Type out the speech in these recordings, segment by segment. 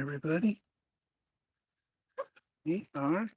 Everybody, we are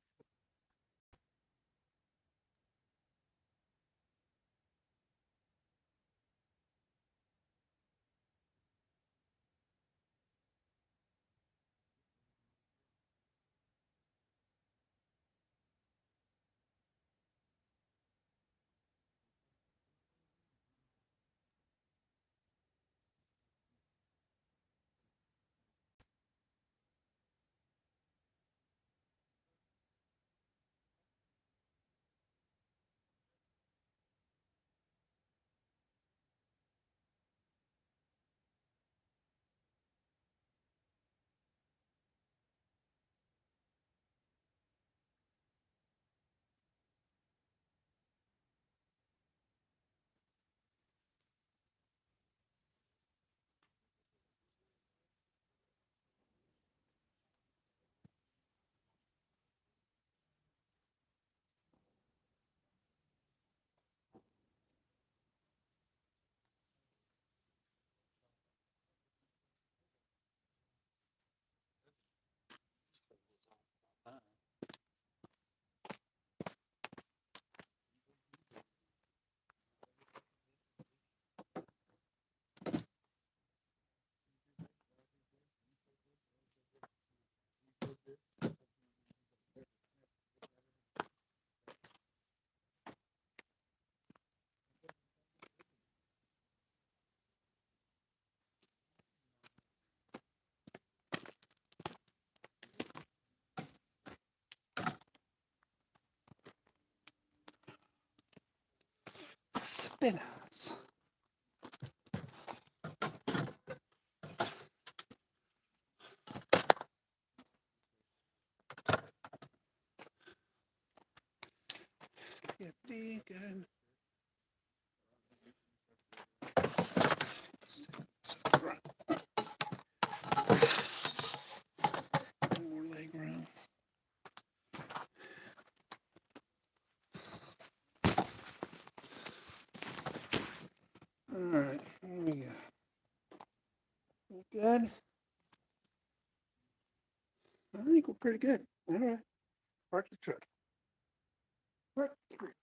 spinners. Fifty good. More leg room. All right, here we go. Good. I think we're pretty good. All right, park the truck. Park the truck.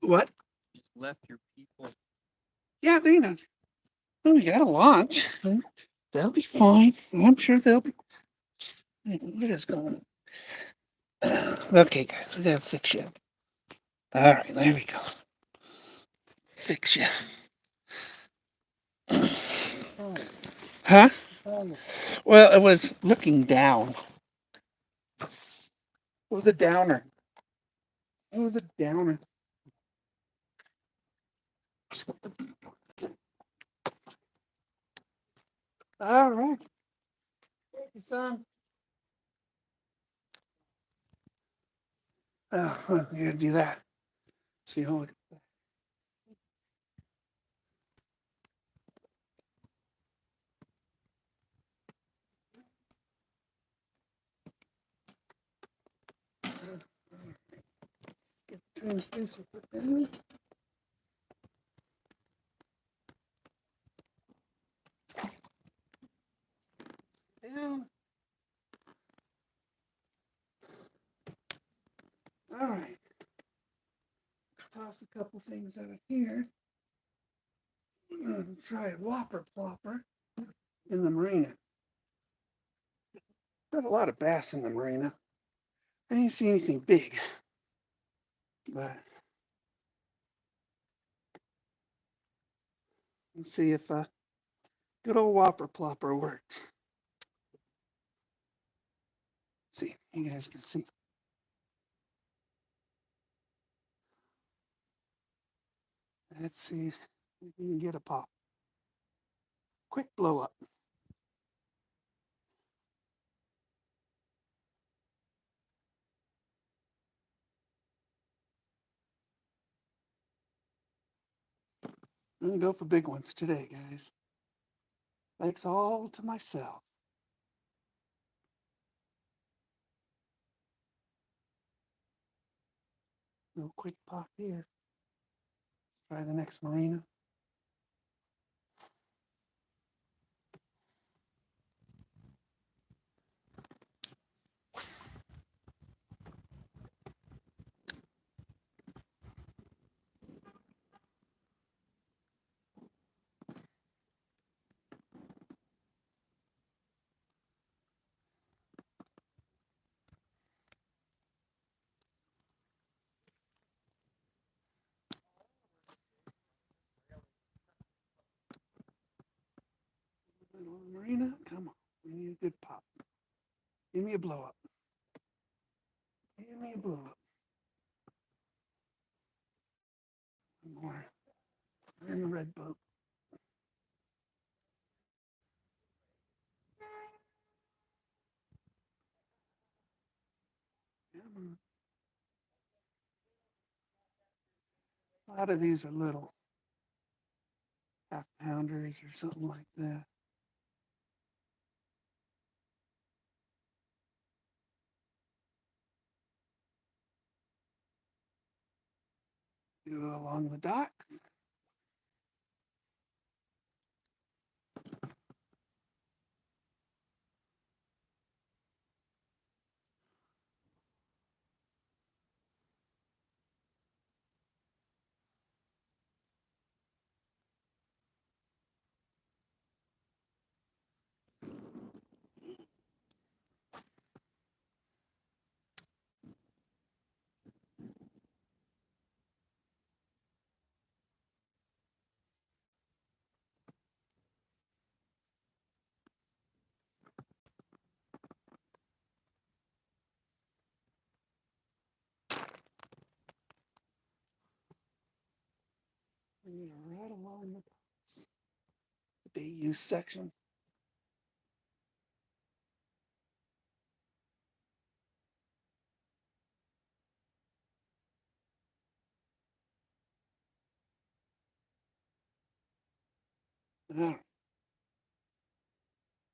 What? Just left your people. Yeah, they know. Oh, we got to launch. They'll be fine. I'm sure they'll be. What is going on? Okay, guys, we gotta fix you. All right, there we go. Fix you. Huh? Well, it was looking down. It was a downer. It was a downer. All right. Thank you, son. Oh, well, you gotta do that. See, hold it. Get the transducer put down. Down. All right. Toss a couple things out of here. I'm gonna try a whopper plopper in the marina. Got a lot of bass in the marina. I didn't see anything big, but let's see if good old whopper plopper works. Let's see, you guys can see. Let's see if we can get a pop. Quick blow up. I'm gonna go for big ones today, guys. Thanks all to myself. No quick pop here. Try the next marina. Marina, come on. We need a good pop. Give me a blow up. Give me a blow up. One more. We're in the red boat. A lot of these are little half pounders or something like that. Go along the dock. Bring it right along the day use section. All right.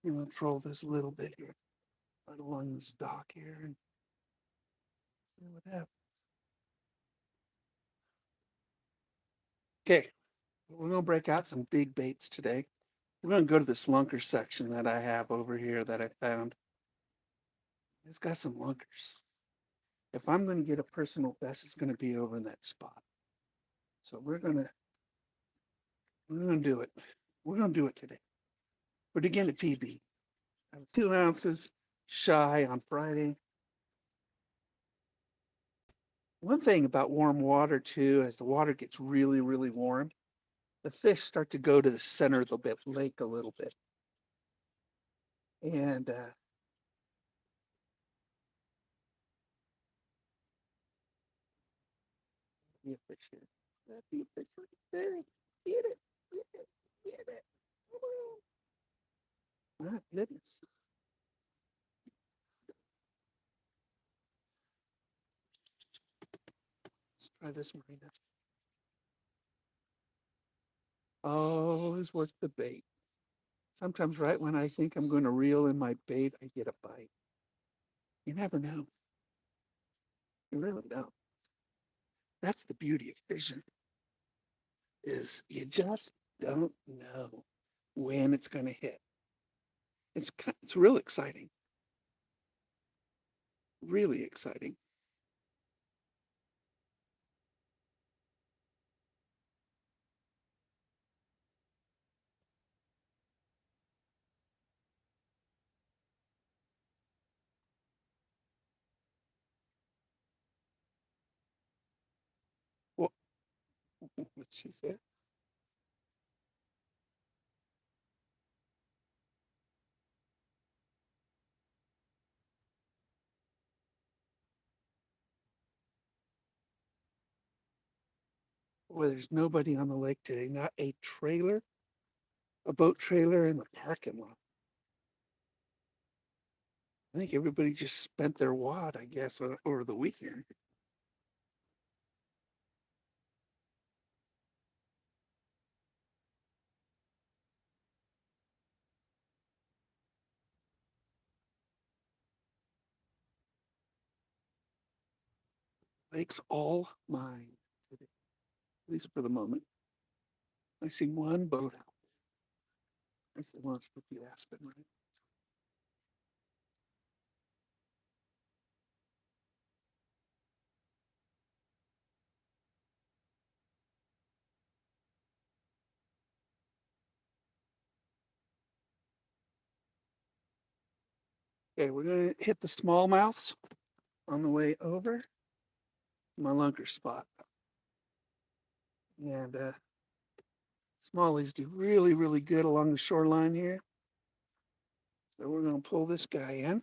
I'm going to troll this a little bit here, right along this dock here, and see what happens. Okay, we're going to break out some big baits today. We're going to go to this lunker section that I have over here that I found. It's got some lunkers. If I'm going to get a personal best, it's going to be over in that spot. So we're gonna do it. We're gonna do it today. We're to get a PB. 2 ounces shy on Friday. One thing about warm water too, as the water gets really, really warm, the fish start to go to the center of the lake a little bit. And be a fish here. That'd be a fish right there. Get it, get it, get it. My goodness. Let's try this marina. Always work the bait. Sometimes right when I think I'm going to reel in my bait, I get a bite. You never know. You really don't. That's the beauty of fishing, is you just don't know when it's going to hit. It's real exciting. Really exciting. Well, what she said. Well, there's nobody on the lake today. Not a trailer, a boat trailer in the parking lot. I think everybody just spent their wad, I guess, over the weekend. Lake's all mine today, at least for the moment. I see one boat out. I said, well, let's put the aspen right. Okay, we're gonna hit the smallmouths on the way over my lunker spot. And smallies do really, really good along the shoreline here. So we're gonna pull this guy in.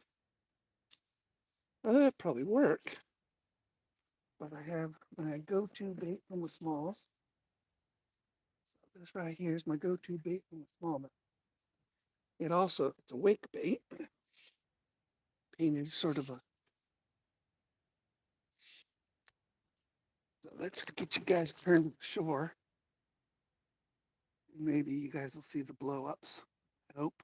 That'd probably work. But I have my go-to bait from the smalls. So this right here is my go-to bait from the smallmouth. It's a wake bait. Painted sort of a. So let's get you guys turned to the shore. Maybe you guys will see the blow-ups. I hope.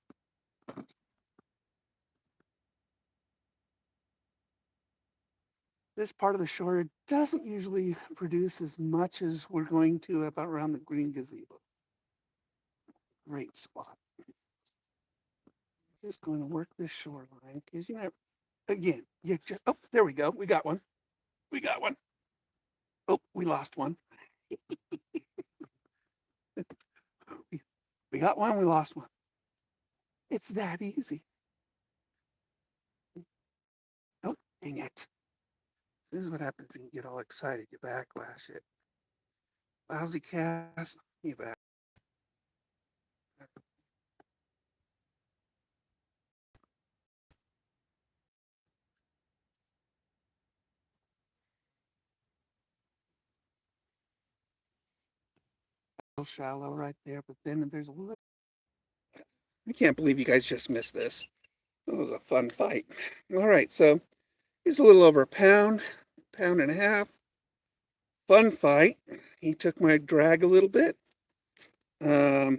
This part of the shore doesn't usually produce as much as we're going to about around the green gazebo. Great spot. Just going to work this shoreline because again, you just, oh, there we go. We got one. We got one. Oh, we lost one. We got one. We lost one. It's that easy. Oh, dang it. This is what happens when you get all excited. You backlash it. Lousy cast. You back. Shallow right there, but then there's a little. I can't believe you guys just missed this. It was a fun fight. All right, so he's a little over a pound, pound and a half. Fun fight. He took my drag a little bit. Yeah,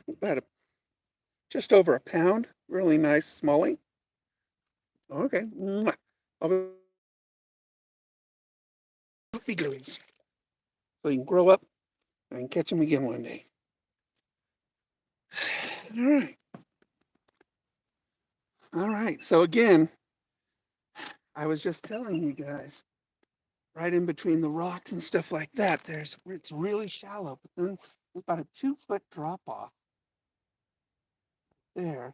about just over a pound. Really nice smallie. Okay. I'll be doing so he can grow up and catch him again one day. All right. All right, so again, I was just telling you guys, right in between the rocks and stuff like that, it's really shallow, but then about a 2 foot drop off there.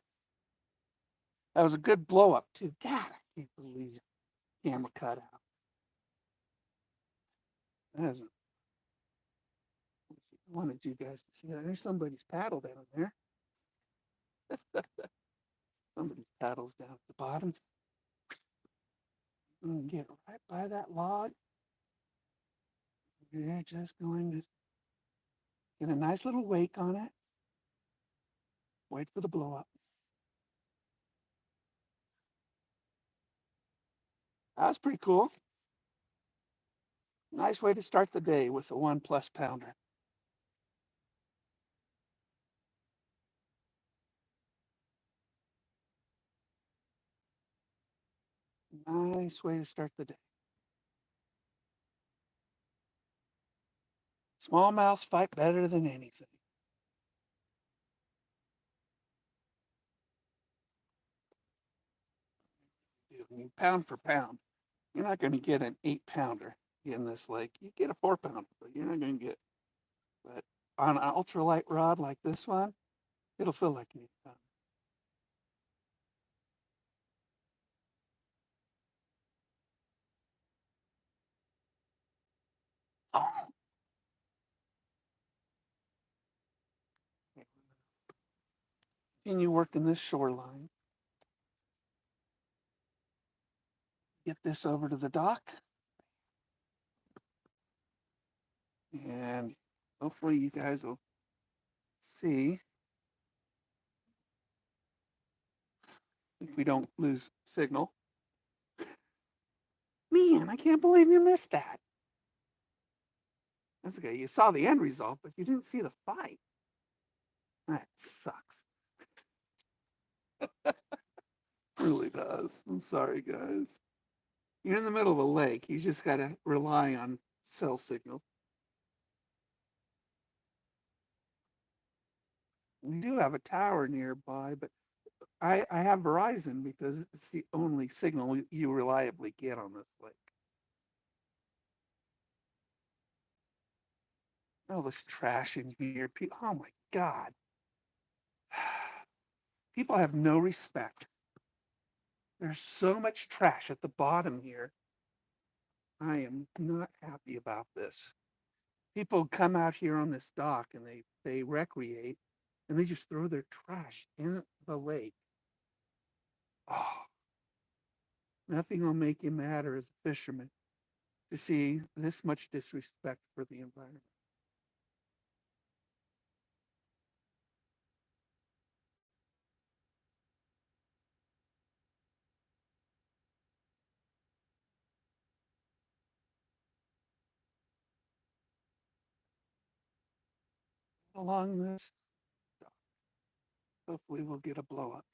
That was a good blow up too. God, I can't believe the camera cut out. That is, I wanted you guys to see that. There's somebody's paddle down there. Somebody's paddle's down at the bottom. I'm gonna get right by that log. We're just going to get a nice little wake on it. Wait for the blow up. That was pretty cool. Nice way to start the day with a 1+ pounder. Nice way to start the day. Smallmouths fight better than anything. I mean, pound for pound, you're not going to get an 8 pounder in this lake. You get a 4 pounder, but you're not going to get. But on an ultralight rod like this one, it'll feel like an 8 pounder. Oh. Continue working this shoreline. Get this over to the dock. And hopefully you guys will see if we don't lose signal. Man, I can't believe you missed that. That's okay. You saw the end result, but you didn't see the fight. That sucks. Really does. I'm sorry, guys. You're in the middle of a lake. You just got to rely on cell signal. We do have a tower nearby, but I have Verizon because it's the only signal you reliably get on this lake. All this trash in here. Oh my God. People have no respect. There's so much trash at the bottom here. I am not happy about this. People come out here on this dock and they recreate and they just throw their trash in the lake. Oh, nothing will make you madder as a fisherman to see this much disrespect for the environment. Along this dock, hopefully we'll get a blow up.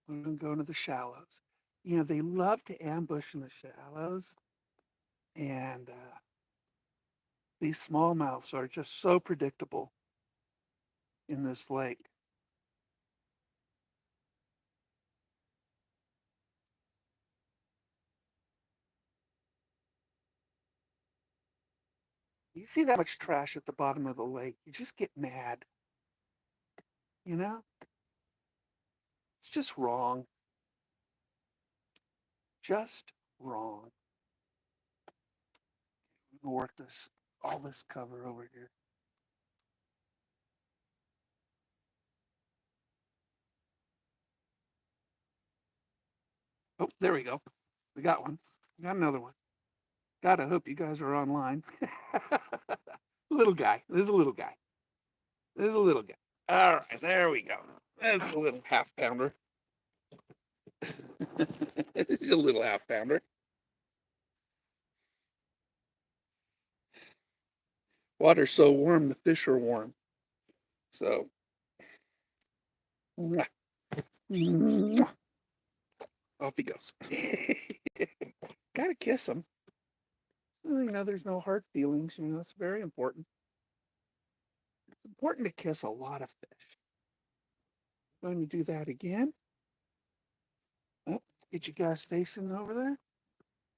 We're going to go into the shallows. You know, they love to ambush in the shallows, and these smallmouths are just so predictable in this lake. You see that much trash at the bottom of the lake, you just get mad. You know, it's just wrong. Just wrong. I'm gonna work all this cover over here. Oh, there we go. We got one. We got another one. God, I hope you guys are online. Little guy. This is a little guy. This is a little guy. All right, there we go. That's a little 1/2 pounder. This is a little 1/2 pounder. Water's so warm, the fish are warm. So Mwah. Mwah. Off he goes. Gotta kiss him. There's no hard feelings. It's very important. It's important to kiss a lot of fish. Going to do that again. Oh, let's get you guys stationed over there.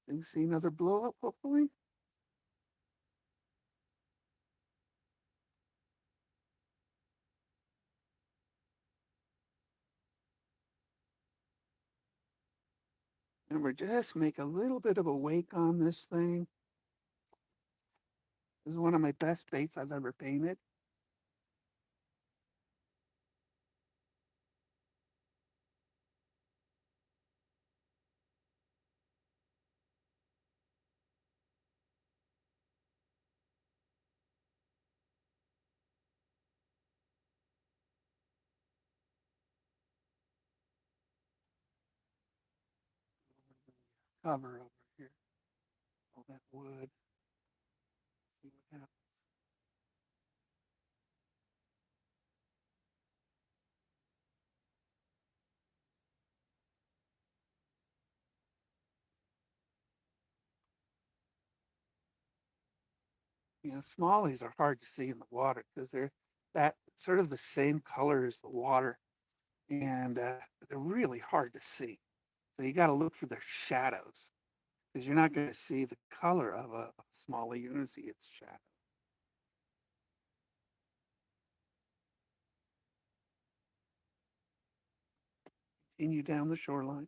You see another blow up, hopefully. Remember, just make a little bit of a wake on this thing. This is one of my best baits I've ever painted. Cover over here. All that wood. See what happens. Smallies are hard to see in the water because they're that sort of the same color as the water, and they're really hard to see. So you got to look for their shadows because you're not going to see the color of a smallie. You're going to see its shadow. Continue down the shoreline.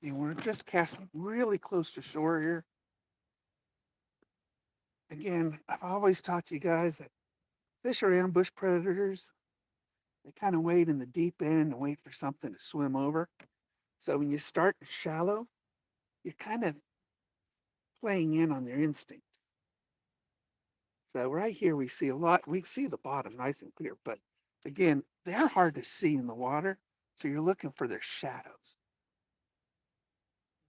And we're just casting really close to shore here. Again, I've always taught you guys that fish are ambush predators. They kind of wait in the deep end and wait for something to swim over. So when you start shallow, you're kind of playing in on their instinct. So right here, we see a lot. We see the bottom nice and clear, but again, they're hard to see in the water. So you're looking for their shadows.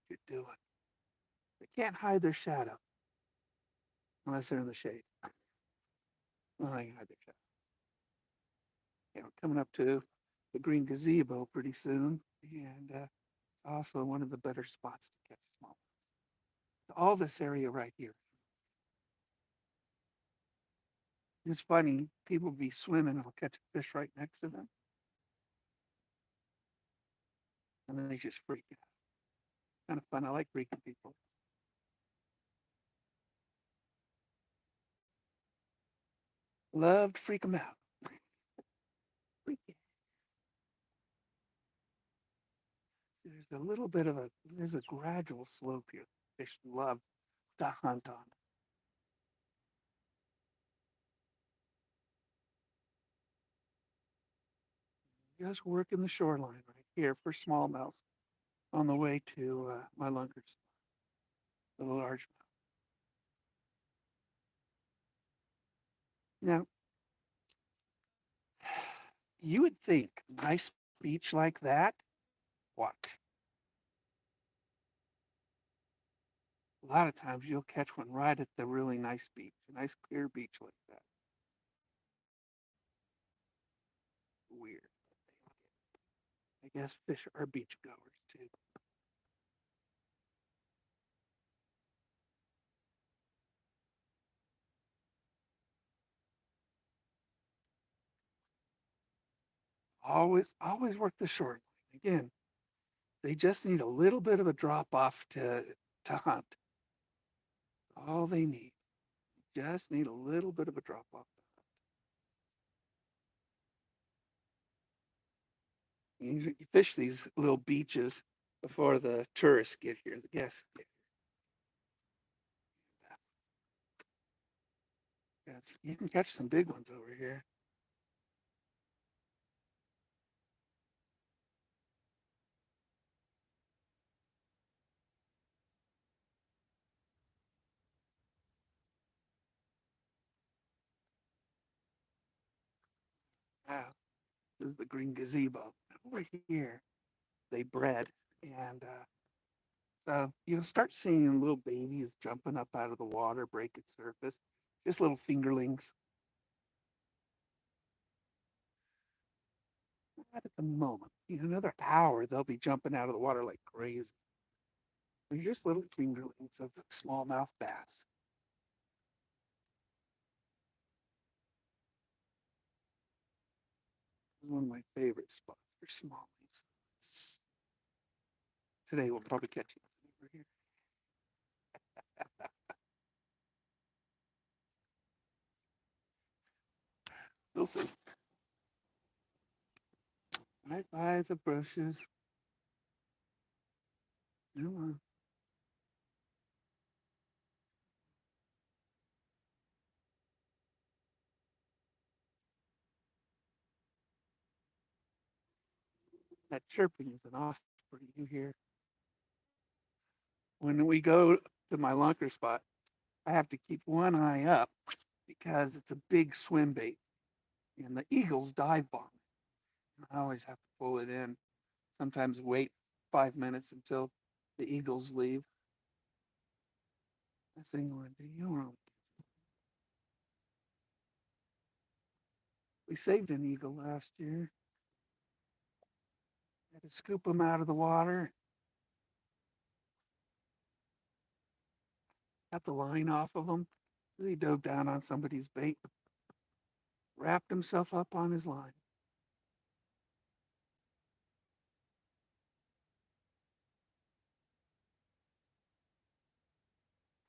You're doing. They can't hide their shadow unless they're in the shade. Well, they can hide their shadow. We're coming up to the green gazebo pretty soon, and it's also one of the better spots to catch small. All this area right here. It's funny, people be swimming and I'll catch a fish right next to them, and then they just freak out. Kind of fun. I like freaking people. Love to freak them out. Freak it. There's a little bit of there's a gradual slope here. Fish love to hunt on. Just working the shoreline right here for smallmouth on the way to my lunkers, the largemouth. Now, you would think nice beach like that, watch. A lot of times you'll catch one right at the really nice beach, a nice clear beach like that. Weird. I guess fish are beach goers too. Always work the short line. Again, they just need a little bit of a drop off to hunt. All they need. Just need a little bit of a drop off. You fish these little beaches before the tourists get here, the guests get here. Yes, you can catch some big ones over here. Wow, this is the green gazebo. Over here, they bred. And so you'll start seeing little babies jumping up out of the water, breaking surface, just little fingerlings. Not at the moment. In another hour, they'll be jumping out of the water like crazy. They're just little fingerlings of smallmouth bass. This is one of my favorite spots for smallies. Today we'll probably catch you over here. We'll see. Right by the bushes. Come on. That chirping is an osprey you hear. When we go to my lunker spot, I have to keep one eye up because it's a big swim bait and the eagles dive bomb it. I always have to pull it in. Sometimes wait 5 minutes until the eagles leave. That's the thing do you wrong. We saved an eagle last year. Had to scoop him out of the water. Got the line off of him. He dove down on somebody's bait, wrapped himself up on his line.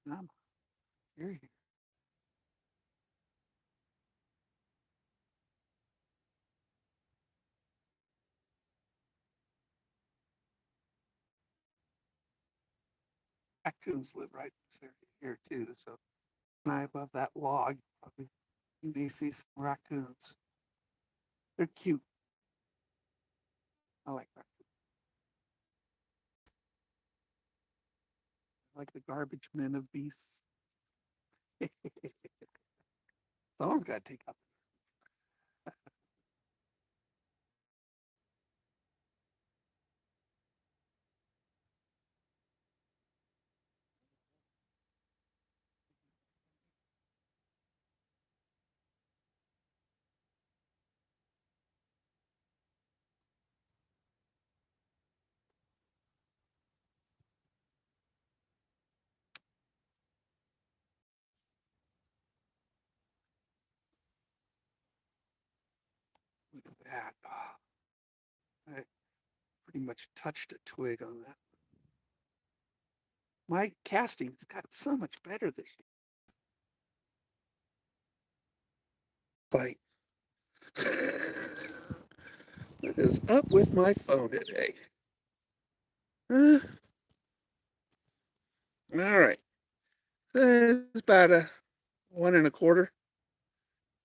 I'm here. Raccoons live right in this area here too. So when I above that log, probably you may see some raccoons. They're cute. I like raccoons. I like the garbage men of beasts. Someone's got to take out. Look at that. I pretty much touched a twig on that. My casting's got so much better this year. Fight. What is up with my phone today? All right. It's about a 1 1/4.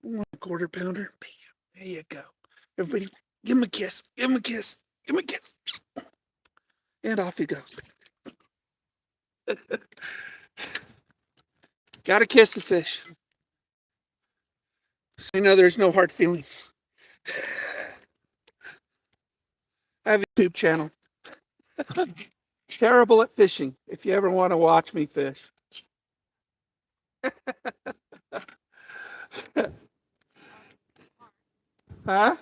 1 1/4 pounder. Bam. There you go. Everybody, give him a kiss. Give him a kiss. Give him a kiss. And off he goes. Gotta kiss the fish. So you know there's no hard feelings. I have a YouTube channel. Terrible at fishing. If you ever want to watch me fish. Huh?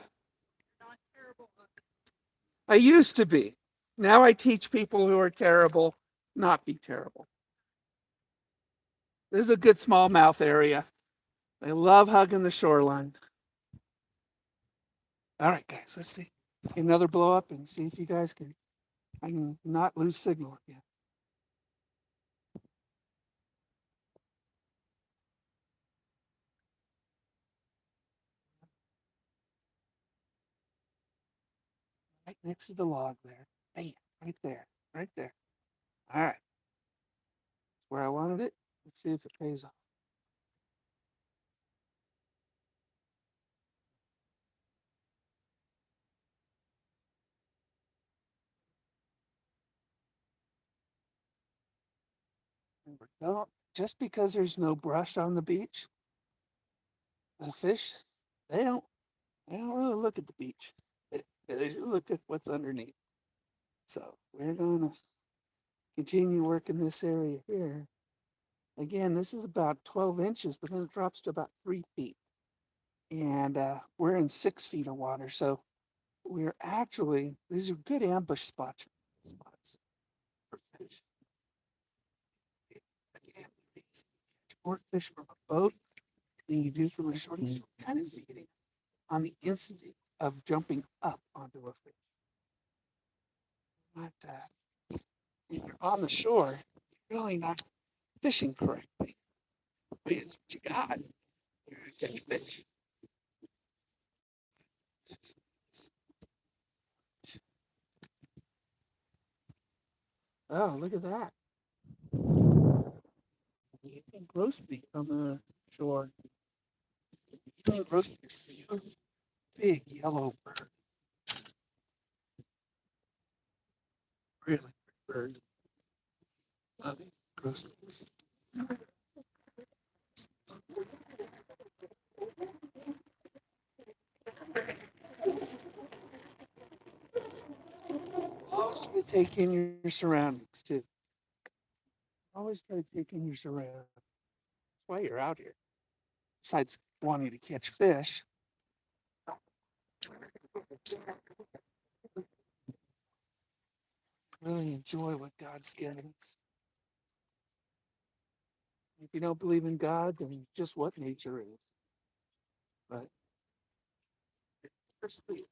I used to be. Now I teach people who are terrible not be terrible. This is a good smallmouth area. They love hugging the shoreline. All right, guys, let's see. Another blow up and see if you guys can. I can not lose signal again. Right next to the log there. Bam, right there, right there. All right, that's where I wanted it. Let's see if it pays off. Don't just because there's no brush on the beach, the fish they don't they don't really look at the beach. They just look at what's underneath. So we're gonna continue working this area here. Again, this is about 12 inches, but then it drops to about 3 feet. And we're in 6 feet of water. So we're actually, these are good ambush spots for fish. Again, you catch more fish from a boat than you do from a shorty. So we're kind of feeding on the instinct of jumping up onto a fish. Not when you're on the shore, you're really not fishing correctly. But it's what you got. You're gonna catch fish. Oh, look at that. Eating roast beef on the shore. Eating roast beef. Big yellow bird. Really big bird. Loving roast beef. Always try to take in your surroundings too. Always try to take in your surroundings. That's why you're out here. Besides wanting to catch fish, really enjoy what God's given us. If you don't believe in God, then just what nature is. But firstly,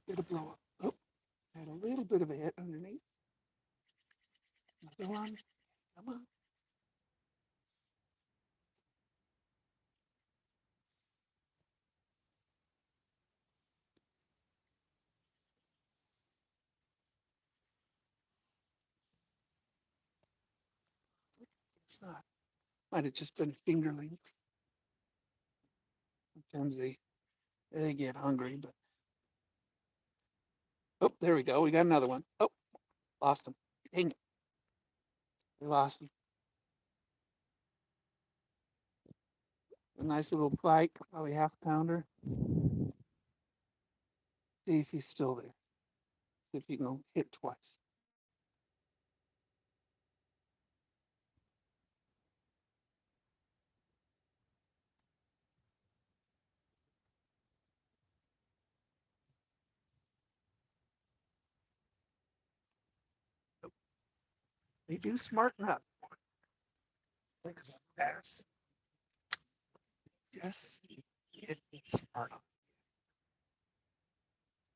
get a blow up. Oh, had a little bit of a hit underneath. Another one. Come on. It's not. Might have just been a fingerling. Sometimes they get hungry, but oh, there we go. We got another one. Oh, lost him. Dang it. We lost him. A nice little bite, probably half pounder. See if he's still there. See if you can hit twice. They do smarten up. Like a pass. Yes, get smart.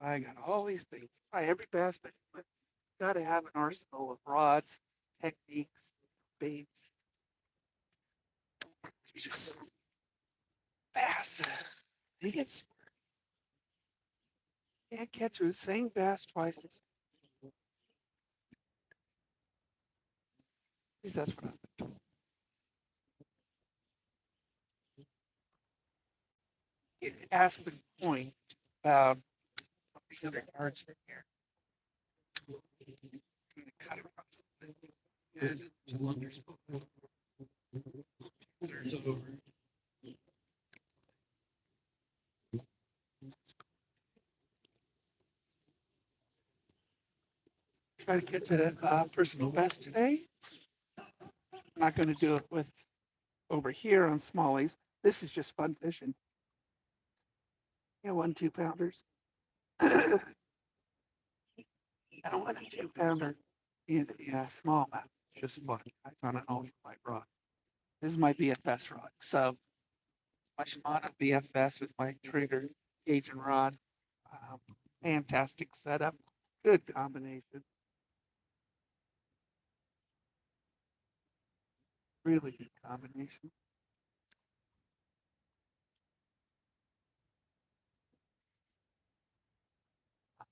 I got all these baits. I every bass fisherman got to have an arsenal of rods, techniques, baits. It's just bass. They get smart. Can't catch the same bass twice. At least that's what I'm. Ask the point about the other cards from here. I'm gonna cut across the thing. Good. There's over. Try to catch a personal best today. I'm not going to do it with over here on smallies. This is just fun fishing. Yeah, 1 2 pounders. I don't want a 2 pounder in a small mouth. It's just fun. I found an ultralight rod. This is my BFS rod. So my Shimano BFS with my trigger, gauge, and rod. Um, Fantastic setup. Good combination. Really good combination.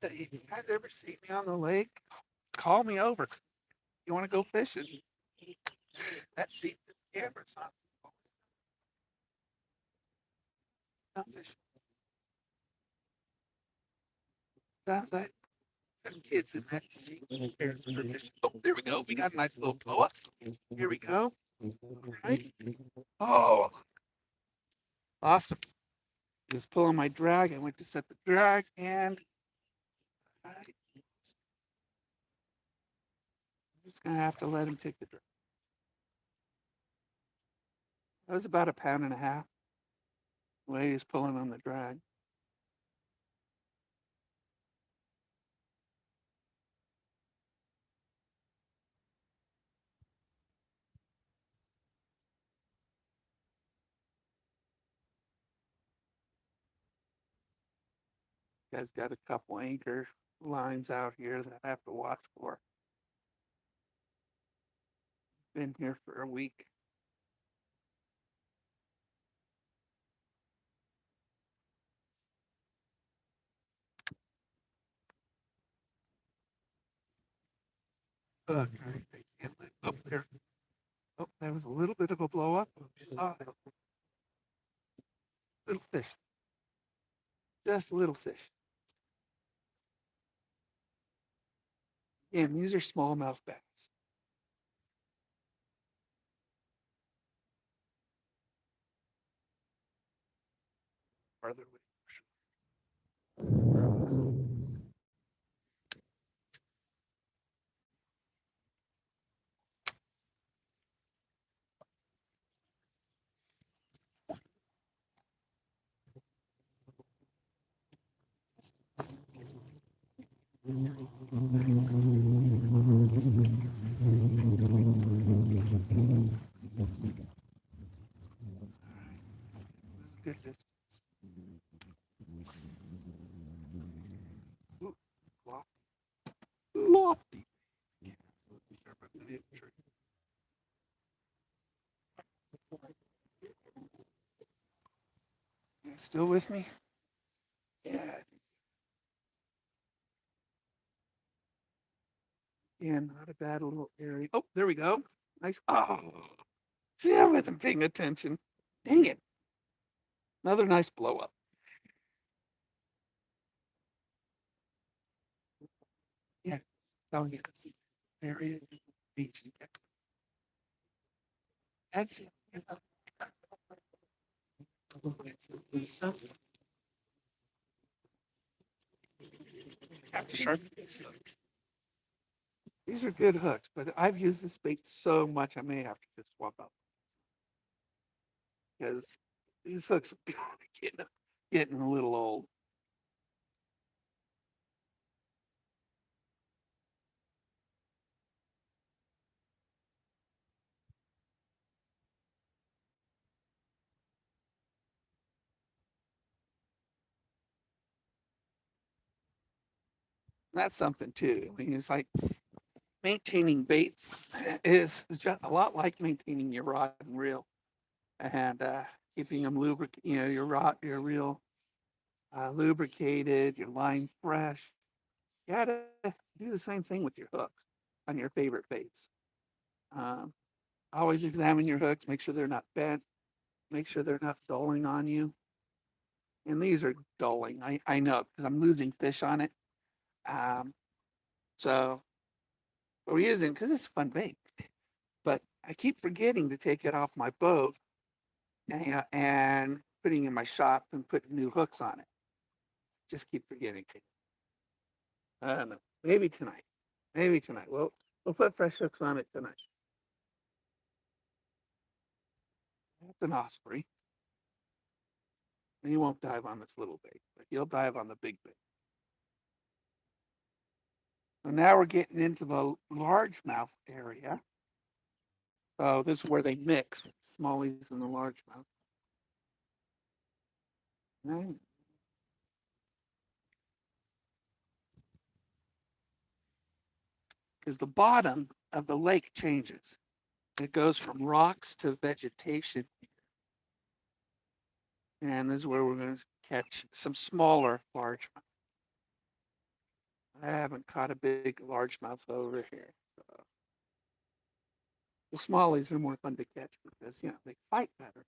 If you guys ever see me on the lake, call me over. You want to go fishing? That seat the camera's on. Not fishing. That Kids in that seat. Oh, there we go. We got a nice little blow up. Here we go. Right. Oh, awesome. Just pulling my drag. I went to set the drag and I'm just gonna have to let him take the drag. That was about 1.5 pounds. The way he's pulling on the drag. Guy's got a couple anchor lines out here that I have to watch for. Been here for a week. Okay. Oh, there. Oh, that was a little bit of a blow up. You saw that. Little fish. Just little fish. And these are smallmouth bass. Farther away. Good distance. Ooh, lofty. Yeah, still with me? Yeah. Yeah, not a bad little area. Oh, there we go. Nice. Oh, see, I wasn't paying attention. Dang it. Another nice blow up. Yeah. Telling you this area beach. That's it. Have to sharpen these hooks. These are good hooks, but I've used this bait so much I may have to just swap out because these hooks are getting a little old. That's something too. I mean, it's like maintaining baits is just a lot like maintaining your rod and reel and keeping them lubricated. You know, your reel lubricated, your line fresh. You gotta do the same thing with your hooks on your favorite baits. Um, always examine your hooks, make sure they're not bent, make sure they're not dulling on you. And these are dulling. I know because I'm losing fish on it. Um, so we're using because it's a fun bait. But I keep forgetting to take it off my boat and putting it in my shop and putting new hooks on it. Just keep forgetting. I don't know. Maybe tonight. Maybe tonight. We'll put fresh hooks on it tonight. That's an osprey. And he won't dive on this little bait, but he'll dive on the big bait. So now we're getting into the largemouth area. So this is where they mix smallies and the largemouth. Right. Because the bottom of the lake changes. It goes from rocks to vegetation. And this is where we're going to catch some smaller largemouth. I haven't caught a big largemouth over here. So the smallies are more fun to catch because, you know, they fight better.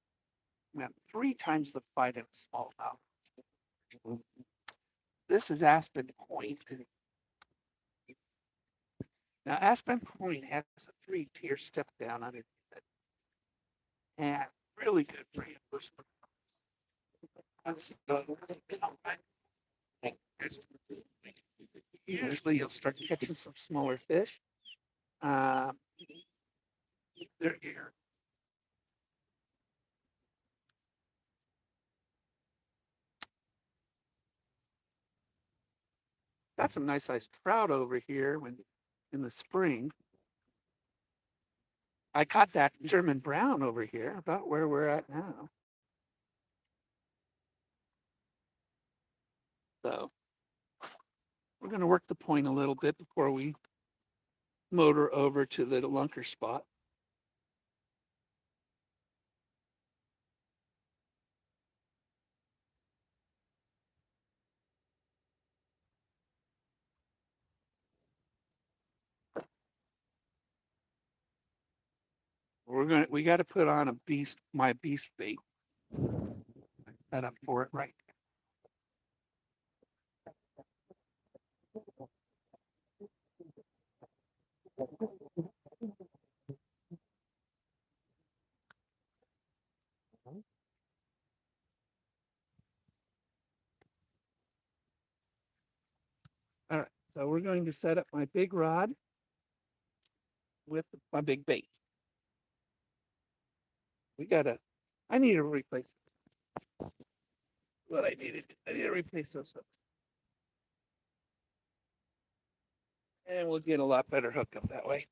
We have 3 times the fight in a smallmouth. This is Aspen Point. Now, Aspen Point has a 3-tier step down underneath it, and really good for ambushment. Usually, you'll start catching some smaller fish. They're here. Got some nice sized trout over here when in the spring. I caught that German brown over here, about where we're at now. So we're going to work the point a little bit before we motor over to the lunker spot. We got to put on my beast bait. Set up for it right. All right, so we're going to set up my big rod with my big bait. I need to replace what I needed. I need to replace those hooks. And we'll get a lot better hookup that way.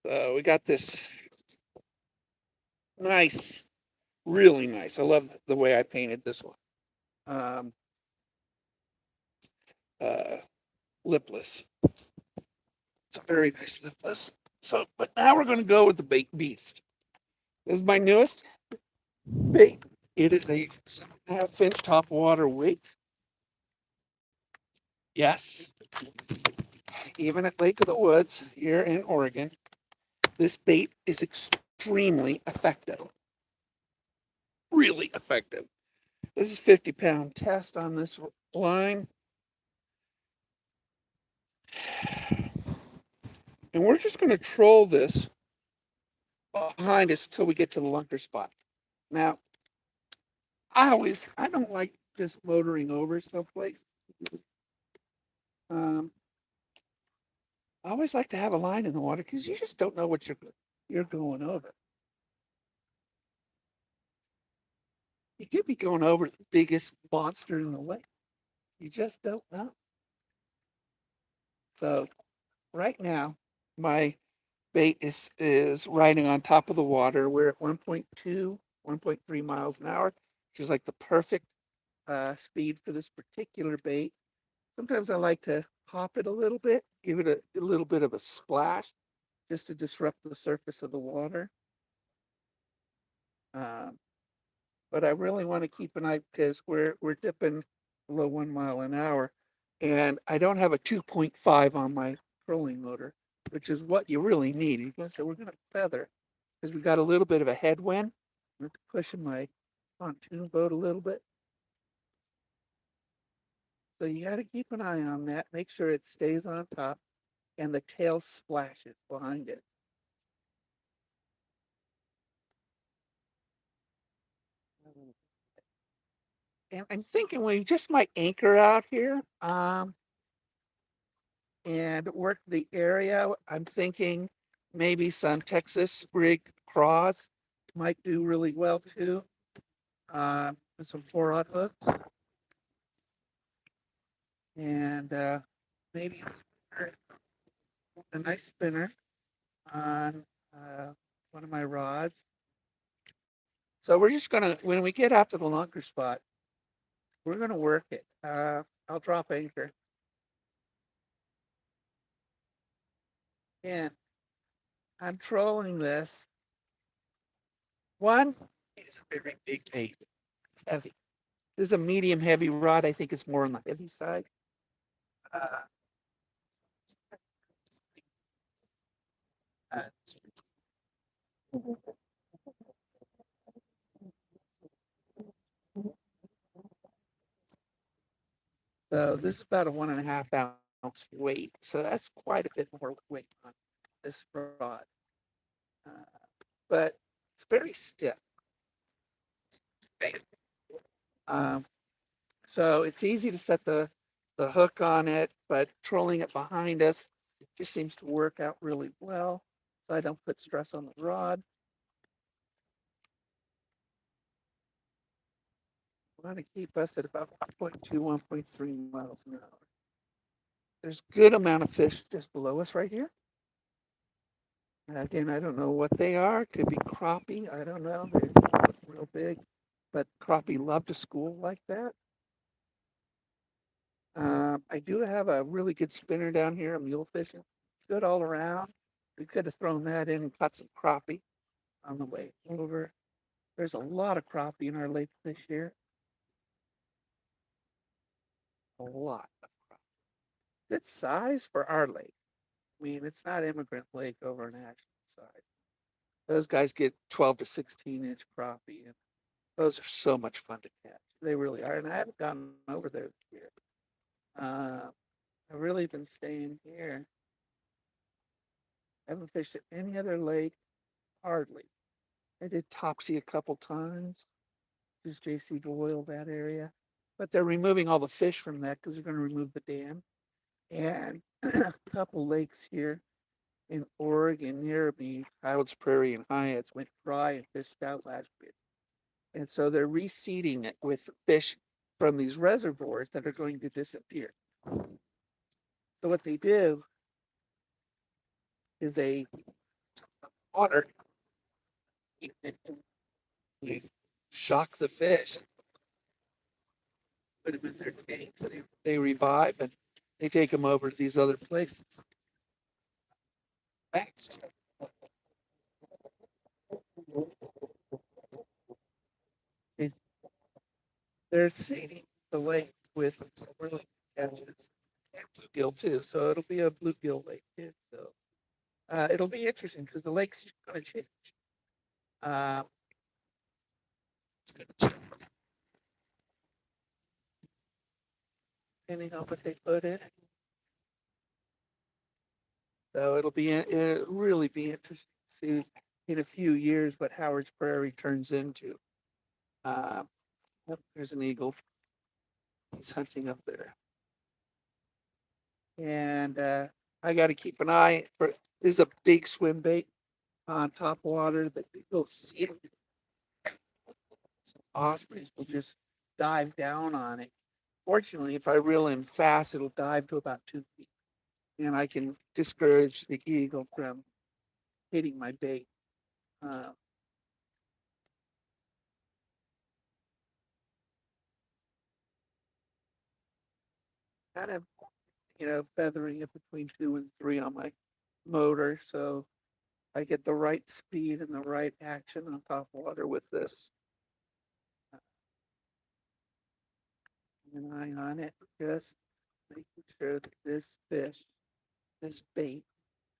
So we got this nice, really nice. I love the way I painted this one. Uh, Lipless. It's a very nice lipless. So, but now we're going to go with the bait beast. This is my newest bait. It is a 7.5-inch top water weight. Yes, even at Lake of the Woods here in Oregon, this bait is extremely effective. Really effective. This is 50-pound test on this line. And we're just going to troll this behind us till we get to the lunker spot. Now, I don't like just motoring over someplace. I always like to have a line in the water because you just don't know what you're going over. You could be going over the biggest monster in the lake. You just don't know. So right now, my bait is riding on top of the water. We're at 1.2, 1.3 miles an hour, which is like the perfect speed for this particular bait. Sometimes I like to pop it a little bit, give it a little bit of a splash, just to disrupt the surface of the water. But I really want to keep an eye because we're dipping below 1 mile an hour, and I don't have a 2.5 on my trolling motor, which is what you really need. So we're going to feather because we got a little bit of a headwind. I'm pushing my pontoon boat a little bit. So you got to keep an eye on that. Make sure it stays on top and the tail splashes behind it. And I'm thinking we just might anchor out here and work the area. I'm thinking maybe some Texas rig craws might do really well too. With some 4-aught hooks. And maybe a nice spinner on one of my rods. So we're just gonna, when we get out to the lunker spot, we're gonna work it. I'll drop anchor. And I'm trolling this. One, it is a very big bait. It's heavy. This is a medium heavy rod. I think it's more on the heavy side. Uh, so this is about a 1.5 ounce ounce weight. So that's quite a bit more weight on this rod. Uh, but it's very stiff. Um, so it's easy to set the hook on it, but trolling it behind us just seems to work out really well. So I don't put stress on the rod. I want to keep us at about 1.2, 1.3 miles an hour. There's good amount of fish just below us right here. Again, I don't know what they are. Could be crappie. I don't know. They're real big, but crappie love to school like that. I do have a really good spinner down here, a mule fishing. Good all around. We could have thrown that in and caught some crappie on the way over. There's a lot of crappie in our lake this year. A lot of crappie. Good size for our lake. I mean, it's not Immigrant Lake over in Ashland side. Those guys get 12 to 16-inch crappie, and those are so much fun to catch. They really are. And I haven't gone over there this year. I've really been staying here. I haven't fished at any other lake, hardly. I did Topsy a couple times, just JC Doyle, that area. But they're removing all the fish from that because they're going to remove the dam. And a couple lakes here in Oregon near me, Highlands Prairie and Hyatt's, went dry and fished out last year. And so they're reseeding it with fish from these reservoirs that are going to disappear. So what they do is they water, they shock the fish, put them in their tanks, they revive, and they take them over to these other places. Thanks. They're seeding the lake with some really catches and bluegill too. So it'll be a bluegill lake too. So it'll be interesting because the lake's going to change. Uh, it's going to change depending on what they put in it. So it'll really be interesting to see in a few years what Howard's Prairie turns into. Uh, there's an eagle. He's hunting up there. And I got to keep an eye for, this is a big swim bait on top water that you'll see it. Ospreys will just dive down on it. Fortunately, if I reel in fast, it'll dive to about 2 feet. And I can discourage the eagle from hitting my bait. Uh, Kind of, feathering it between 2 and 3 on my motor. So I get the right speed and the right action on top water with this. An eye on it, just making sure that this fish, this bait,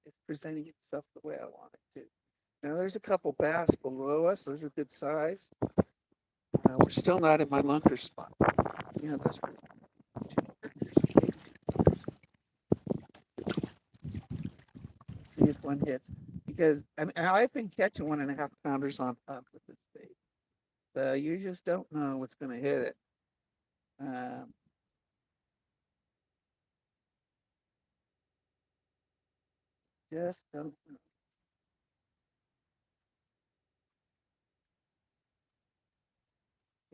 is presenting itself the way I want it to. Now there's a couple bass below us. Those are good size. We're still not in my lunker spot. Those are see if one hits. Because I've been catching 1.5 pounders on top with this bait. So you just don't know what's going to hit it. Just don't know.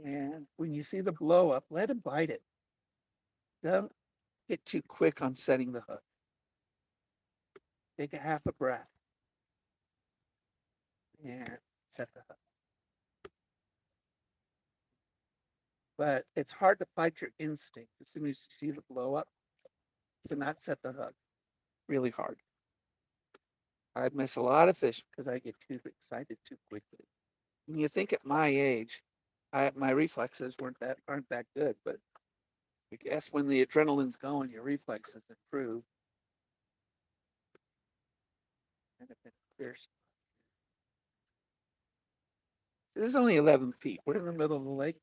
And when you see the blow up, let him bite it. Don't get too quick on setting the hook. Take a half a breath and set the hook. But it's hard to fight your instinct as soon as you see the blow up to not set the hook. Really hard. I miss a lot of fish because I get too excited too quickly. When you think at my age, my reflexes aren't that good, but I guess when the adrenaline's going, your reflexes improve. And it's been fierce. This is only 11 feet. We're in the middle of the lake.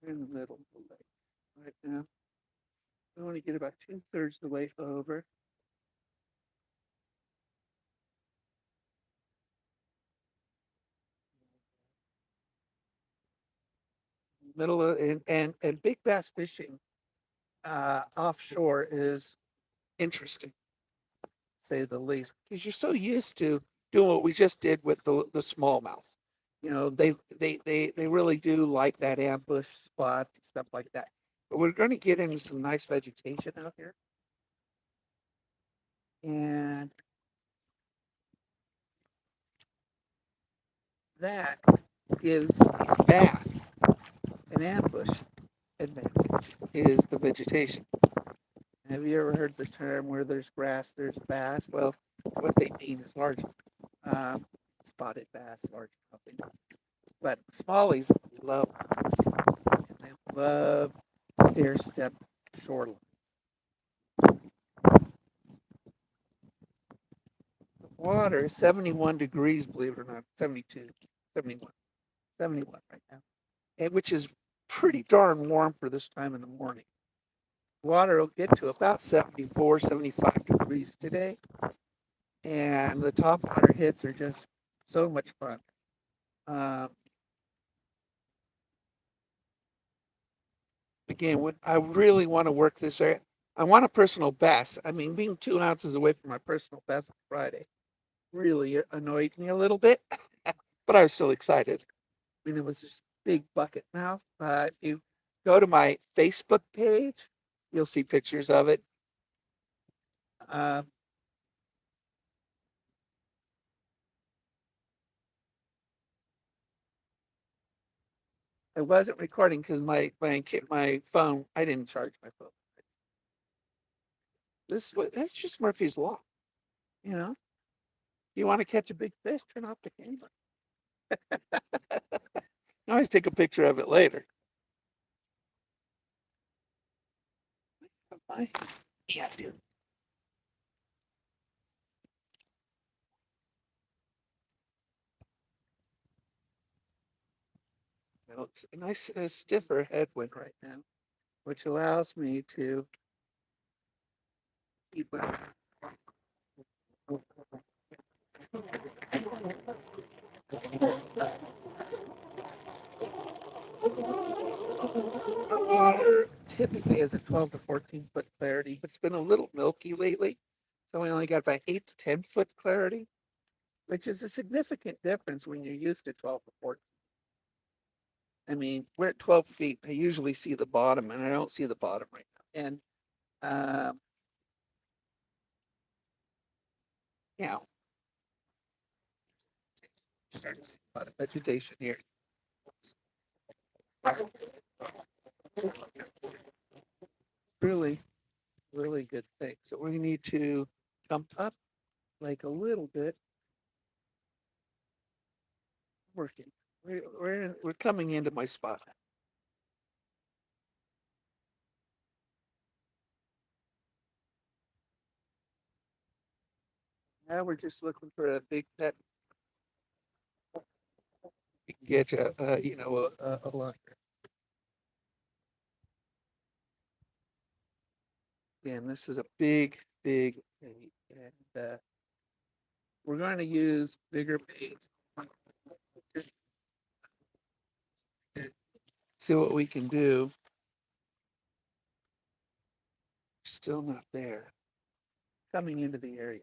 We're in the middle of the lake right now. We want to get about 2/3 the way over. Middle of and big bass fishing offshore is interesting, say the least, because you're so used to doing what we just did with the smallmouth. You know, they really do like that ambush spot and stuff like that. But we're going to get into some nice vegetation out here, and that gives these bass an ambush advantage. Is the vegetation. Have you ever heard the term where there's grass, there's bass? Well, what they mean is large um, spotted bass, large puffins. But smallies love this, and they love stair step shoreline. The water is 71 degrees, believe it or not, 72, 71, 71 right now, and which is pretty darn warm for this time in the morning. Water will get to about 74, 75 degrees today, and the top water hits are just so much fun. Um, Again, what I really want to work this area, I want a personal best. I mean, being 2 ounces away from my personal best on Friday really annoyed me a little bit, but I was still excited. I mean, it was this big bucket mouth. If you go to my Facebook page, you'll see pictures of it. Uh, I wasn't recording because my phone. I didn't charge my phone. That's just Murphy's law. You know, you want to catch a big fish, turn off the camera. You always take a picture of it later. I, yeah, dude. It's a nice stiffer headwind right now, which allows me to keep water typically has a 12 to 14 foot clarity, but it's been a little milky lately. So we only got about 8 to 10 foot clarity, which is a significant difference when you're used to 12 to 14. I mean, we're at 12 feet. I usually see the bottom, and I don't see the bottom right now. And, um, you know, starting to see a lot of vegetation here. Really, really good thing. So we need to jump up like a little bit. Working. We're coming into my spot. Now we're just looking for a big pet. We can get a longer. Again, this is a big, big thing, and we're going to use bigger baits. See what we can do. Still not there. Coming into the area.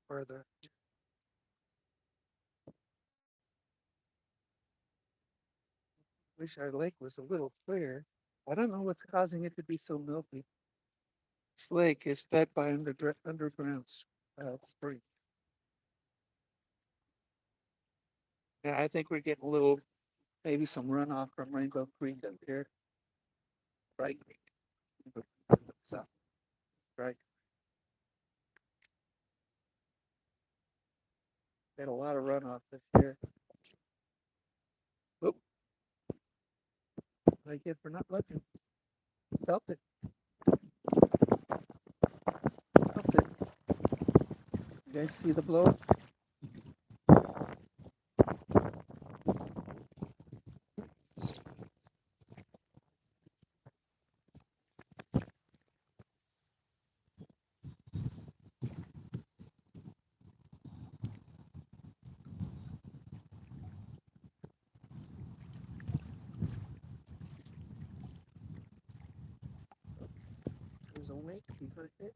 Further. Wish our lake was a little clearer. I don't know what's causing it to be so milky. This lake is fed by underground spring. And I think we're getting a little, maybe some runoff from Rainbow Creek up here. Right Creek. So, right. Had a lot of runoff this year. Oop. I get for not looking. Felt it. Felt it. You guys see the blow? There's a wake. You heard it?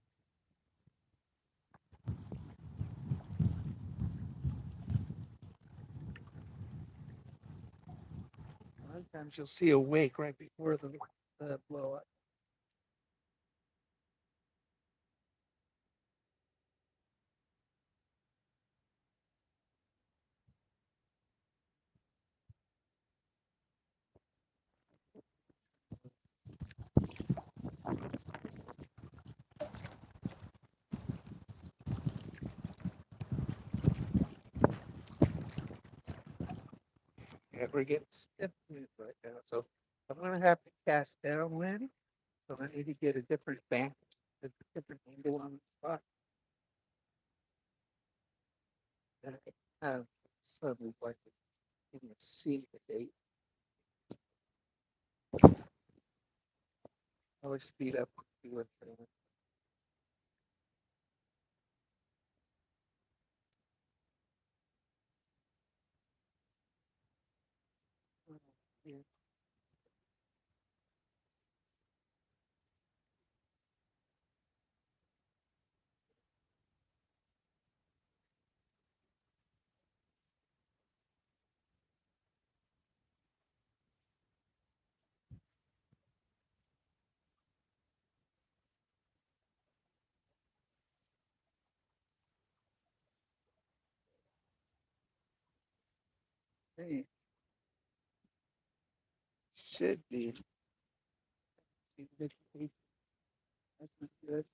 Sometimes you'll see a wake right before the blow up. Yeah, we're getting stiff right now, so I'm gonna have to cast downwind. So I need to get a different bank, a different angle on the spot. That I can have sun reflected in the sea the date. I always speed up do it. Yeah. Hey, should be. See the vegetation. That's not good.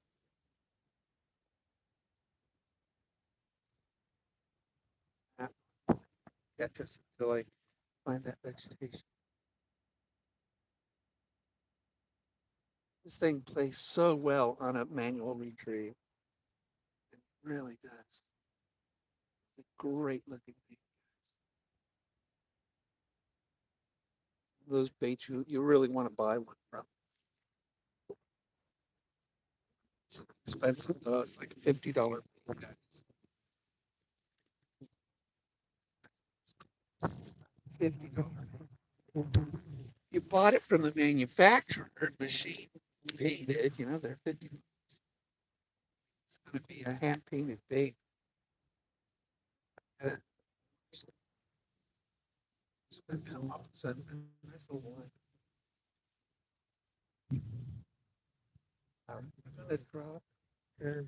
Ah, catch us until I find that vegetation. This thing plays so well on a manual retrieve. It really does. It's a great looking thing. Those baits you really want to buy one from. It's expensive though. It's like $50 bait, guys. $50. You bought it from the manufacturer machine painted, they're 50. It's gonna be a hand painted bait. Uh, All of a sudden, that's the one. I'm gonna drop her.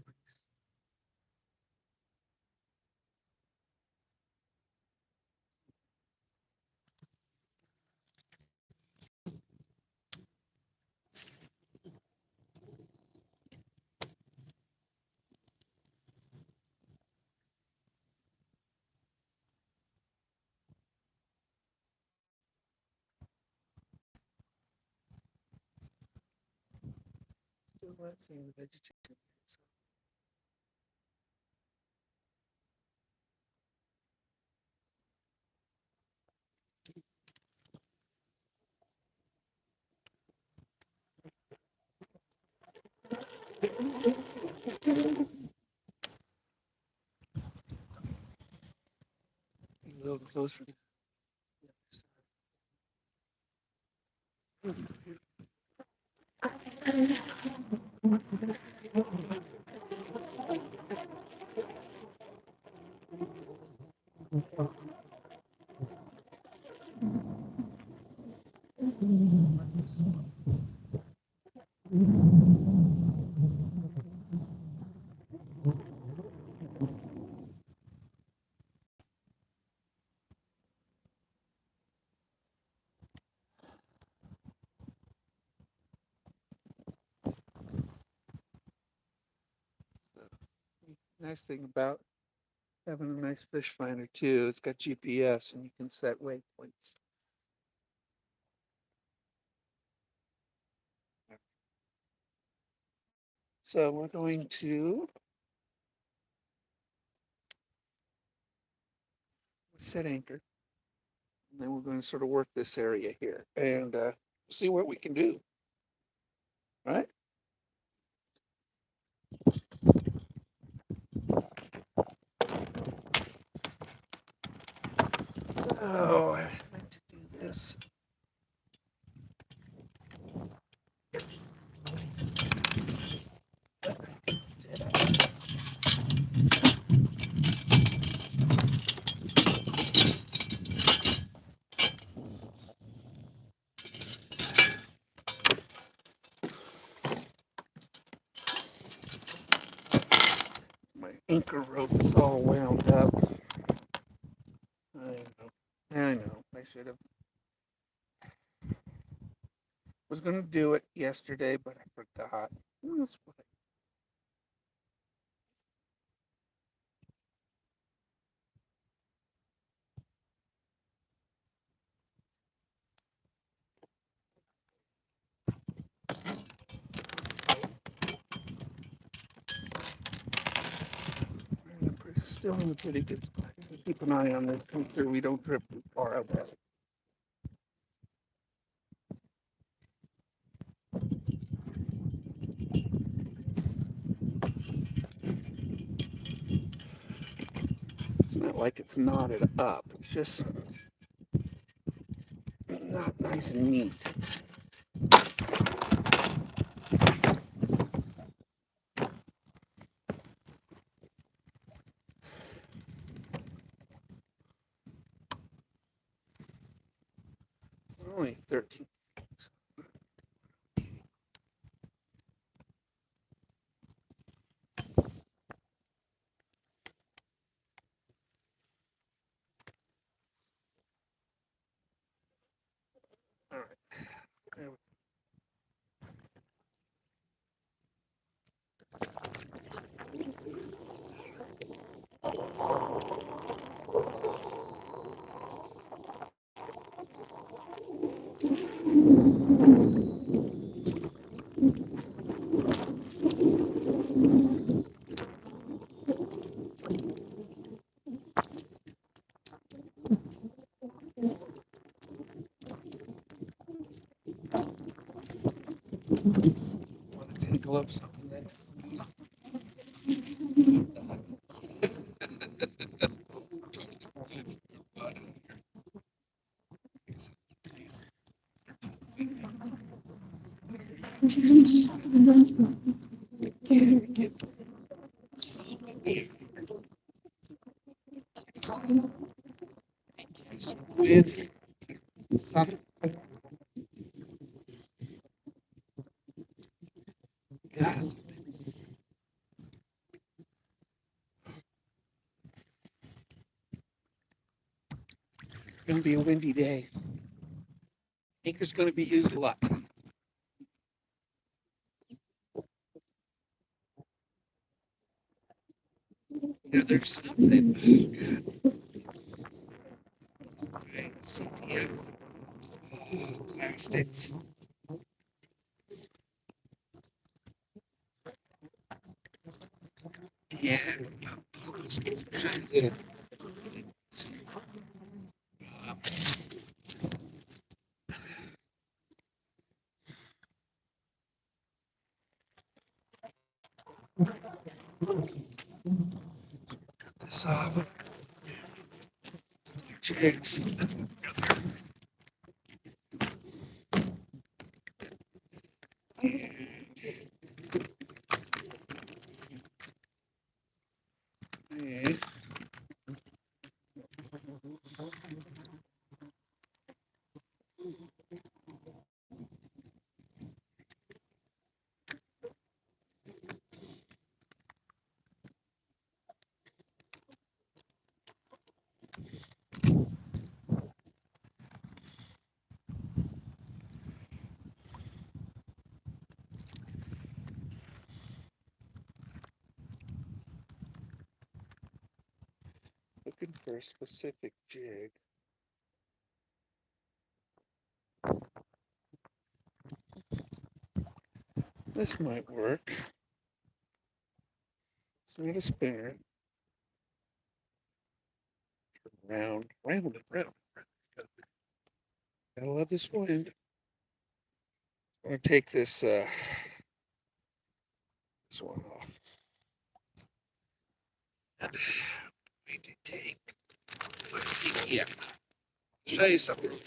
Still not seeing the vegetation. A little closer. Nice thing about having a nice fish finder too, it's got GPS and you can set waypoints. So we're going to set anchor. And then we're going to sort of work this area here and see what we can do. Right? Oh, I meant to do this. My anchor rope is all wound up. I should have. Was going to do it yesterday, but I forgot. That's what still in a pretty good spot. Keep an eye on this. Make sure we don't drift too far out there. It's not like it's knotted up. It's just not nice and neat. Only 13. All right. There we want to tangle up something then. Wind. Got it. It's going to be a windy day. Anchor's going to be used a lot. There's something. Okay, CPF plastics. Yeah. Cut this off. Jigs. Okay. Looking for a specific jig. This might work. It's not a spinner. round, round and round. I love this wind. I'm gonna take this this one off. And I'm going to take my CPF. Show you something.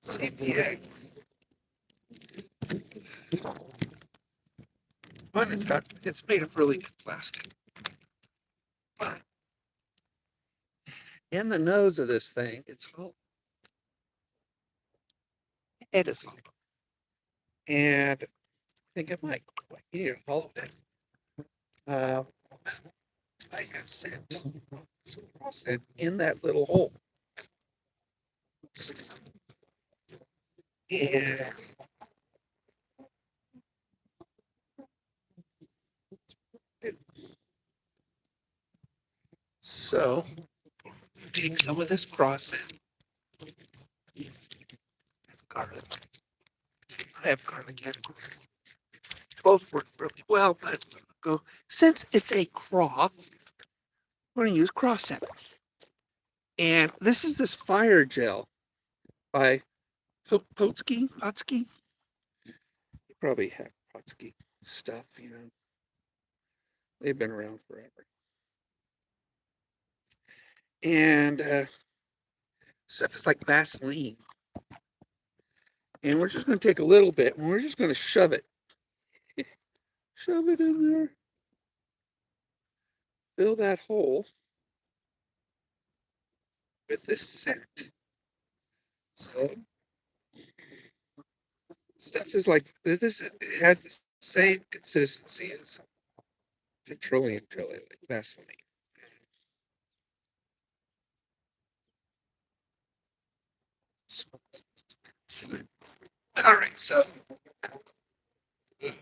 CPF. One, it's made of really good plastic. But in the nose of this thing, it's hollow. It is hollow. And I think it might here, hollow it. I have sent some cross in that little hole. And so take some of this cross in. That's garlic. I have garlic and both work really well, but go since it's a craw, we're gonna use cross scent. And this is this fire gel by Potsky. You probably have Potsky stuff, you know. They've been around forever. And stuff is like Vaseline. And we're just going to take a little bit and we're just going to shove it. Shove it in there. Fill that hole with this scent. So stuff is like this. It has the same consistency as petroleum jelly, like Vaseline. All right, so I'm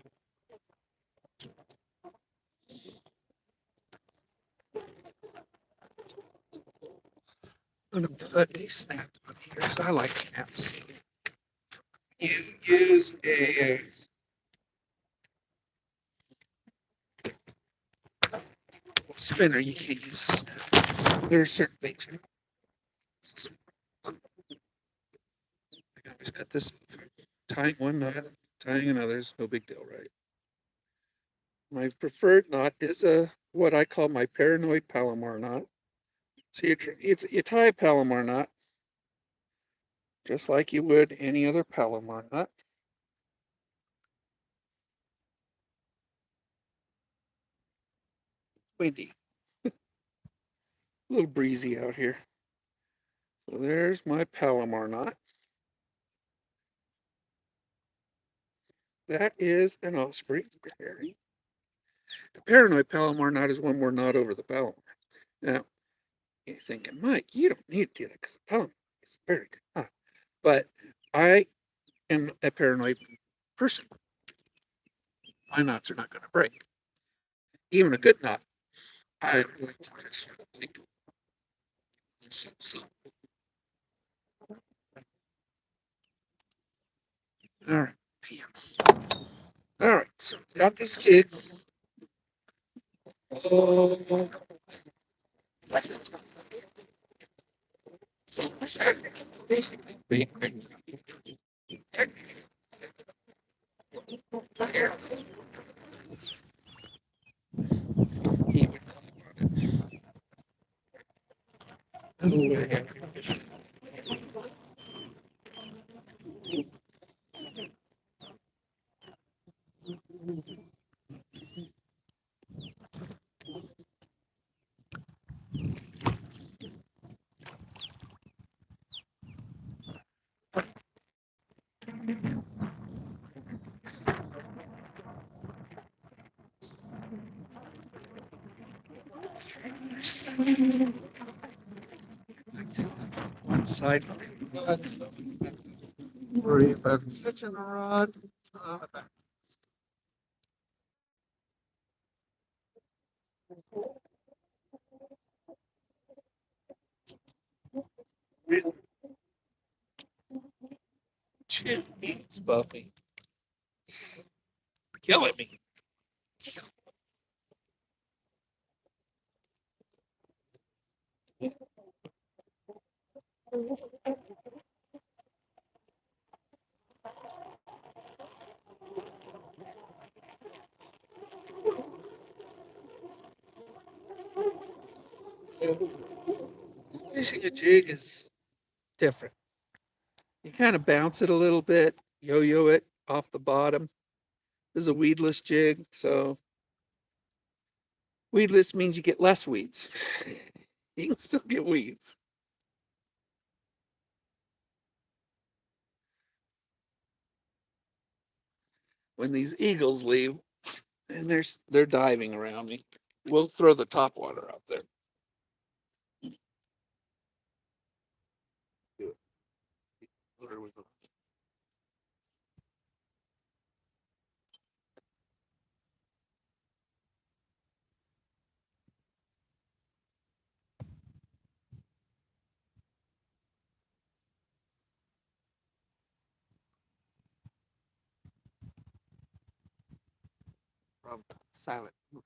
going to put a snap on here because I like snaps. You use a spinner, you can't use a snap. There are certain things. I always got this tying one knot, tying another is no big deal, right? My preferred knot is a what I call my paranoid Palomar knot. So you tie a Palomar knot just like you would any other Palomar knot. Windy, a little breezy out here. So there's my Palomar knot. That is an osprey. The paranoid Palomar knot is one more knot over the Palomar. Now, you're thinking, Mike, you don't need to do that because the Palomar is a very good knot. But I am a paranoid person. My knots are not going to break. Even a good knot, I'm going to just like so. All right. All right. So got this jig. Oh, so he would oh, one side for the rod. So worry about catching a rod. Two beats, Buffy. Killing me. Fishing a jig is different. You kind of bounce it a little bit, yo-yo it off the bottom. This is a weedless jig, so weedless means you get less weeds. You can still get weeds. When these eagles leave, and they're diving around me, we'll throw the top water out there. What are we going? From silent. You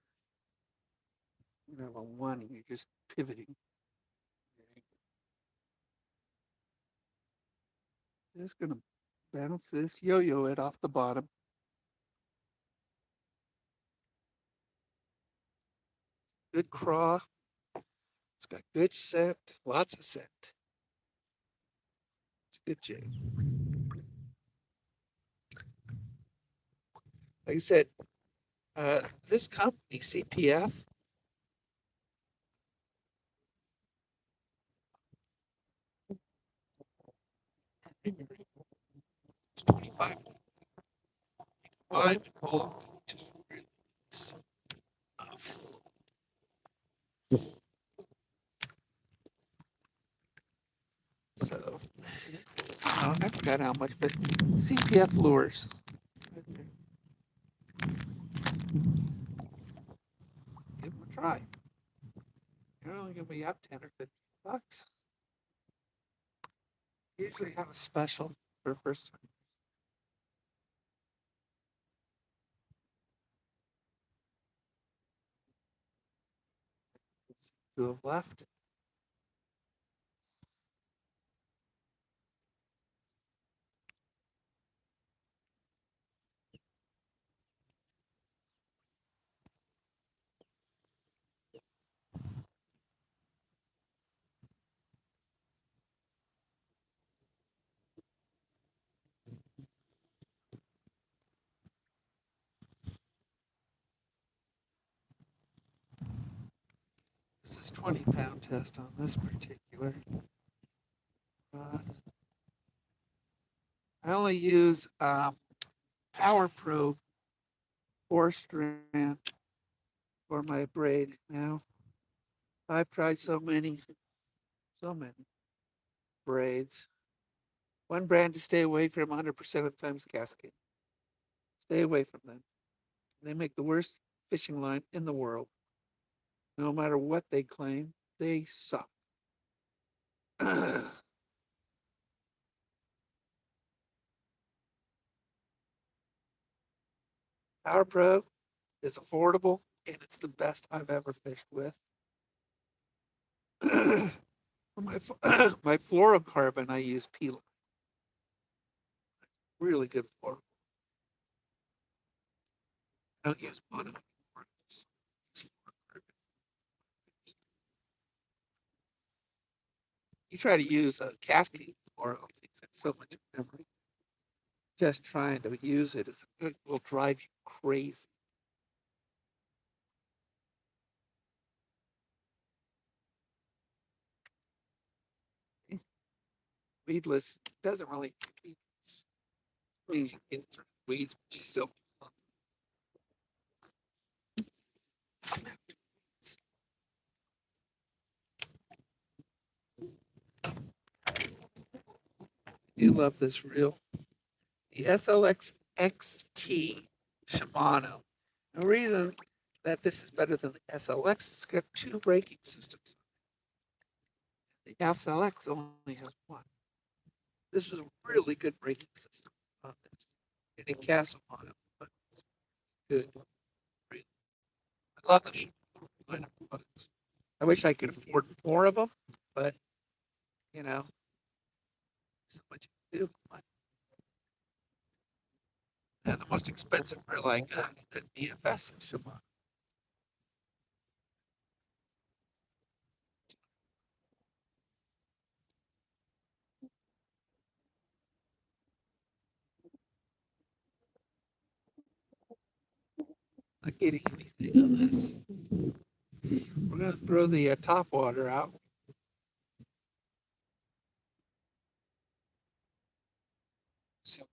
have a one, and you're just pivoting. Just gonna bounce this, yo-yo it off the bottom. Good craw. It's got good scent, lots of scent. It's a good jig. Like I said, this company, CPF, it's 25. Buy the bulk, just really enough. So, I forgot how much, but CPF lures. Give them a try. You're only gonna be up 10 or 15 bucks. Usually have a special for first time. Two have left. This is 20-pound test on this particular. Uh, I only use Power Pro 4-strand for my braid now. I've tried so many braids. One brand to stay away from 100% of the time is Cascade. Stay away from them. They make the worst fishing line in the world. No matter what they claim, they suck. Power Pro is affordable and it's the best I've ever fished with. For my my fluorocarbon, I use Peel. Really good fluorocarbon. I don't use mono anymore. You try to use a cascade fluoro, things that's so much memory. Just trying to use it will drive you crazy. Weedless doesn't really means you get through weeds, but you still. You love this reel. The SLX XT Shimano. The reason that this is better than the SLX is it's got two braking systems. The SLX only has one. This is a really good braking system on this. And it casts on it, but it's good. I love the Shimano line of products. I wish I could afford more of them, but you know, so much you can do. And the most expensive are like the DFS and Shimano. Not getting anything on this. We're gonna throw the top water out. So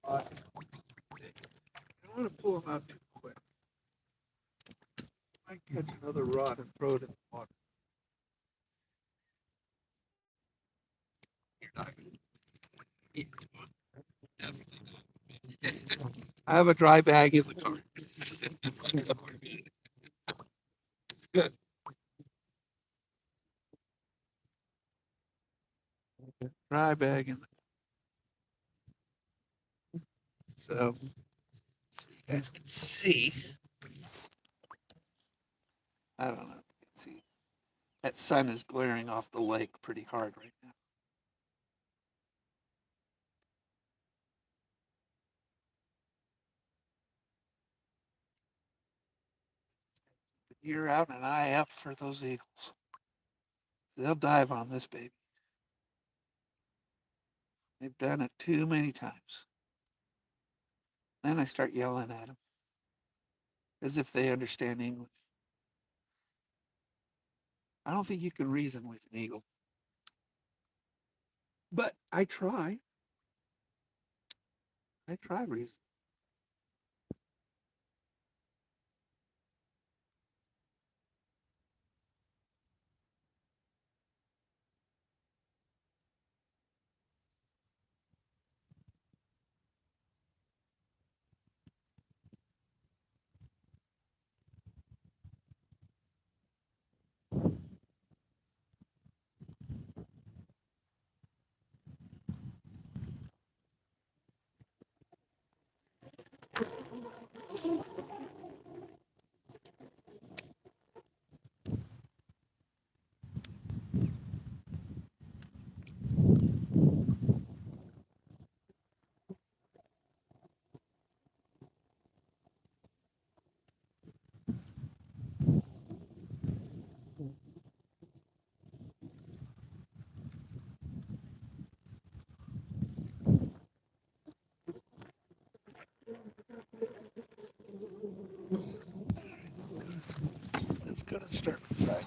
I don't want to pull them out too quick. I might catch another rod and throw it in the water. You're not gonna eat one. Definitely not. I have a dry bag in the car. Dry bag in the so you guys can see. I don't know. You can see that sun is glaring off the lake pretty hard right now. Ear out and eye out for those eagles. They'll dive on this baby. They've done it too many times. Then I start yelling at them as if they understand English. I don't think you can reason with an eagle, but I try. I try reason. Let's go to the starboard side.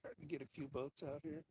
Try to get a few boats out here.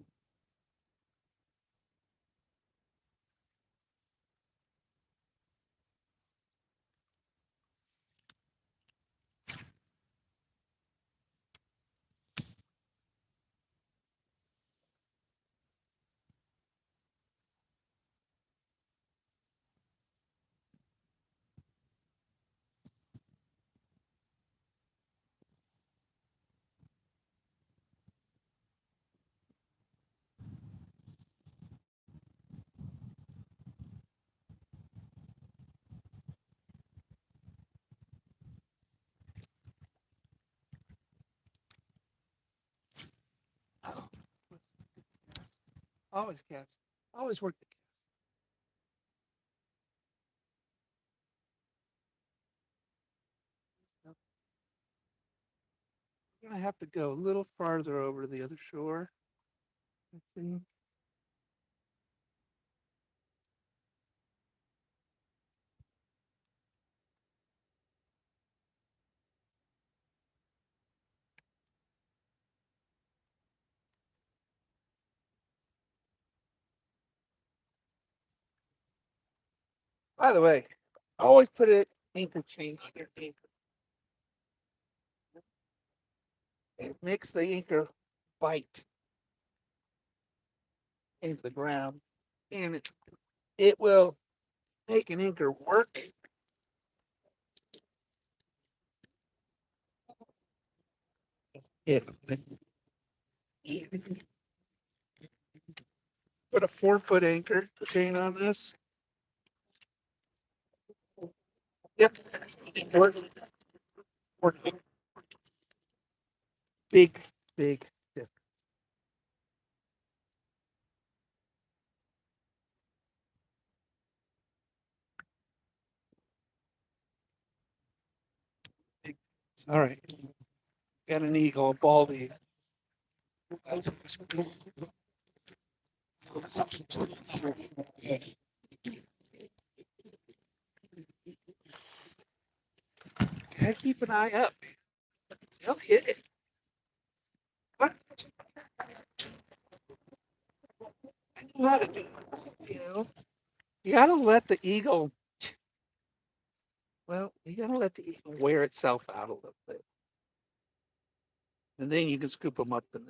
Oh, always cast. Always work the cast. We're gonna have to go a little farther over to the other shore. I think. By the way, always put an anchor chain on your anchor. It makes the anchor bite into the ground, and it will make an anchor work. It put a 4-foot anchor chain on this. Yep. Working. Big, big difference. All right. Got an eagle, a bald eagle. Gotta keep an eye up. They'll hit it. What? I know how to do it. You gotta let the eagle, you gotta let the eagle wear itself out a little bit. And then you can scoop them up in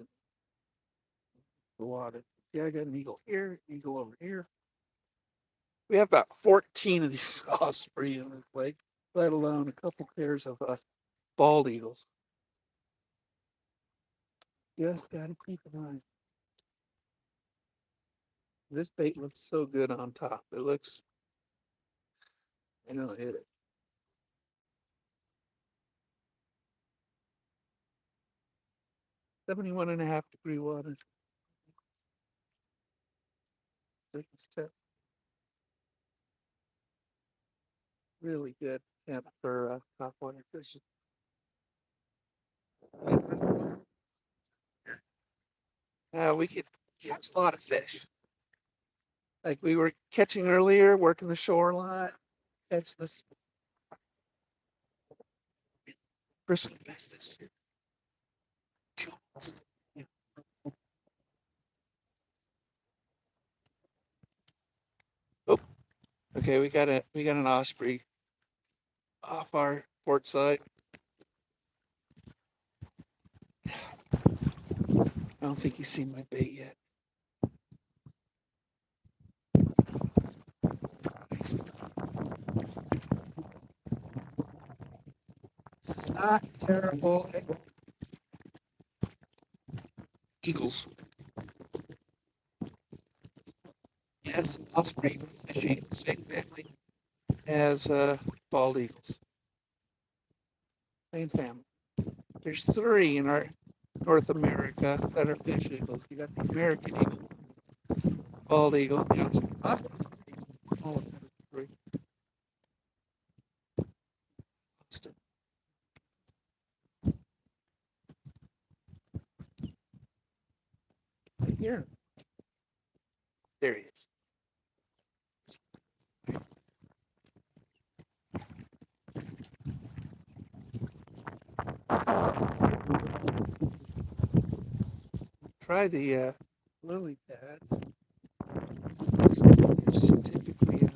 the water. See, I got an eagle here, eagle over here. We have about 14 of these osprey in this lake, let alone a couple pairs of bald eagles. Just gotta keep an eye. This bait looks so good on top. It looks, I know, hit it. 71.5-degree water. Surface tip. Really good temp for top water fishing. We could catch a lot of fish. Like we were catching earlier, working the shore a lot. Catch this personal best this year. Oh, okay. We got an osprey off our port side. I don't think he's seen my bait yet. This is not terrible. Eagles. Yes, osprey fishing, same family as bald eagles. Same family. There's 3 in our North America that are fish eagles. You got the American eagle, bald eagle, the osprey. Right here. There he is. Try the lily pads. There's typically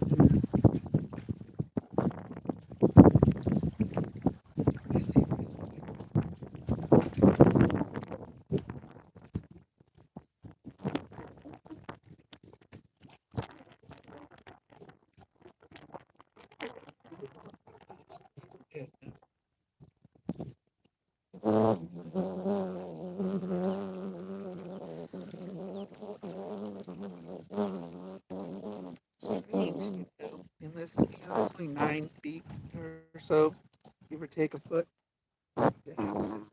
in this, only 9 feet or so, give or take a foot. And,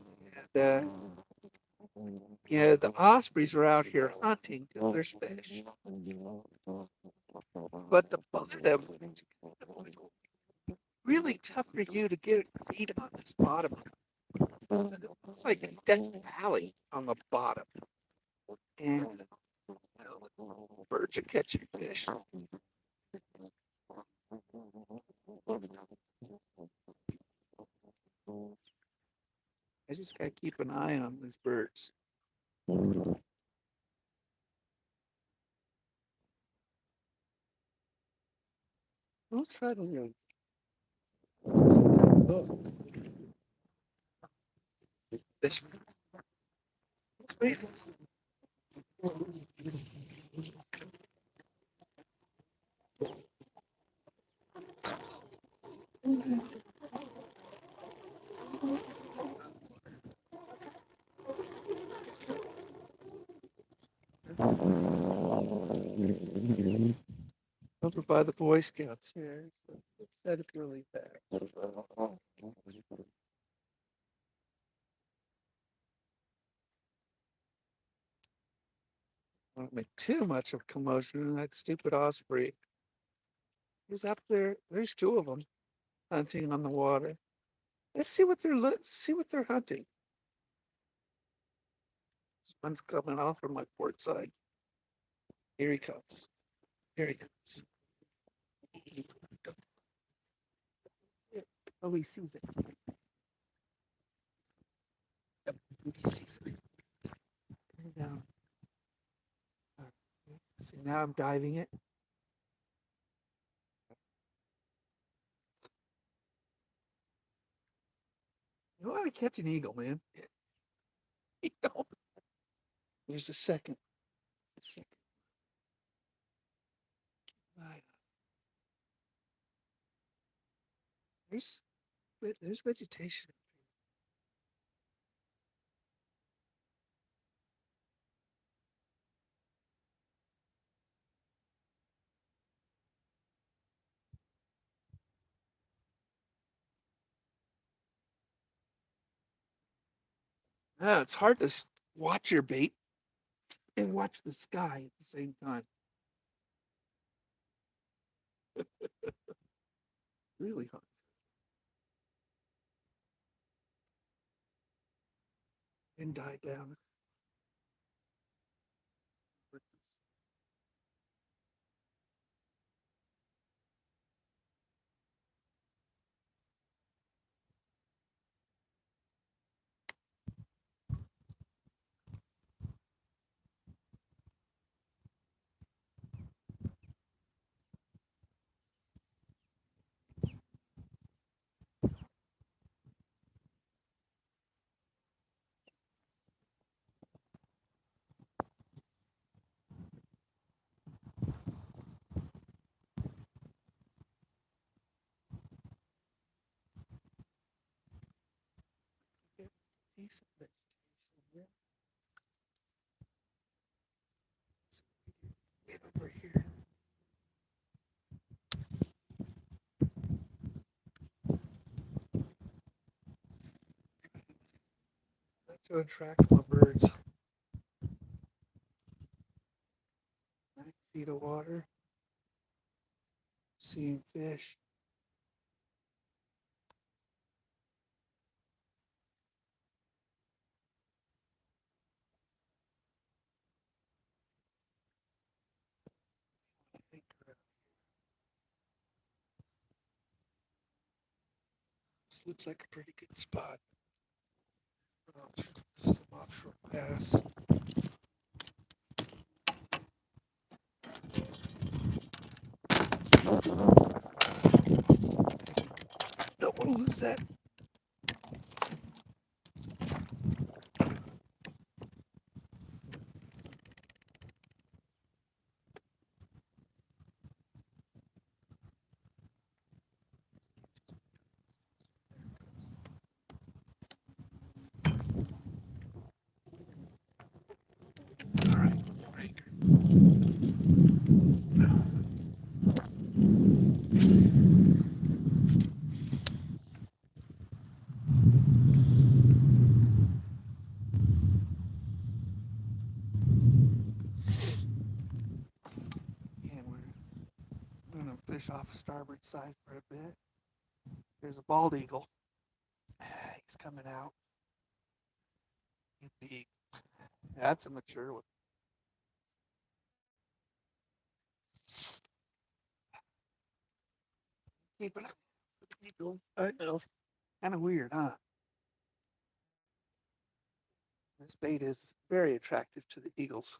the ospreys are out here hunting because there's fish. But the bottom, really tough for you to get a beat on this bottom. It's like Death Valley on the bottom. And birds are catching fish. I just gotta keep an eye on these birds. We'll try to do. Oh, Fish. Sweet. over by the Boy Scouts here. That is really bad. Don't make too much of commotion. That stupid osprey. He's up there. There's two of them hunting on the water. Let's see what they're hunting. This one's coming off from my port side. Here he comes. Here he comes. Oh, he sees it. Yep, he sees it. Down. See, now I'm diving it. You want to catch an eagle, man. There's a second. A second. Right. There's there's vegetation. It's hard to watch your bait and watch the sky at the same time. Really hard. And die down. Decent vegetation. Get over here. To attract more birds. 9 feet of water. Seeing fish. This looks like a pretty good spot. Offshore pass. Don't want to lose that. All right, breaker. And we're gonna fish off starboard side for a bit. There's a bald eagle. He's coming out. He's big. That's a mature one. Keep it up. Eagles. I know. Kind of weird, huh? This bait is very attractive to the eagles.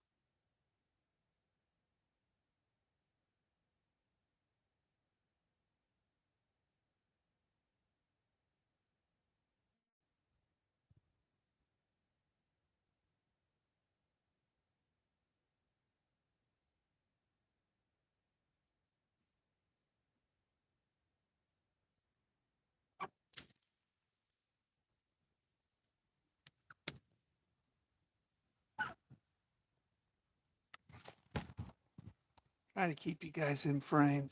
Try to keep you guys in frame.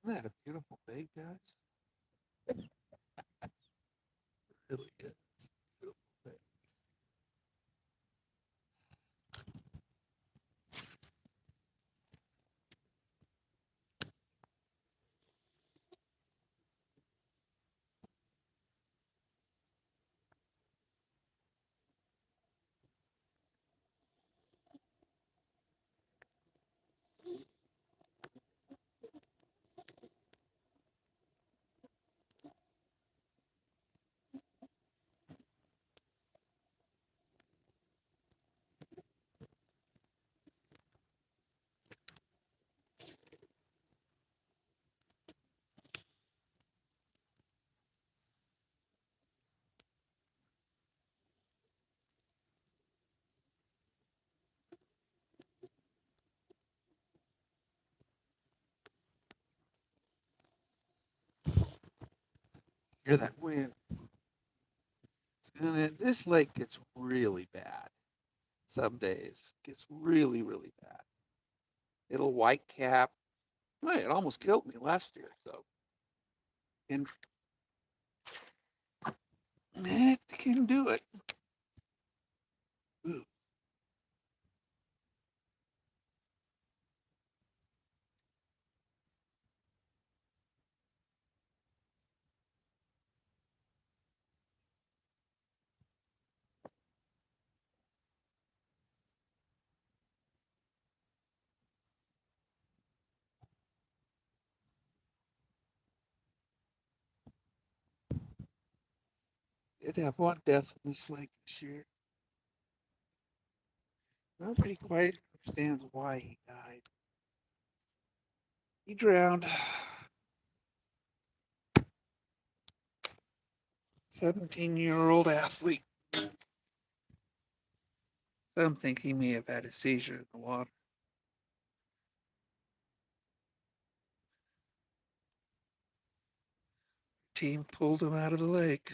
Isn't that a beautiful bait, guys? Really is. Beautiful bait. Hear that wind? And this lake gets really bad. Some days gets really, really bad. It'll white cap. Well, it almost killed me last year. So, and it can do it. Ooh, did have one death in this lake this year. Nobody quite understands why he died. He drowned. 17-year-old athlete. Some think he may have had a seizure in the water. Team pulled him out of the lake.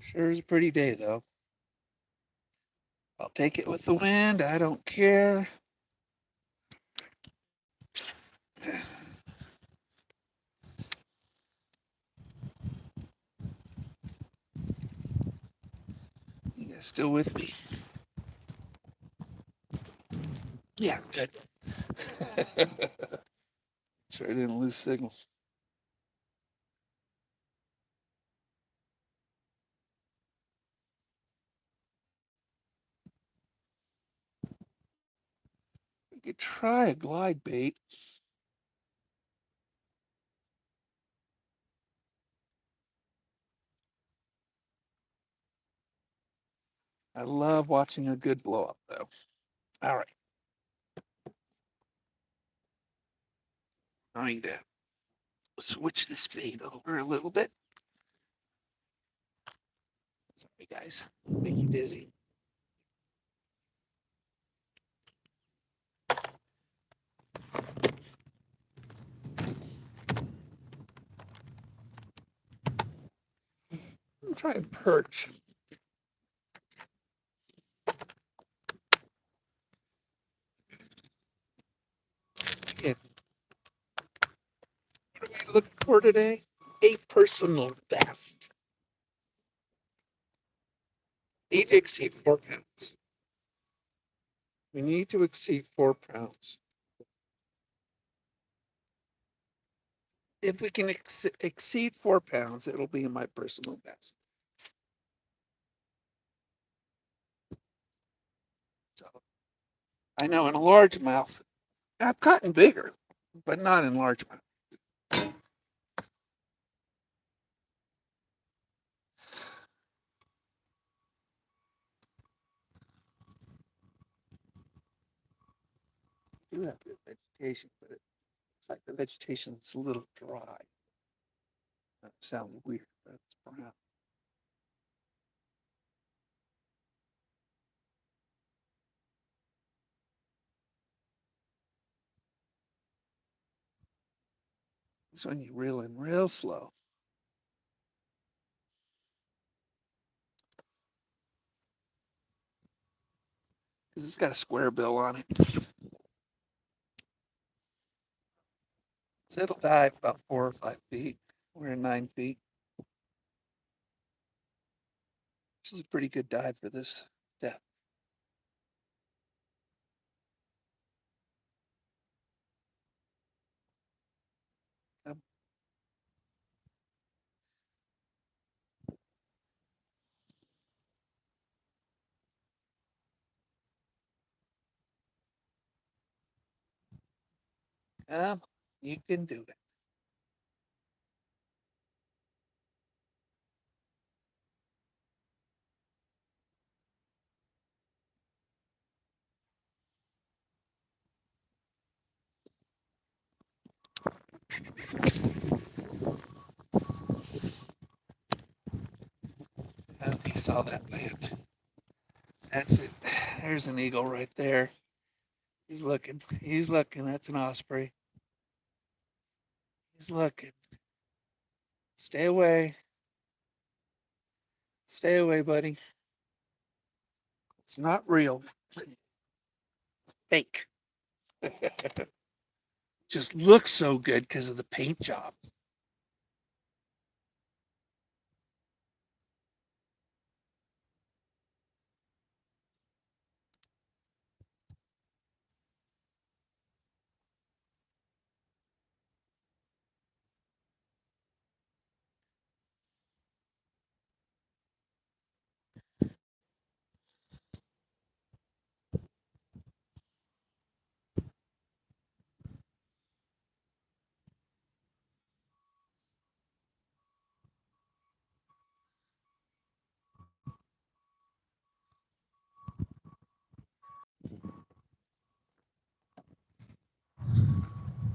Sure is a pretty day, though. I'll take it with the wind. I don't care. You guys still with me? Yeah, good. Sure I didn't lose signal. We could try a glide bait. I love watching a good blow up, though. All right. Going to switch this bait over a little bit. Sorry, guys, make you dizzy. I'm trying to perch. Yeah. What are we looking for today? A personal best. Need to exceed 4 pounds. We need to exceed 4 pounds. If we can exceed 4 pounds, it'll be my personal best. So I know in a largemouth, I've gotten bigger, but not in largemouth. I do have good vegetation, but it's like the vegetation's a little dry. That sounds weird, but it's brown. This one you reel in real slow. Because it's got a square bill on it. So it'll dive about 4 or 5 feet. We're in 9 feet. Which is a pretty good dive for this depth. You can do it. You saw that land. That's it. There's an eagle right there. He's looking. He's looking. That's an osprey. He's looking. Stay away. Stay away, buddy. It's not real. Fake. Just looks so good because of the paint job.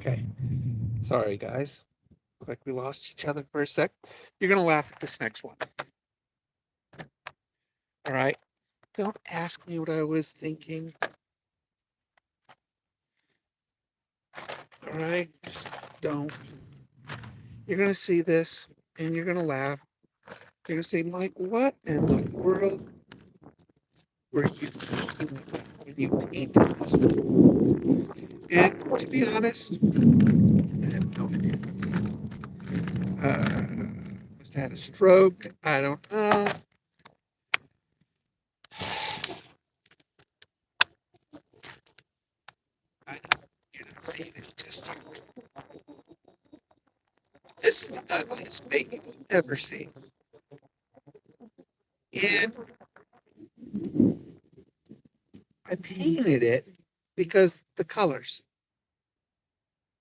Okay. Sorry, guys. Looks like we lost each other for a sec. You're going to laugh at this next one. All right. Don't ask me what I was thinking. All right. Just don't. You're going to see this and you're going to laugh. You're going to say, Mike, what in the world were you thinking when you painted this? And to be honest, I have no idea. Must have had a stroke. I don't know. I know you're not seeing it just yet. This is the ugliest bait you will ever see. And I painted it because the colors.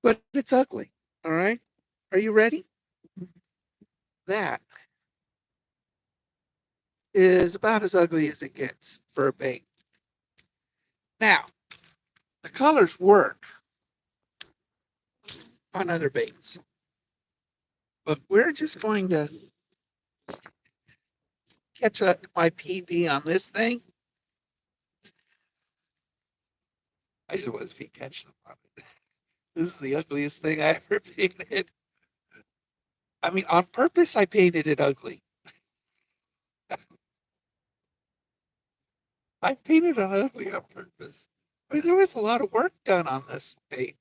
But it's ugly. All right. Are you ready? That is about as ugly as it gets for a bait. Now, the colors work on other baits. But we're just going to catch up my PB on this thing. I just was if you catch them on it. This is the ugliest thing I ever painted. I mean, on purpose, I painted it ugly. I painted it ugly on purpose. I mean, there was a lot of work done on this paint.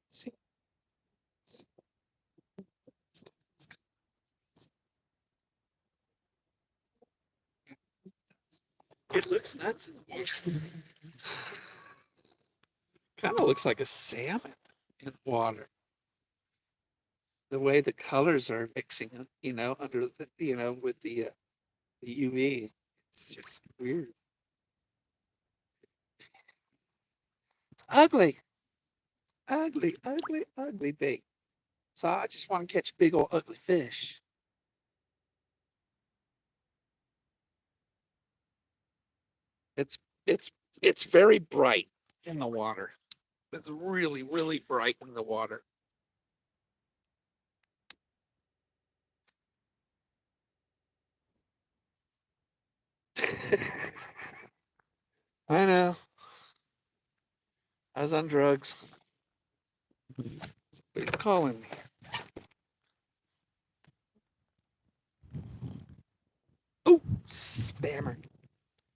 See, it looks nuts. Kind of looks like a salmon in water. The way the colors are mixing, under the, with the UV. It's just weird. It's ugly, ugly, ugly, ugly bait. So I just want to catch a big old ugly fish. It's it's it's very bright in the water. It's really, really bright in the water. I know. I was on drugs. He's calling me. Oh, spammer.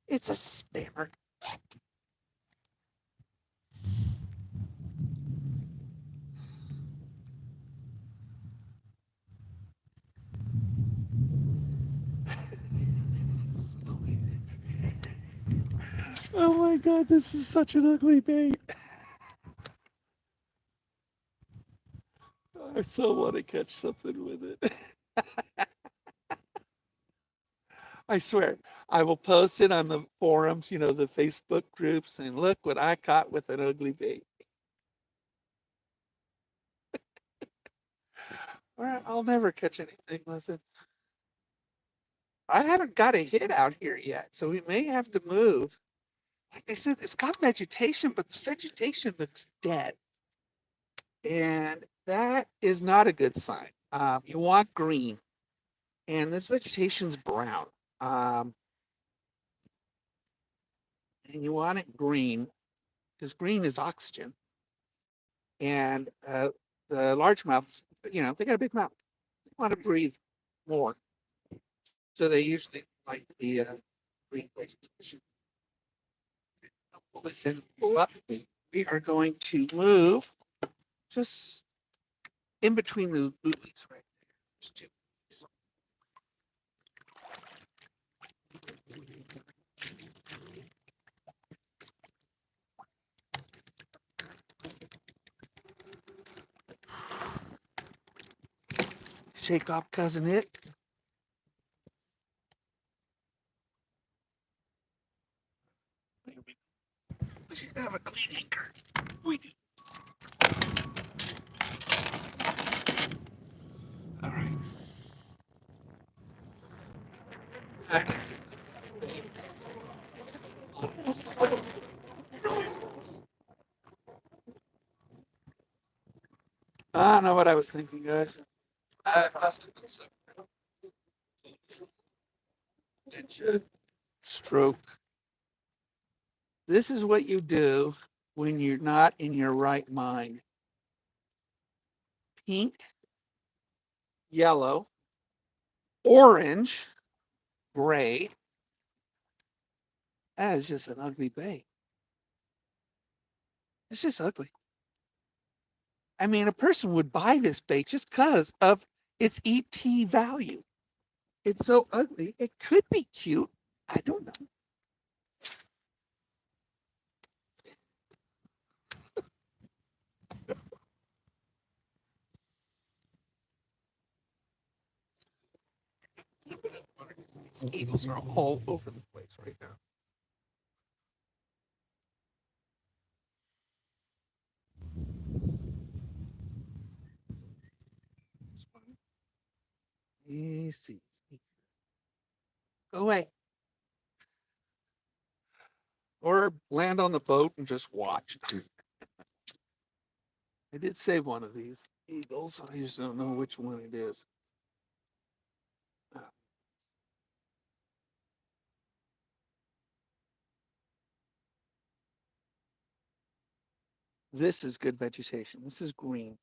It's a spammer. Oh my God, this is such an ugly bait. I so want to catch something with it. I swear, I will post it on the forums, the Facebook groups, and look what I caught with an ugly bait. Or I'll never catch anything. Listen, I haven't got a hit out here yet, so we may have to move. Like I said, it's got vegetation, but the vegetation looks dead. And that is not a good sign. You want green, and this vegetation's brown. Um, and you want it green because green is oxygen. And the largemouths, they got a big mouth. They want to breathe more. So they usually like the green vegetation. Pull this in, pull up. We are going to move just in between the buoys right there. There's two. Shake off cousin it. We should have a clean anchor. We do. All right. I don't know what I was thinking, guys. I must have been so. Stroke. This is what you do when you're not in your right mind. Pink, yellow, orange, gray. That is just an ugly bait. It's just ugly. I mean, a person would buy this bait just because of its ET value. It's so ugly. It could be cute. I don't know. These eagles are all over the place right now. See. Go away. Or land on the boat and just watch. I did save one of these eagles. I just don't know which one it is. This is good vegetation. This is green.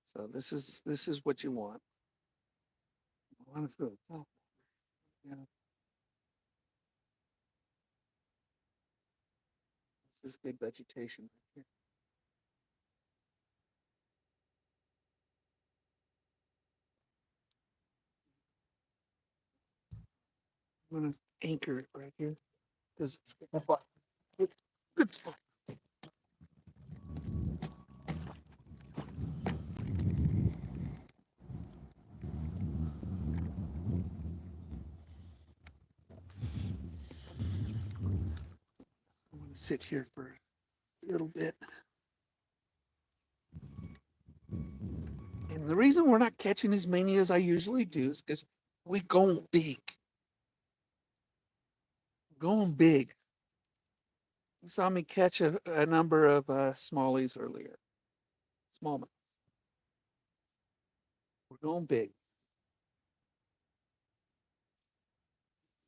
So this is what you want. I want to throw the top. Yeah, this is good vegetation right here. I'm gonna anchor it right here because it's good stuff. I'm gonna sit here for a little bit. And the reason we're not catching as many as I usually do is because we going big. Going big. You saw me catch a number of smallies earlier. Smallmouth. We're going big.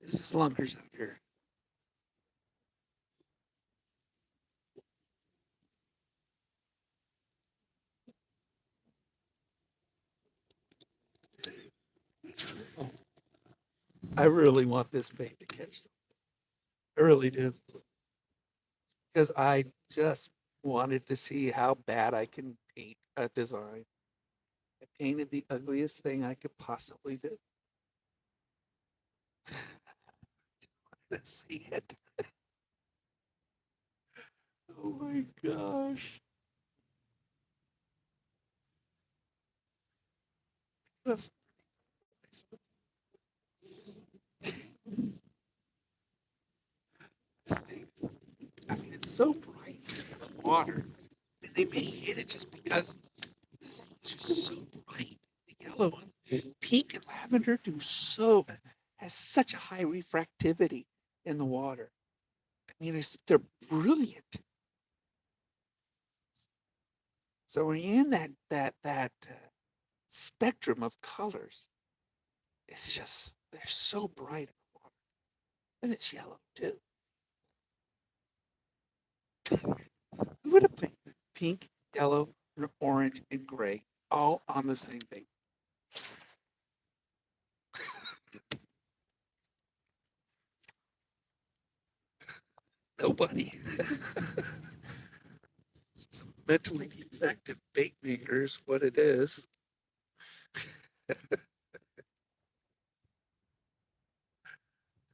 This is slunkers out here. I really want this bait to catch them. I really do. Because I just wanted to see how bad I can paint a design. I painted the ugliest thing I could possibly do. Let's see it. Oh my gosh. This thing is, I mean, it's so bright in the water. And they may hit it just because the thing's just so bright. The yellow and pink and lavender has such a high refractivity in the water. I mean, they're brilliant. So when you're in that spectrum of colors, it's just they're so bright in the water, and it's yellow too. What a pink, yellow, orange, and gray, all on the same bait. Nobody. Some mentally defective bait maker is what it is.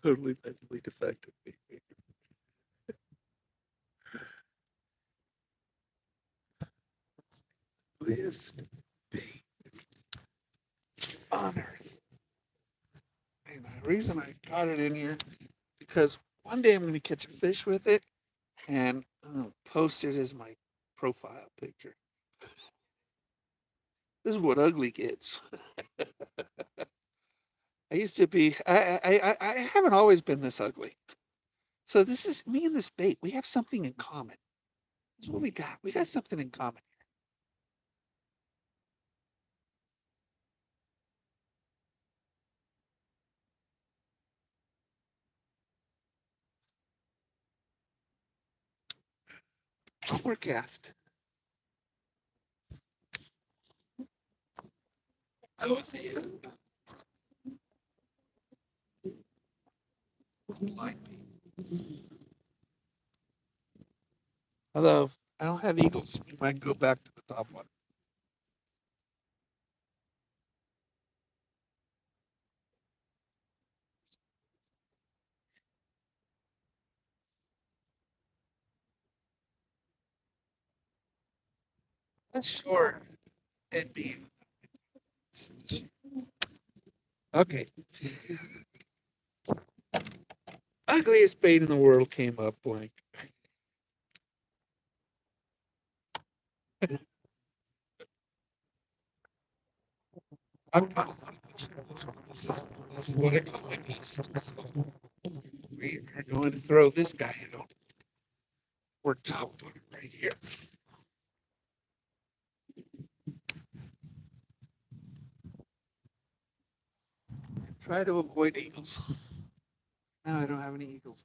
Totally mentally defective bait maker. Ugliest bait on earth. And the reason I got it in here because one day I'm going to catch a fish with it and post it as my profile picture. This is what ugly gets. I used to be. I haven't always been this ugly. So this is me and this bait. We have something in common. That's what we got. We got something in common. Overcast. I was here. Hello. I don't have eagles. We might go back to the top one. That's short and be okay. Ugliest bait in the world came up blank. I've got a lot of fish. This is what I call my beast. So we are going to throw this guy in. We're top right here. Try to avoid eagles. No, I don't have any eagles.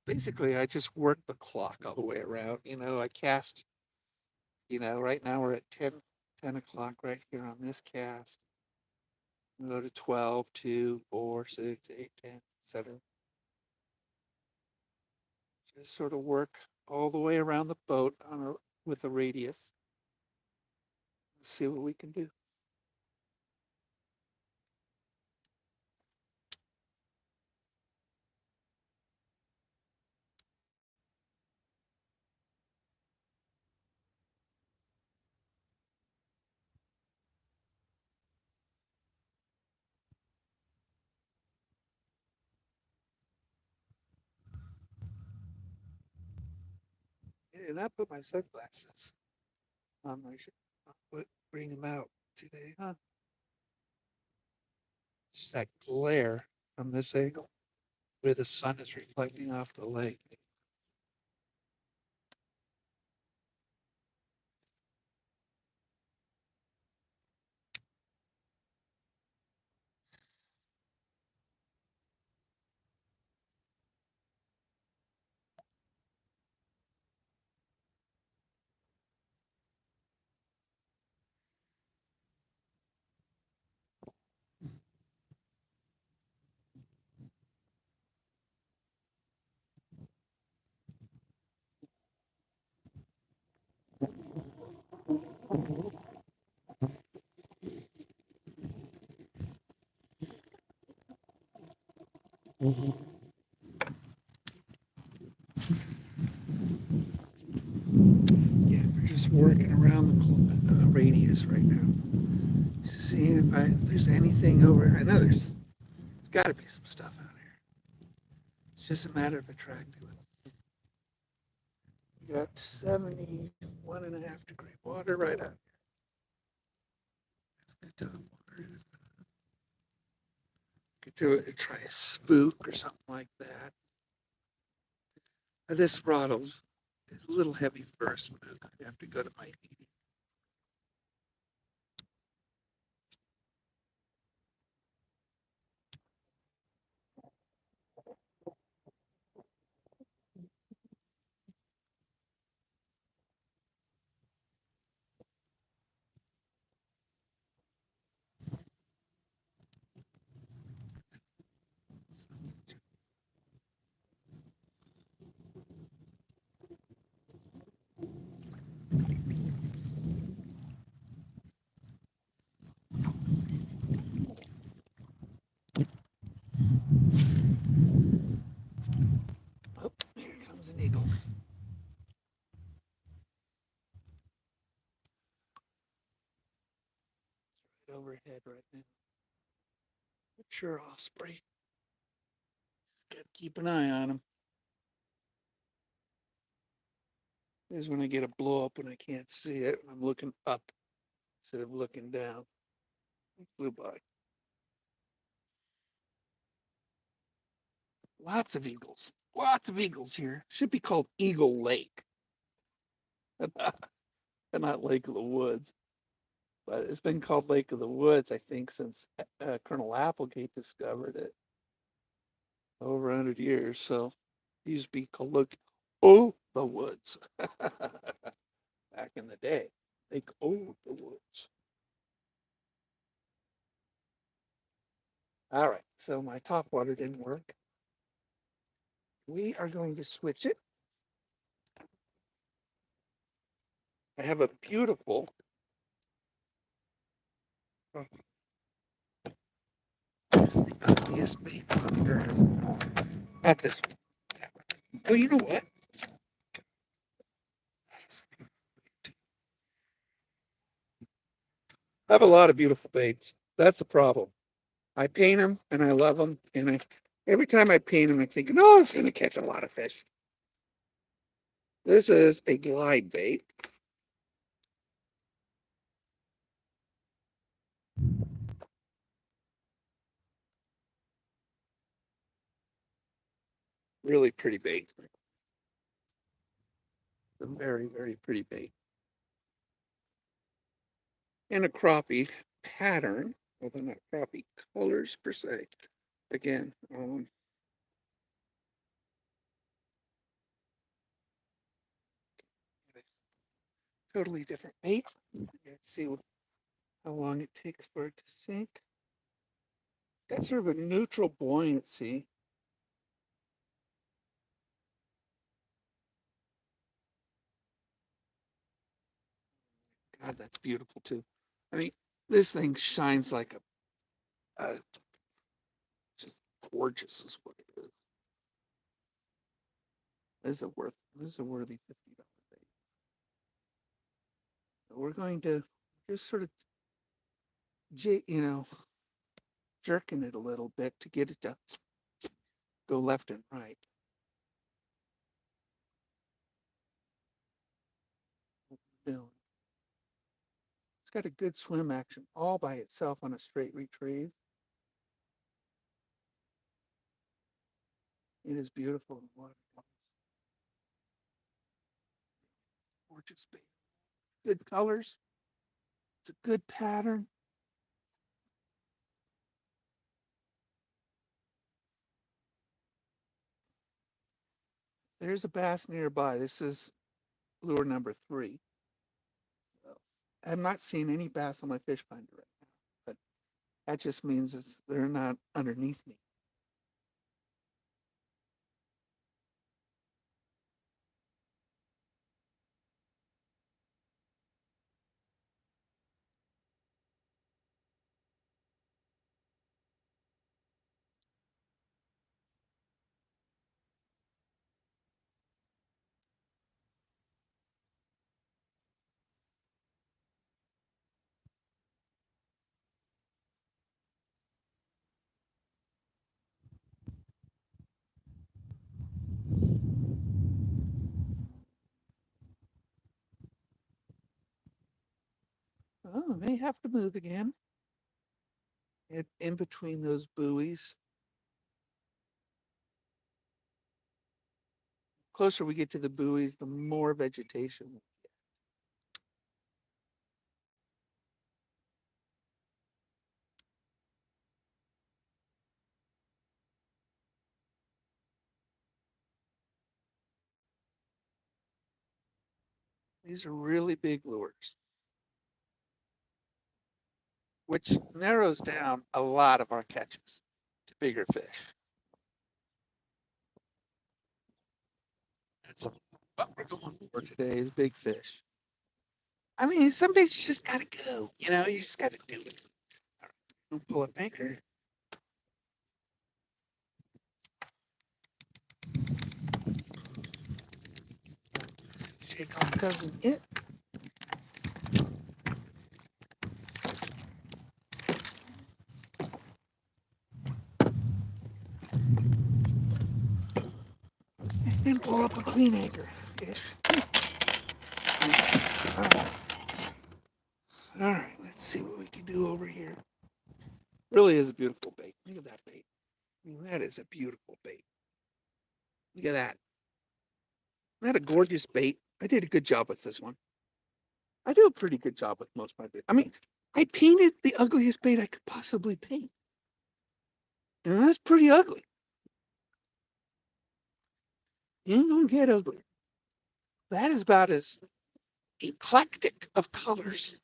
Basically, I just work the clock all the way around. I cast, right now we're at 10 o'clock right here on this cast. We go to 12, 2, 4, 6, 8, 10, 7. Just sort of work all the way around the boat with a radius. See what we can do. And I put my sunglasses on my ship. Bring them out today, huh? It's just that glare from this angle where the sun is reflecting off the lake. Yeah, we're just working around the radius right now. Seeing if there's anything over. I know there's got to be some stuff out here. It's just a matter of attracting it. We got 71.5-degree water right out here. That's good top water. Could do it. Try a spook or something like that. This rod is a little heavy for a spook. I have to go to my meeting. Oh, here comes an eagle. It's right overhead right now. Mature osprey. Just got to keep an eye on him. This is when I get a blow up and I can't see it. I'm looking up instead of looking down. It flew by. Lots of eagles. Lots of eagles here. Should be called Eagle Lake. And not Lake of the Woods. But it's been called Lake of the Woods, I think, since Colonel Applegate discovered it over 100 years. So it used to be called Lake of the Woods back in the day. Lake of the Woods. All right, so my top water didn't work. We are going to switch it. I have a beautiful it's the ugliest bait on earth. Not this one. Oh, you know what? I have a lot of beautiful baits. That's the problem. I paint them and I love them. And every time I paint them, I'm thinking, oh, it's going to catch a lot of fish. This is a glide bait. Really pretty bait. a very, very pretty bait. And a crappie pattern, although not crappie colors per se. Again, totally different bait. Let's see how long it takes for it to sink. It's got sort of a neutral buoyancy. God, that's beautiful too. I mean, this thing shines like a just gorgeous is what it is. This is a worthy $50 bait. So we're going to just sort of jerking it a little bit to get it to go left and right. It's got a good swim action all by itself on a straight retrieve. It is beautiful in water. Gorgeous bait. Good colors. It's a good pattern. There's a bass nearby. This is lure number 3. I'm not seeing any bass on my fish finder right now, but that just means they're not underneath me. Oh, may have to move again. In between those buoys. Closer we get to the buoys, the more vegetation. These are really big lures, which narrows down a lot of our catches to bigger fish. That's what we're going for today is big fish. I mean, some days you just gotta go. You just gotta do it. All right, don't pull up anchor. Shake off cousin it. And pull up a clean anchor. Ish. All right, let's see what we can do over here. Really is a beautiful bait. Look at that bait. I mean, that is a beautiful bait. Look at that. Isn't that a gorgeous bait? I did a good job with this one. I do a pretty good job with most of my bait. I mean, I painted the ugliest bait I could possibly paint. And that's pretty ugly. You ain't gonna get ugly. That is about as eclectic of colors.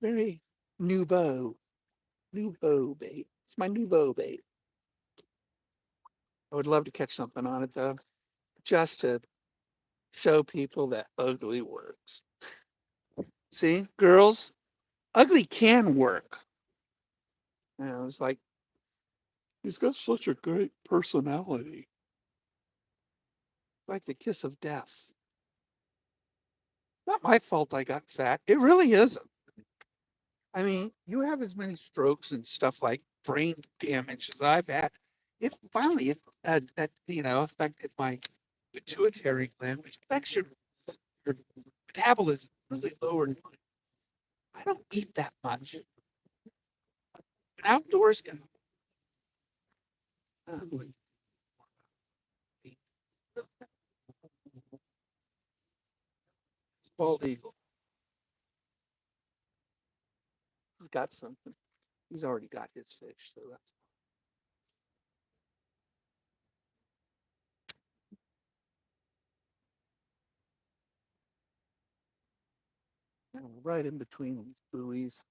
Very nouveau bait. It's my nouveau bait. I would love to catch something on it though, just to show people that ugly works. See, girls, ugly can work. It's like he's got such a great personality, like the kiss of death. Not my fault I got fat. It really isn't. I mean, you have as many strokes and stuff like brain damage as I've had. It finally that affected my pituitary gland, which affects your metabolism really lowered. I don't eat that much. An outdoors guy. bald eagle. He's got something. He's already got his fish, so that's right in between these buoys.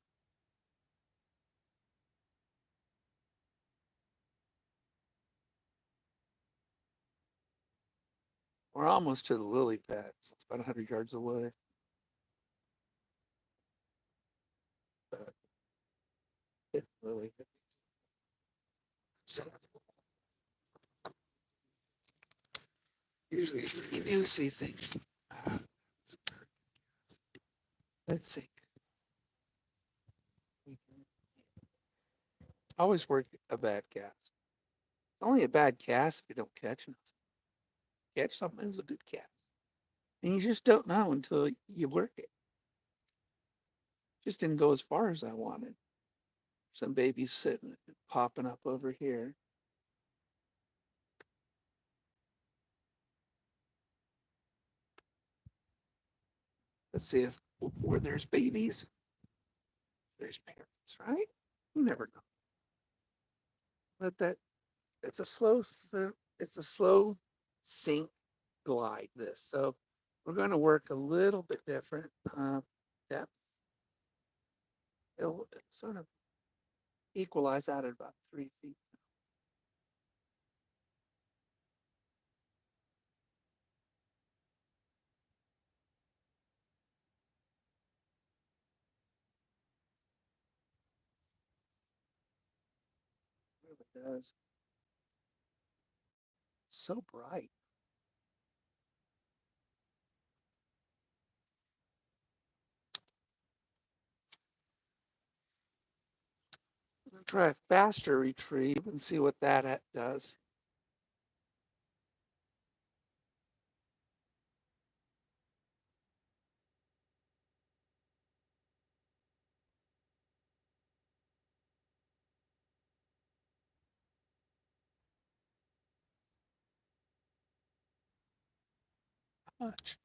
We're almost to the lily pads. It's about 100 yards away. But it's lily. So usually you do see things. Let's see. Always work a bad cast. It's only a bad cast if you don't catch nothing. Catch something that's a good cast. And you just don't know until you work it. Just didn't go as far as I wanted. Some babies sitting, popping up over here. Let's see if where there's babies, there's parents, right? You never know. But it's a it's a slow sink glide. This, so we're going to work a little bit different depth. It'll sort of equalize out at about 3 feet. It really does. So bright. Try a faster retrieve and see what that does. Much.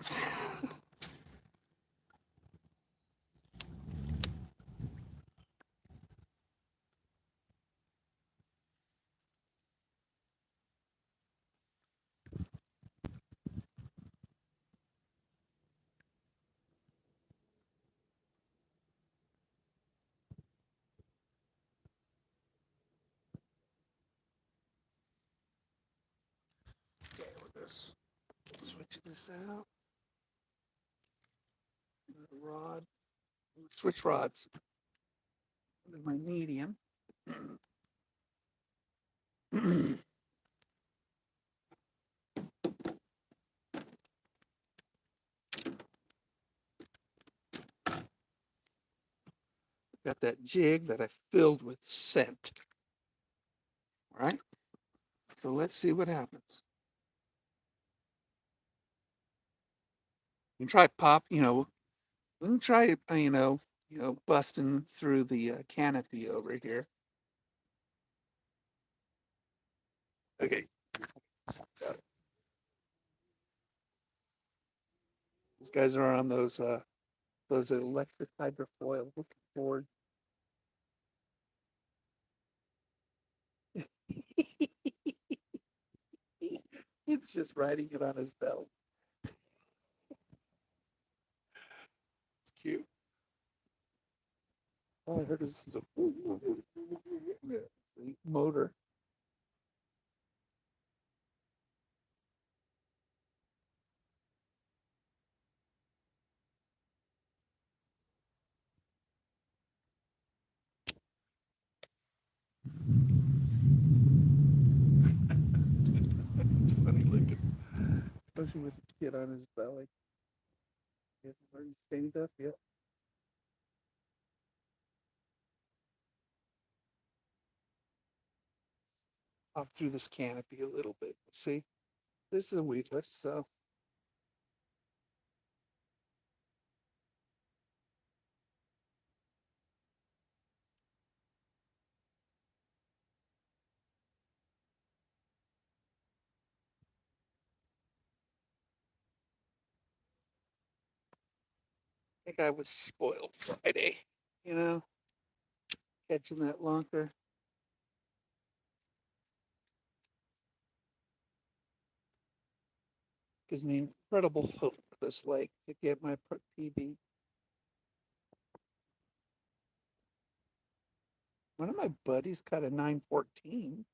Okay, we'll just switch this out. Rod. Switch rods. My medium. Got that jig that I filled with scent. All right. So let's see what happens. You can try pop, we can try, busting through the canopy over here. Okay. These guys are on those electric hydrofoil board. It's just riding it on his belly. It's cute. All I heard is a motor. It's funny looking. Especially with a kid on his belly. He hasn't already stayed up yet. Up through this canopy a little bit. See, this is a weedless, so think I was spoiled Friday, you know, catching that lunker. Gives me incredible hope for this lake to get my PB. One of my buddies caught a 914.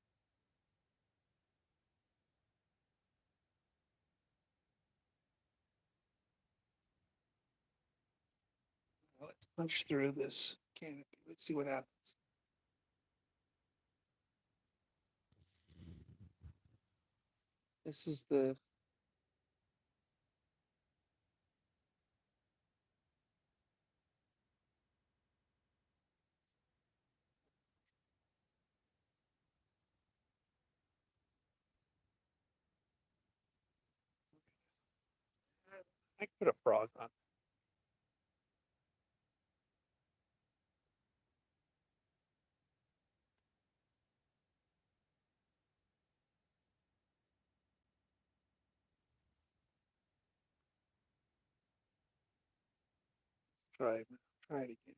Well, let's punch through this canopy. Let's see what happens. This is the I could have frog on. Try it. Try it again.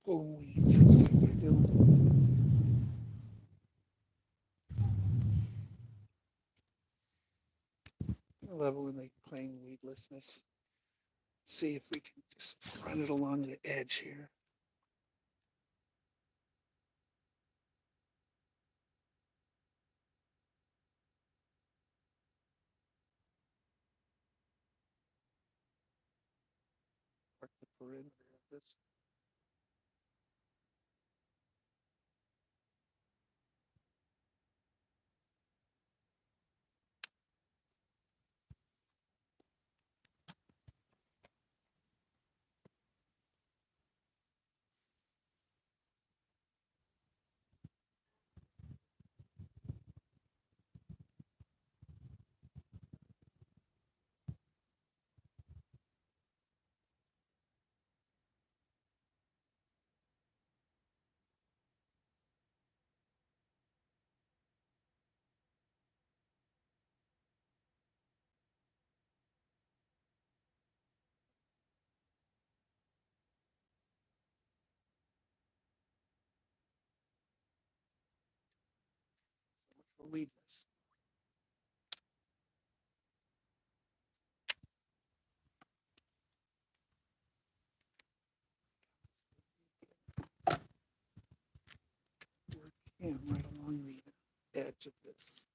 Pulling weeds is what we're doing. I love it when they claim weedlessness. Let's see if we can just run it along the edge here. Mark the perimeter of this. So much for weedless. Work him right along the edge of this.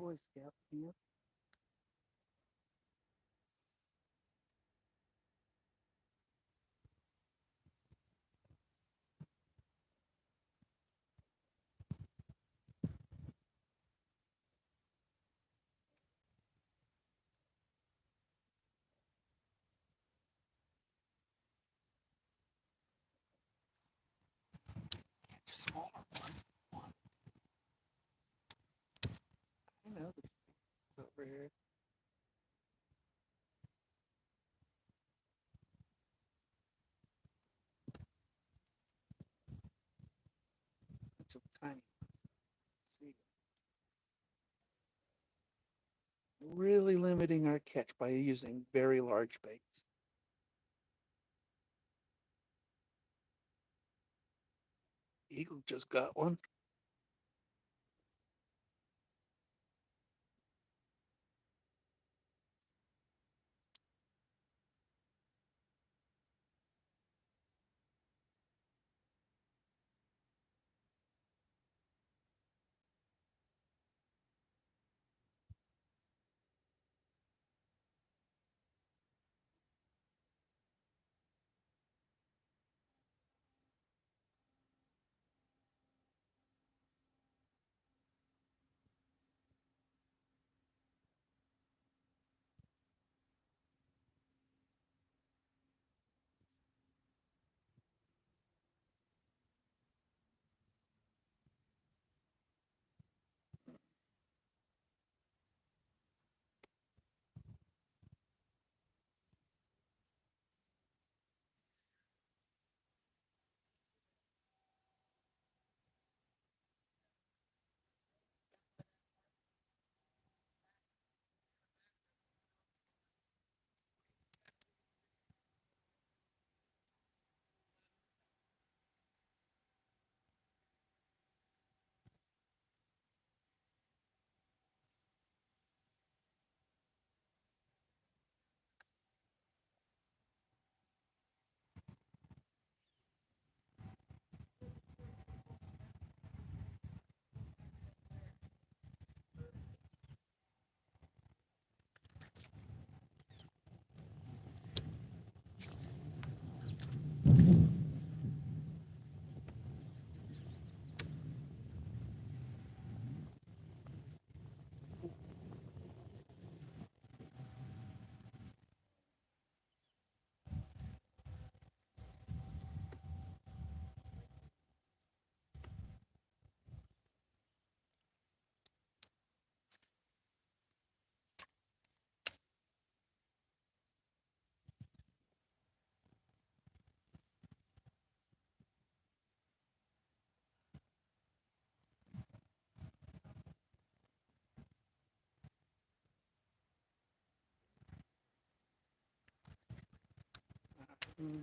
Boy Scout camp. Smaller ones. I know there's over here. Bunch of tiny ones. See, really limiting our catch by using very large baits. Eagle just got one.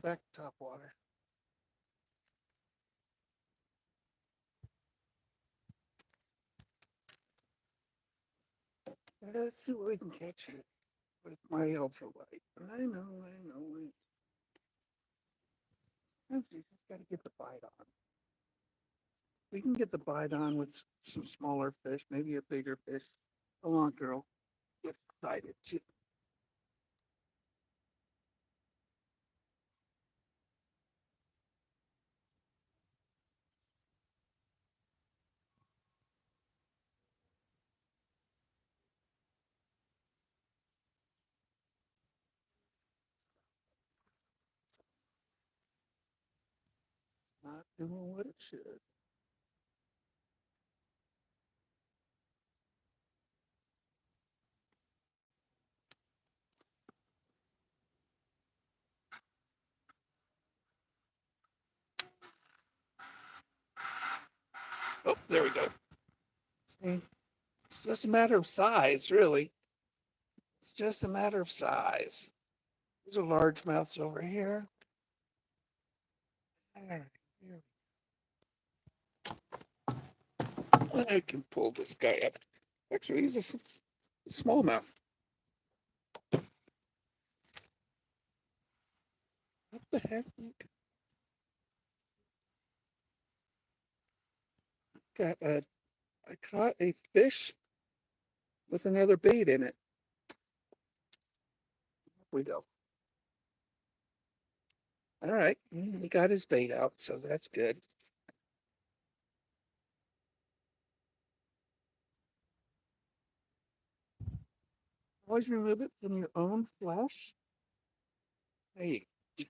Back to top water. Let's see what we can catch it with my ultralight. I know. Sometimes you just got to get the bite on. We can get the bite on with some smaller fish, maybe a bigger fish. Come on, girl. Get excited too. Not doing what it should. Oh, there we go. See, it's just a matter of size, really. It's just a matter of size. These are largemouths over here. All right, here. I can pull this guy up. Actually, he's a smallmouth. What the heck? Got a, I caught a fish with another bait in it. Here we go. All right, he got his bait out, so that's good. Always remove it from your own flesh. There you go.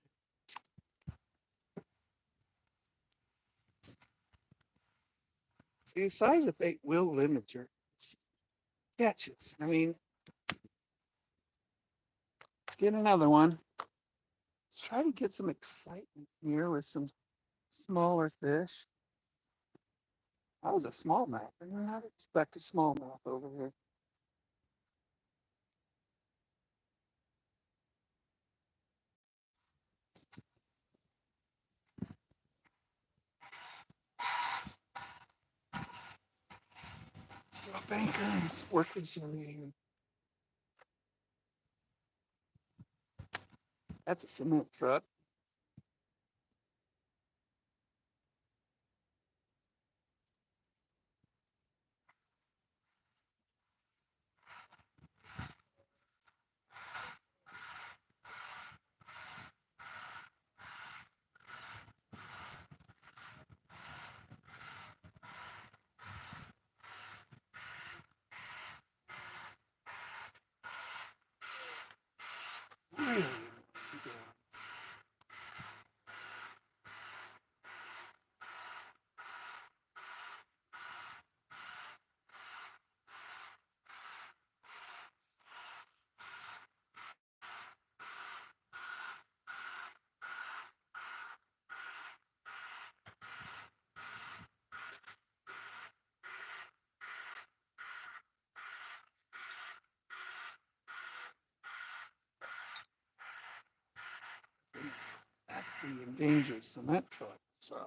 See, the size of bait will limit your catches. I mean, let's get another one. Let's try to get some excitement here with some smaller fish. That was a smallmouth. I did not expect a smallmouth over here. Let's drop anchor and work with some here. That's a cement truck. Really? That's the endangered cement truck. Sorry.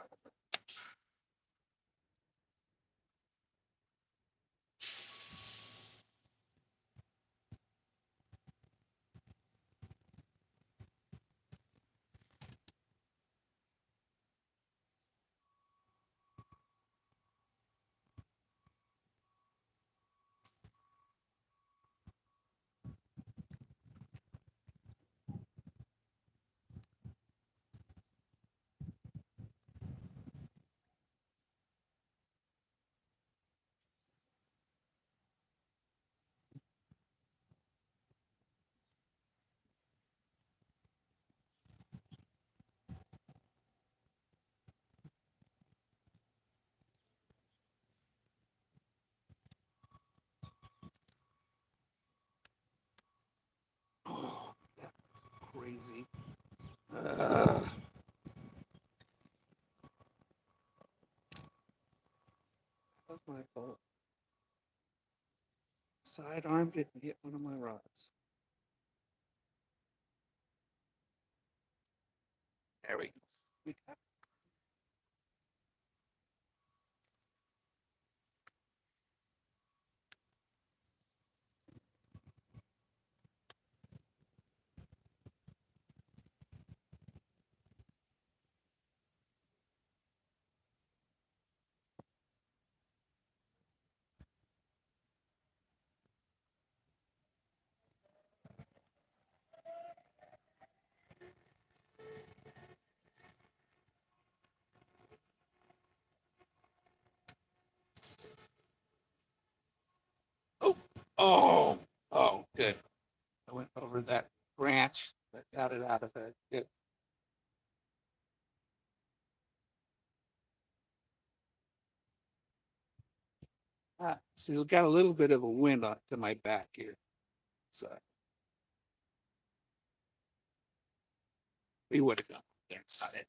Oh, that's crazy. Uh, that's my fault. Sidearm didn't hit one of my rods. There we go. We got oh, oh, oh, good. I went over that branch that got it out of it. Good. See, we got a little bit of a wind to my back here. So we would have gone there. Got it.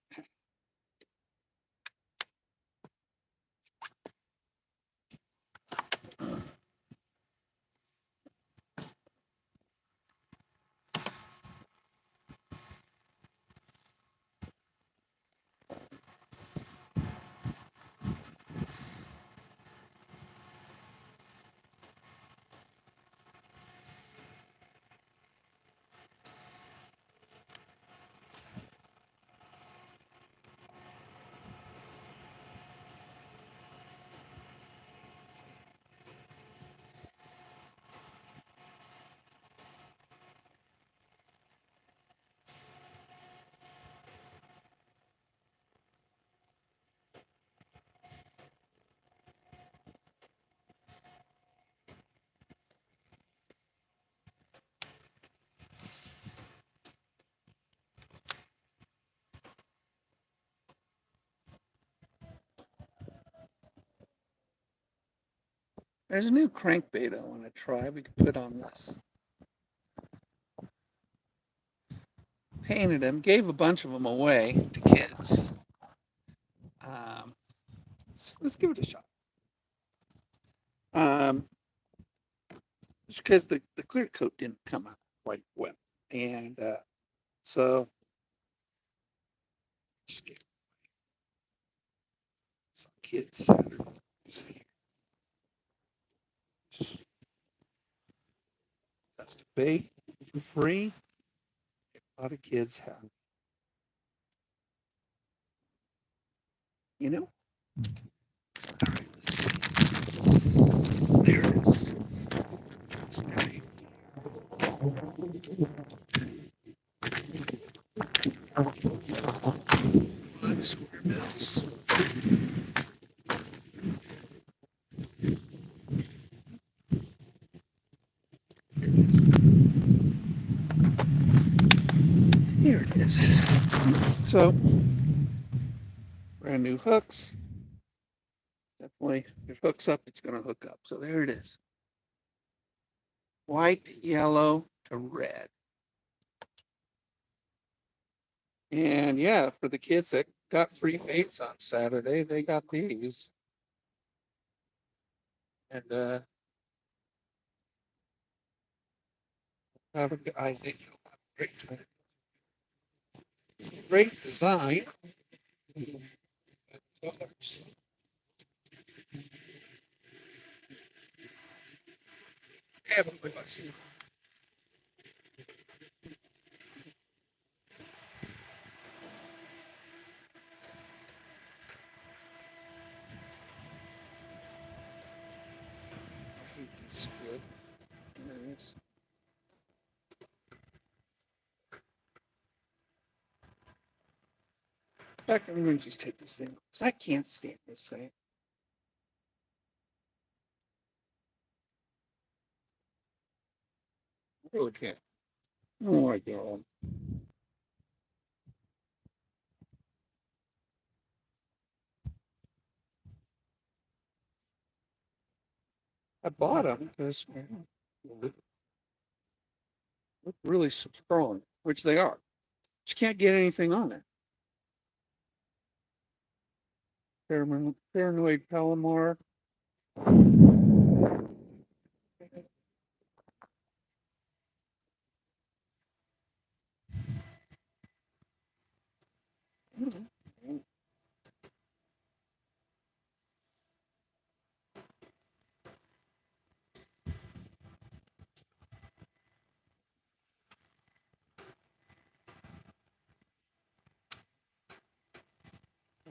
There's a new crankbait I want to try. We could put on this. Painted them, gave a bunch of them away to kids. Let's give it a shot. Just because the clear coat didn't come out quite well. And so just gave some kids Saturday. That's the bait for free. A lot of kids have. You know? All right, let's see. There it is. This guy. One square bills. Here it is. So, brand new hooks. Definitely, if it hooks up, it's going to hook up. So there it is. White, yellow to red. And yeah, for the kids that got free baits on Saturday, they got these. And I think they'll have a great time. It's a great design. Colors. Yeah, but let's see. I hate this split. There it is. In fact, I'm going to just take this thing because I can't stand this thing. I really can't. Oh my God. I bought them because they look really strong, which they are. Just can't get anything on it. Paranoid Palomar.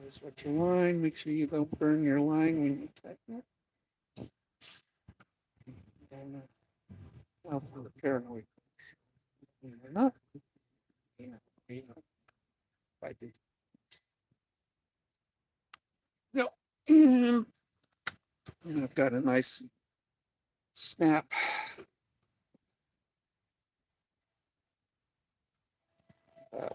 That's what your line. Make sure you don't burn your line when you tighten it. And now for the paranoid. They're not. Yeah, yeah. I think. No. And I've got a nice snap. Uh,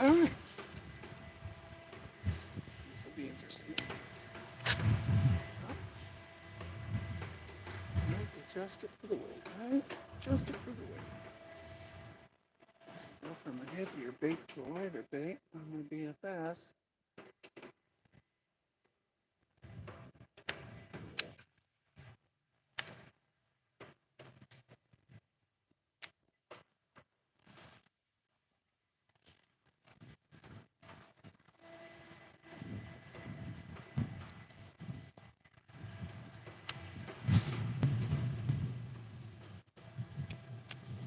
all right. This will be interesting. Adjust it for the weight, right? Adjust it for the weight. Go from a heavier bait to a lighter bait. I'm going to be a bass.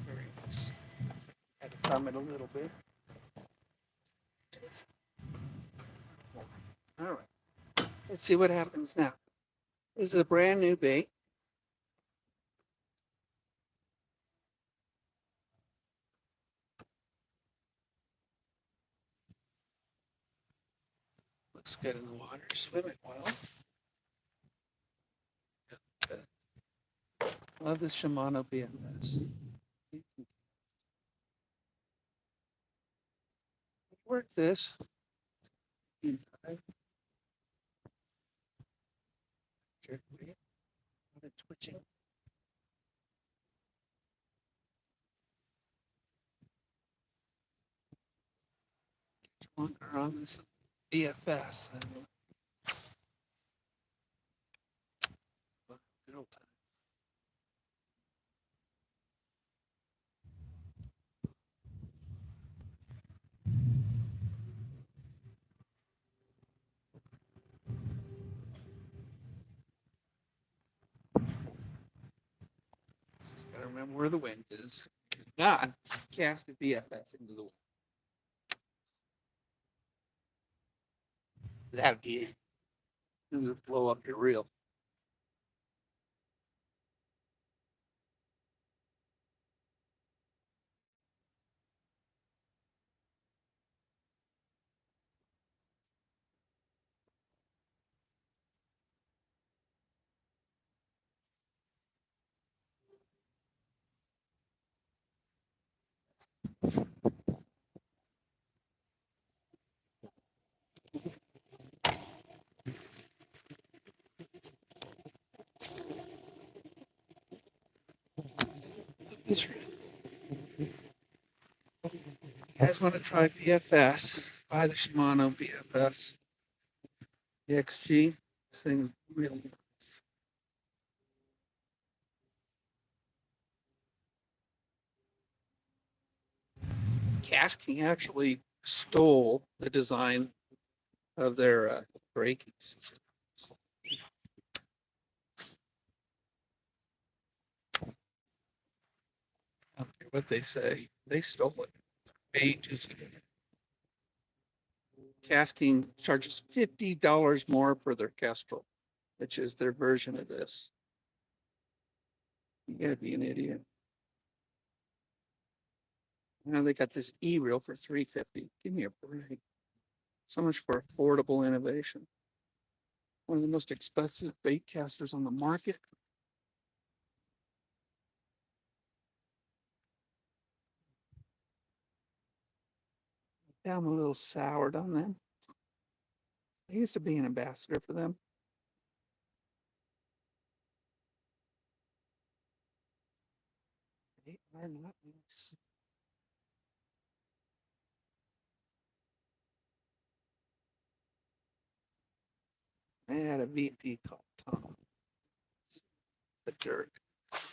Very nice. Had to thumb it a little bit. All right. Let's see what happens now. This is a brand new bait. Looks good in the water, swimming well. Love this Shimano BFS. Work this. Twitching. Longer on this BFS than good old time. Just gotta remember where the wind is. Not cast the BFS into the wind. That'd be it. It'll blow up your reel. This reel. You guys want to try BFS? Buy the Shimano BFS. The XG. This thing's really nice. Casking actually stole the design of their braking system. I don't care what they say. They stole it ages ago. Casking charges $50 more for their Kestrel, which is their version of this. You gotta be an idiot. Now they got this E-reel for $350. Give me a break. So much for affordable innovation. One of the most expensive bait casters on the market. Now I'm a little soured on them. I used to be an ambassador for them. They are not nice. I had a VP called Tom, the jerk,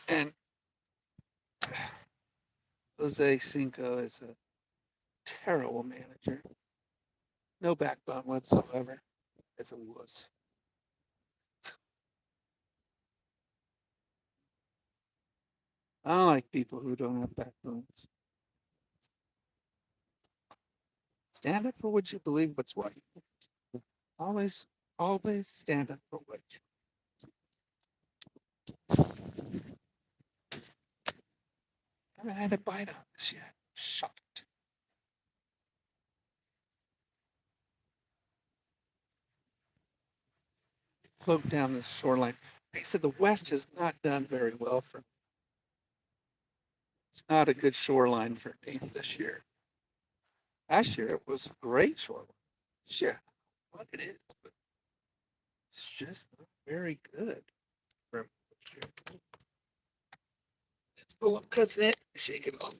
and Jose Cinco is a terrible manager. No backbone whatsoever. It's a wuss. I don't like people who don't have backbones. Stand up for what you believe what's right. Always, always stand up for what you. I haven't had a bite on this yet. Shocked. Float down this shoreline. Like I said, the West has not done very well for me. It's not a good shoreline for me this year. Last year it was a great shoreline. Sure, what it is, but it's just not very good for me this year. It's full of cussing it, shake it off.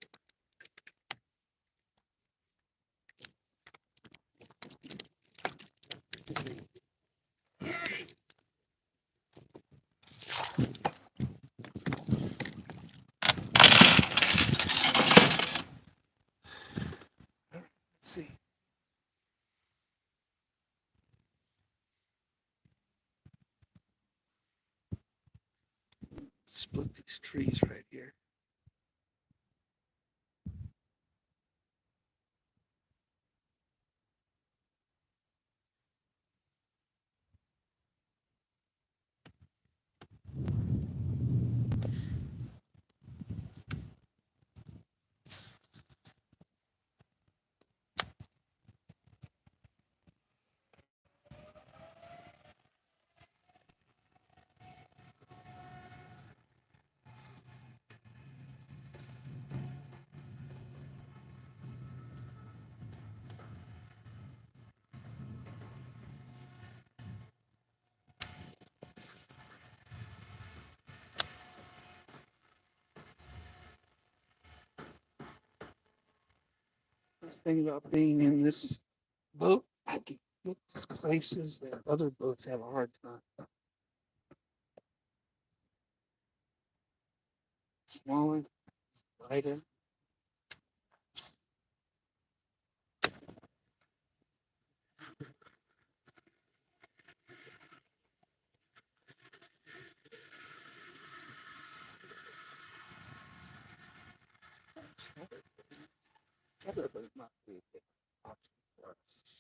Let's see. Split these trees right here. nice thing about being in this boat, I can get to places that other boats have a hard time. Smaller, lighter. Other boat might be a good option for us.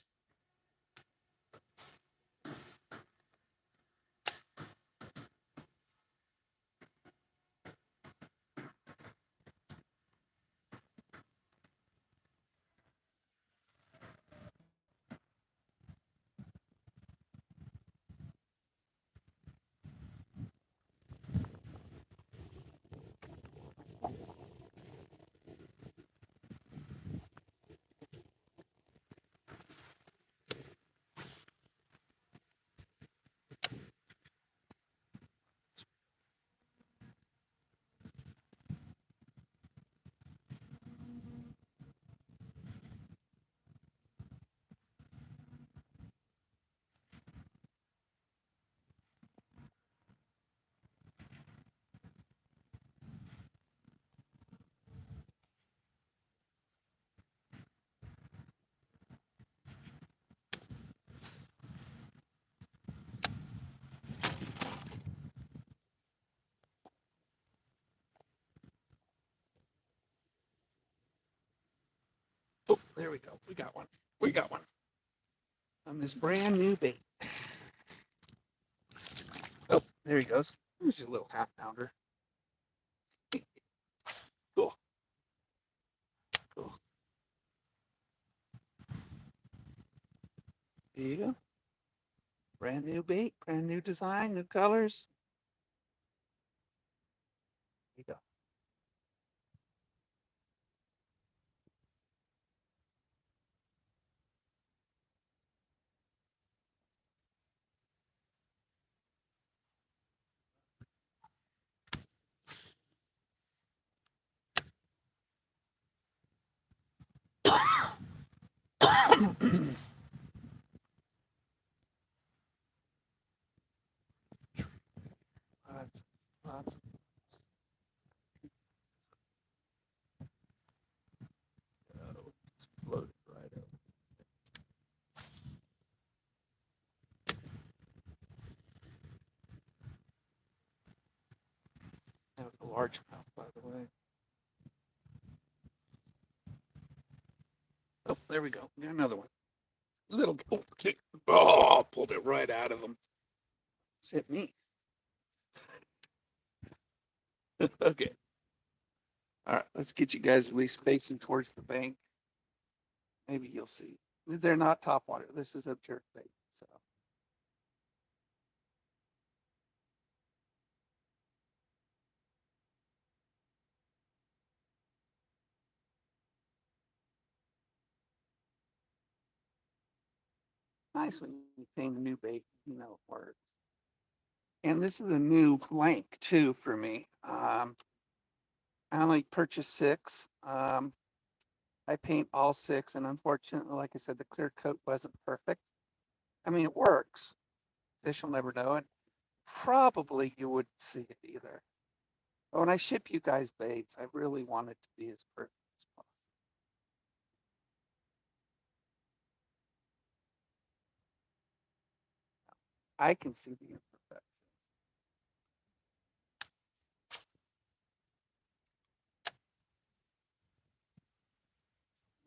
Oh, there we go. We got one. We got one. On this brand new bait. Oh, there he goes. Here's your little half pounder. Cool. Cool. There you go. Brand new bait, brand new design, new colors. There you go. Lots, lots of just floated right up. That was a largemouth, by the way. Oh, there we go. Got another one. Little oh, pulled it right out of him. It's hit me. Okay. All right, let's get you guys at least facing towards the bank. Maybe you'll see. They're not top water. This is a jerk bait. So nice when you paint a new bait, you know it works. And this is a new blank too for me. I only purchased 6. I paint all 6, and unfortunately, like I said, the clear coat wasn't perfect. I mean, it works. Fish will never know it. Probably you wouldn't see it either. But when I ship you guys baits, I really want it to be as perfect as possible. I can see the imperfection.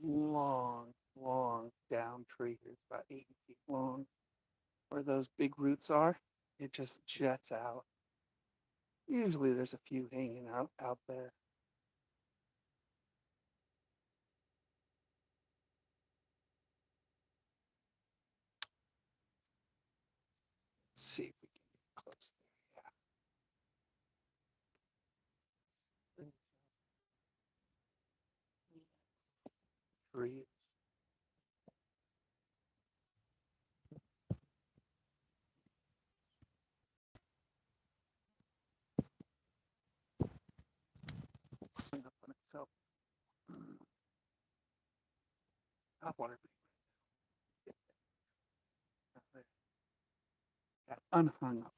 Long, long down tree here. It's about 80 feet long. Where those big roots are, it just juts out. Usually there's a few hanging out there. Let's see if we can get close there. Yeah. Tree. Up on itself. top water. Got unhung up.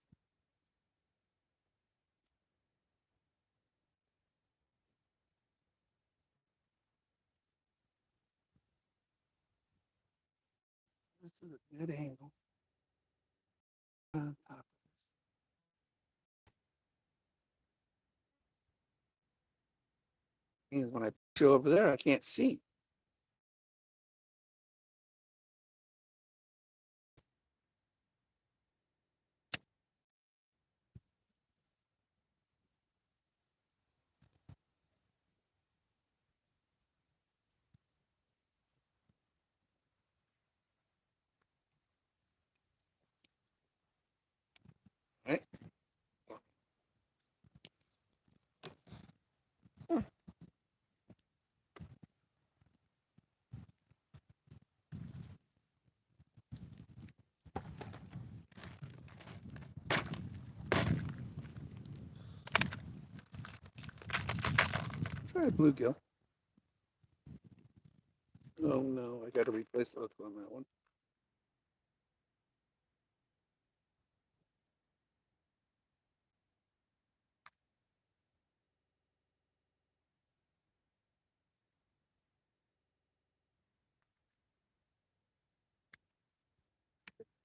This is a good angle. On top of this. And when I go over there, I can't see. Right? Try a bluegill. Oh no, I got to replace the hook on that one.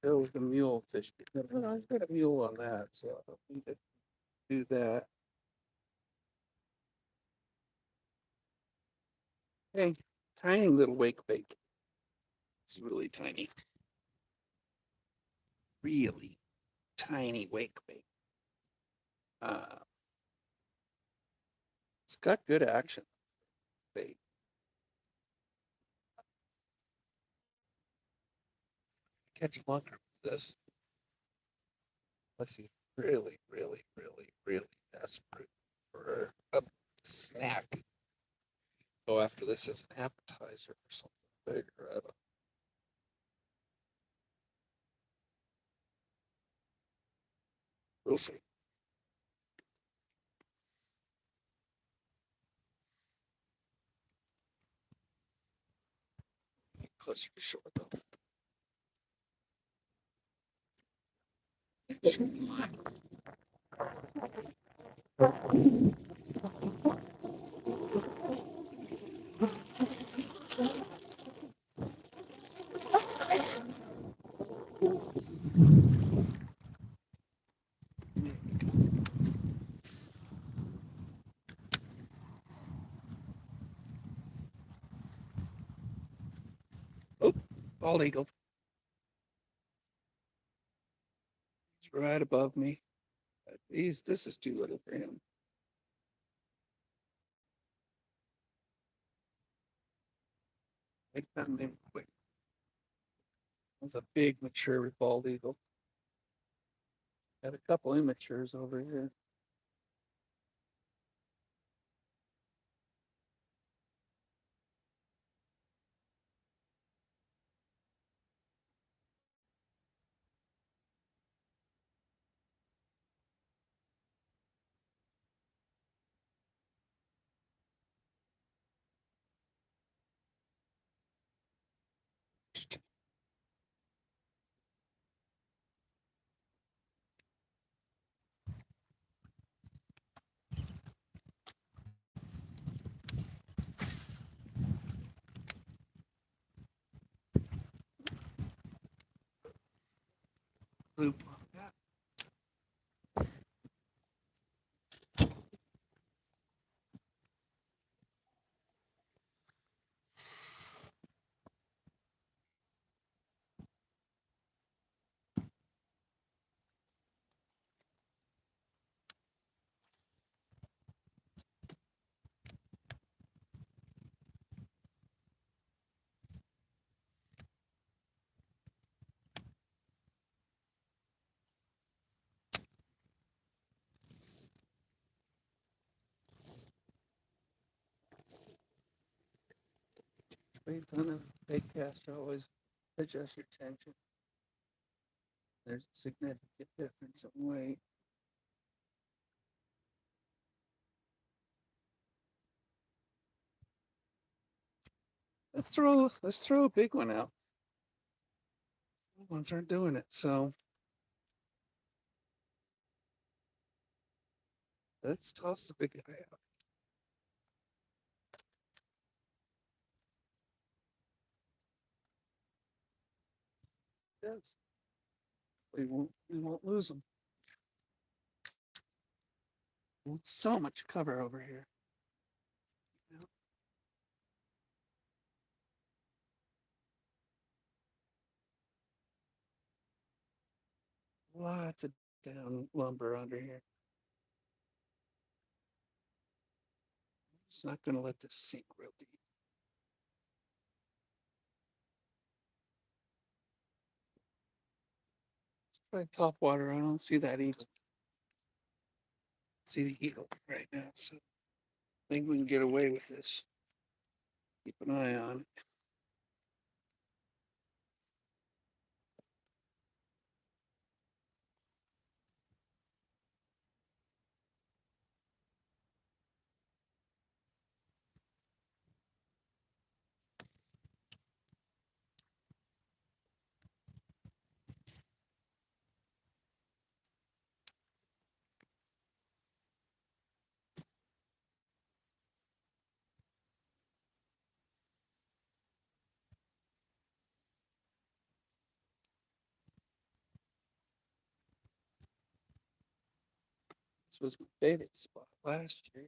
That was the mule fish. I've got a mule on that, so I don't need to do that. Hey, tiny little wake bait. It's really tiny. Really tiny wake bait. It's got good action bait. Catch longer with this. Unless you really, really, really, really desperate for a snack. Go after this as an appetizer or something bigger. I don't. We'll see. Closer to shore though. Oh, bald eagle. He's right above me. This is too little for him. Make that name quick. That's a big mature bald eagle. Got a couple immatures over here. Loop on that. Baits on a bait caster always adjust your tension. There's a significant difference in weight. let's throw a big one out. Little ones aren't doing it, so let's toss the big guy out. Yes, we won't lose them. So much cover over here. Yeah, lots of down lumber under here. Just not going to let this sink real deep. Let's try top water. I don't see that eagle. See the eagle right now, so I think we can get away with this. Keep an eye on it. This was my favorite spot last year.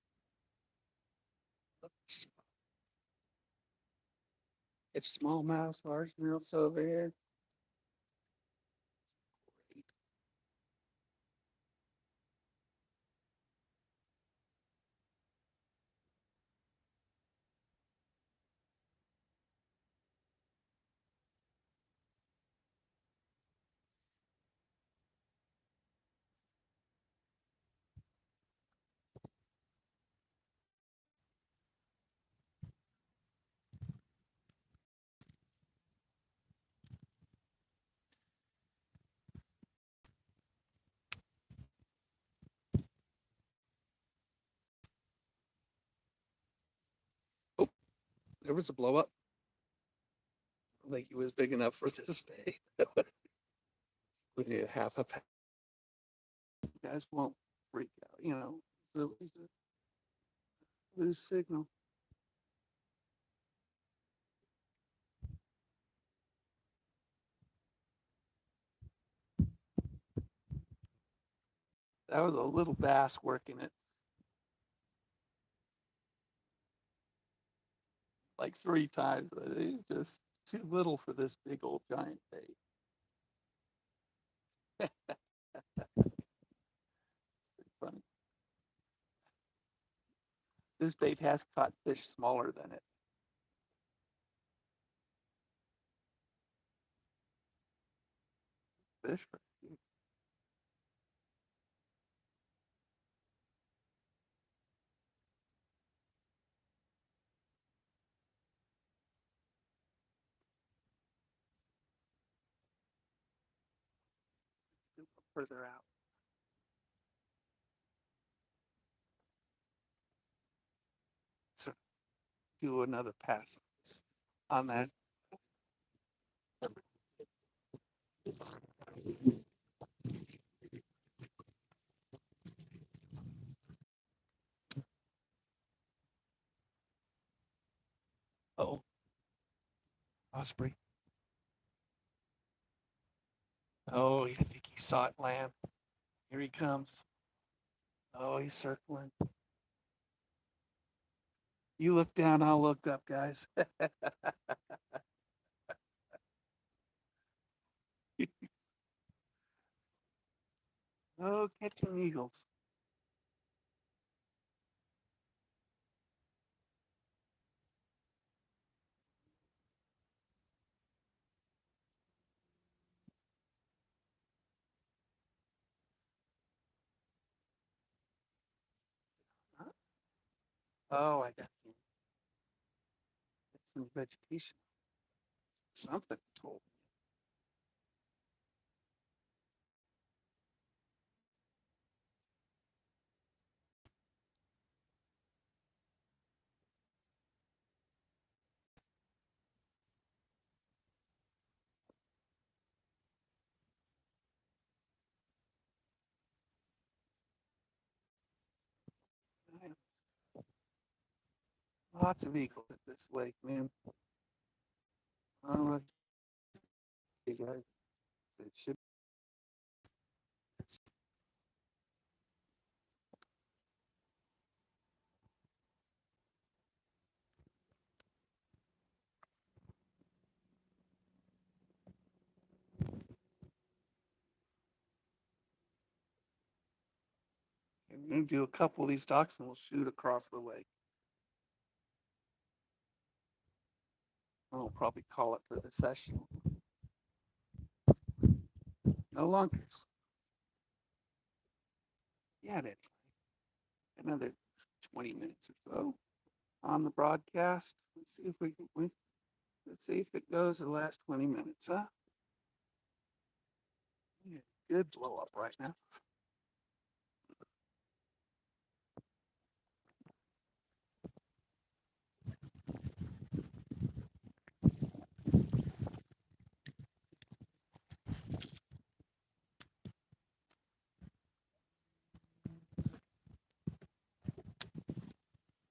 Love this spot. It's smallmouth, largemouth over here. Great. Oh, there was a blow up. I don't think he was big enough for this bait. We need a half a pound. You guys won't freak out, you know. It's a loose signal. That was a little bass working it like 3 times, but he's just too little for this big old giant bait. Funny. This bait has caught fish smaller than it. Fish. Further out. So do another pass on that. Oh, Osprey. Oh, I think he saw it land. Here he comes. Oh, he's circling. You look down, I'll look up, guys. Oh, catching eagles. Huh? Oh, I got you. It's some vegetation. Something told me. Lots of eagles at this lake, man. I don't know, you guys. It should. We're gonna do a couple of these docks and we'll shoot across the lake. I'll probably call it for the session. No lunkers. Yeah, that's another 20 minutes or so on the broadcast. Let's see if we can. Let's see if it goes the last 20 minutes, huh? Yeah, good blow up right now.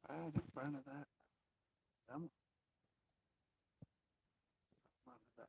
Right in front of that. I'm in front of that.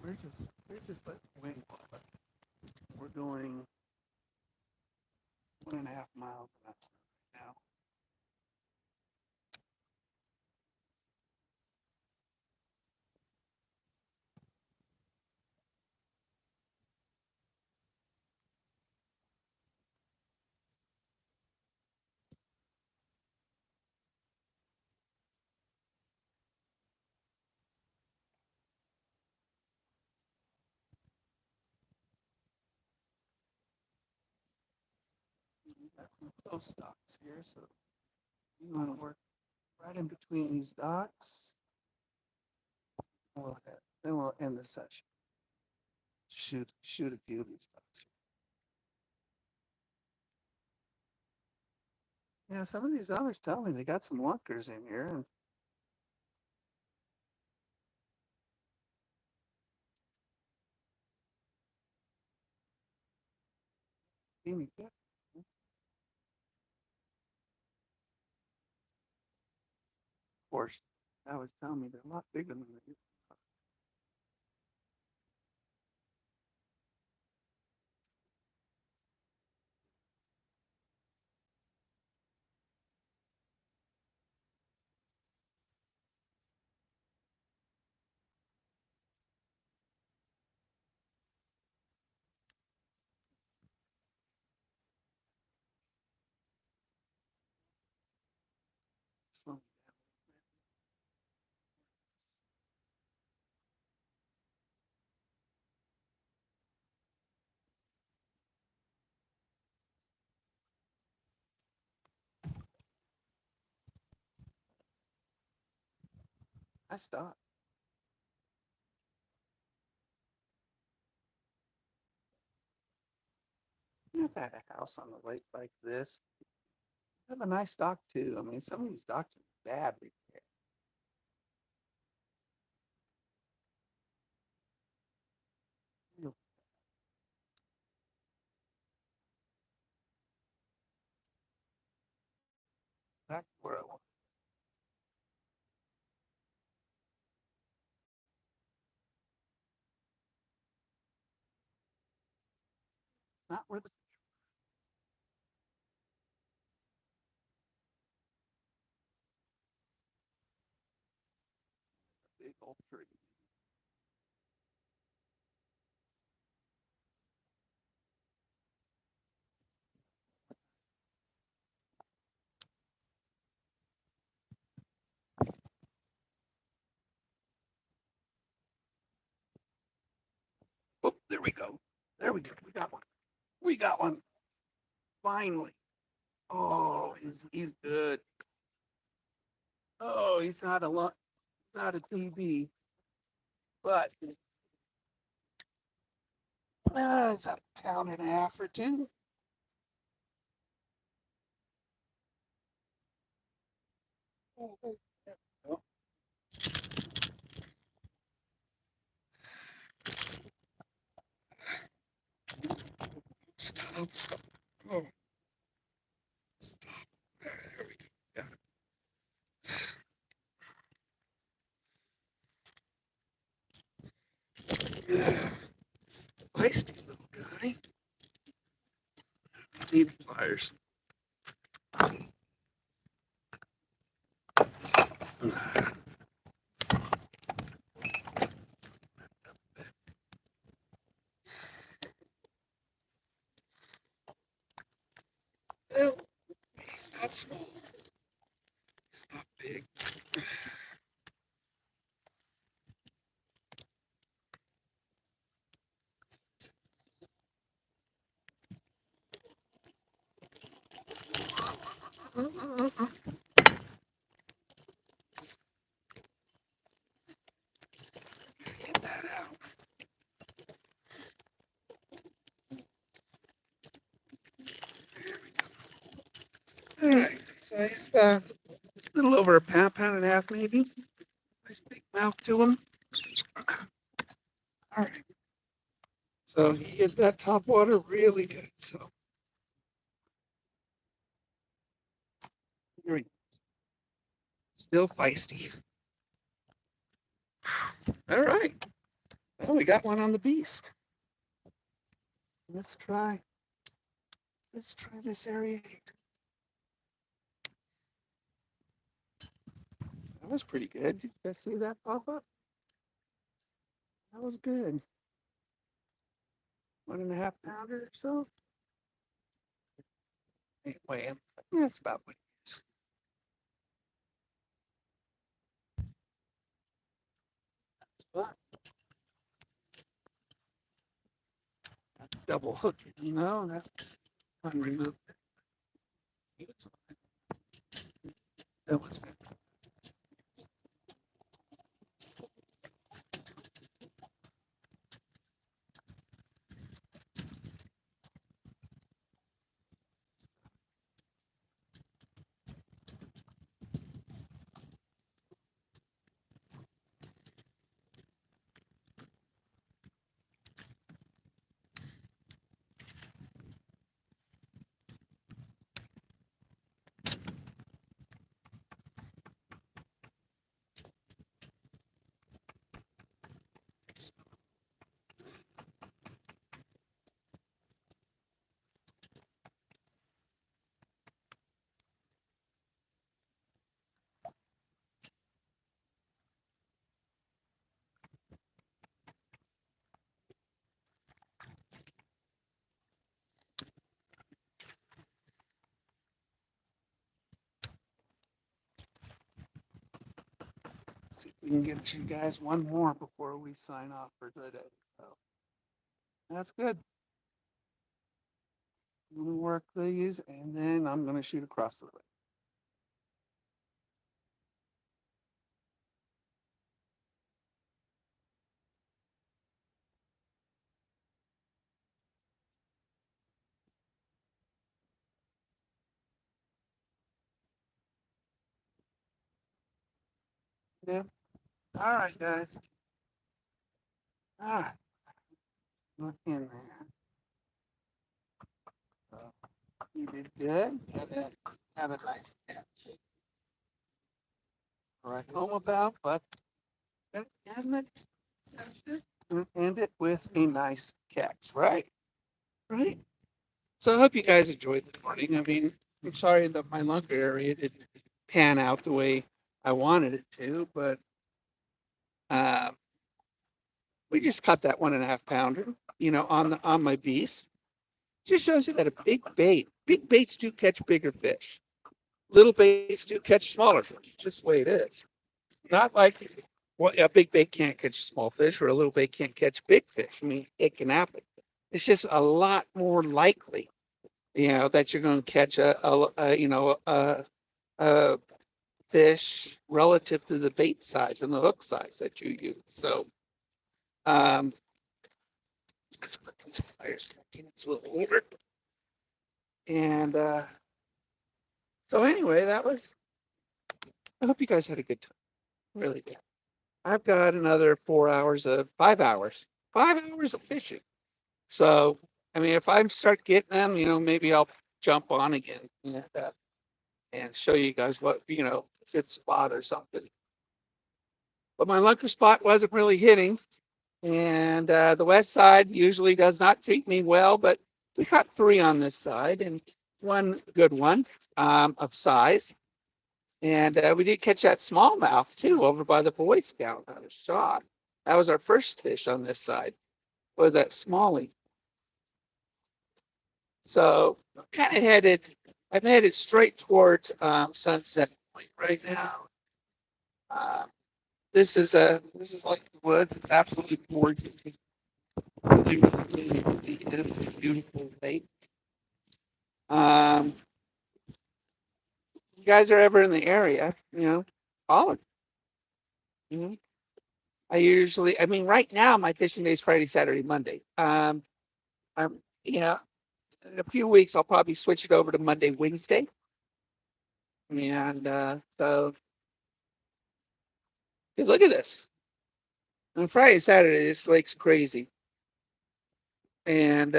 We're just letting the wind blow us. We're doing 1.5 miles an hour right now. We've got some close docks here, so you want to work right in between these docks. Then we'll end the session. Shoot a few of these docks. Yeah, some of these others tell me they got some lunkers in here, and Amy, yeah. Of course, that was telling me they're a lot bigger than they used. Slow me down. I stopped. I've had a house on the lake like this. I have a nice dock too. I mean, some of these docks are badly repaired. Real back where I was. Not where the big old tree. Oh, there we go. There we go. We got one. We got one. Finally. Oh, he's good. Oh, he's not a lot. He's not a TB, but it's a pound and a half or two. Oh, oh, stop, stop. Oh, stop. There we go. Got it. Feisty little guy. Need pliers. Well, he's not small. He's not big. Get that out. There we go. All right. So he's about a little over a pound, pound and a half, maybe. Nice big mouth to him. All right. So he hit that top water really good. So here we go. Still feisty. All right. Well, we got one on the beast. Let's try. Let's try this area. That was pretty good. Did you guys see that pop up? That was good. 1.5 pounder or so. Anyway, that's about what it is. But double hook it, that's unremoved. That was fantastic. see if we can get you guys one more before we sign off for today. So that's good. I'm gonna work these and then I'm gonna shoot across the lake. Yeah. All right, guys. All right. Look in there. So you did good. Have a nice catch. Right home about, but and end it with a nice catch, right? Right. So I hope you guys enjoyed the morning. I mean, I'm sorry that my lunker area didn't pan out the way I wanted it to, but uh, we just caught that 1.5 pounder, on my beast. Just shows you that a big baits do catch bigger fish. Little baits do catch smaller fish. Just the way it is. Not like a big bait can't catch a small fish, or a little bait can't catch big fish. I mean, it can happen. It's just a lot more likely, that you're going to catch a fish relative to the bait size and the hook size that you use. So, um, let's put these pliers back in. It's a little older. And so, anyway, I hope you guys had a good time. Really did. I've got another 5 hours of fishing. So, I mean, if I start getting them, maybe I'll jump on again and show you guys what, good spot or something. But my lunker spot wasn't really hitting. And the west side usually does not treat me well, but we caught 3 on this side and one good one of size. And we did catch that smallmouth too over by the Boy Scout. I was shocked. That was our first fish on this side, was that smallie. So I'm headed straight towards Sunset Point right now. Uh, this is like the woods. It's absolutely gorgeous. Really, really, really is a beautiful lake. Um, you guys are ever in the area, call it. I mean, right now my fishing day is Friday, Saturday, Monday. I'm, in a few weeks I'll probably switch it over to Monday, Wednesday, and so because look at this. On Friday, Saturday, this lake's crazy, and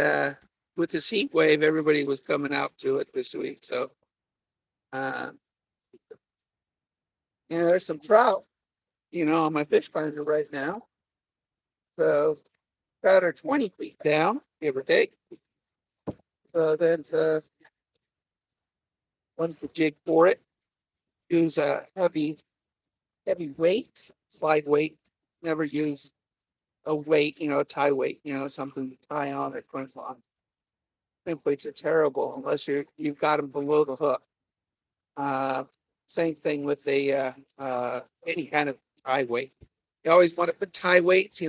with this heat wave, everybody was coming out to it this week. So, uh, there's some trout, on my fish finder right now. So, trout are 20 feet down, give or take. So that's one jig for it. Use a heavy weight, slide weight. Never use a weight, a tie weight, something to tie on or crimp on. Crimp weights are terrible unless you've got them below the hook. Same thing with any kind of tie weight. You always want to put tie weights,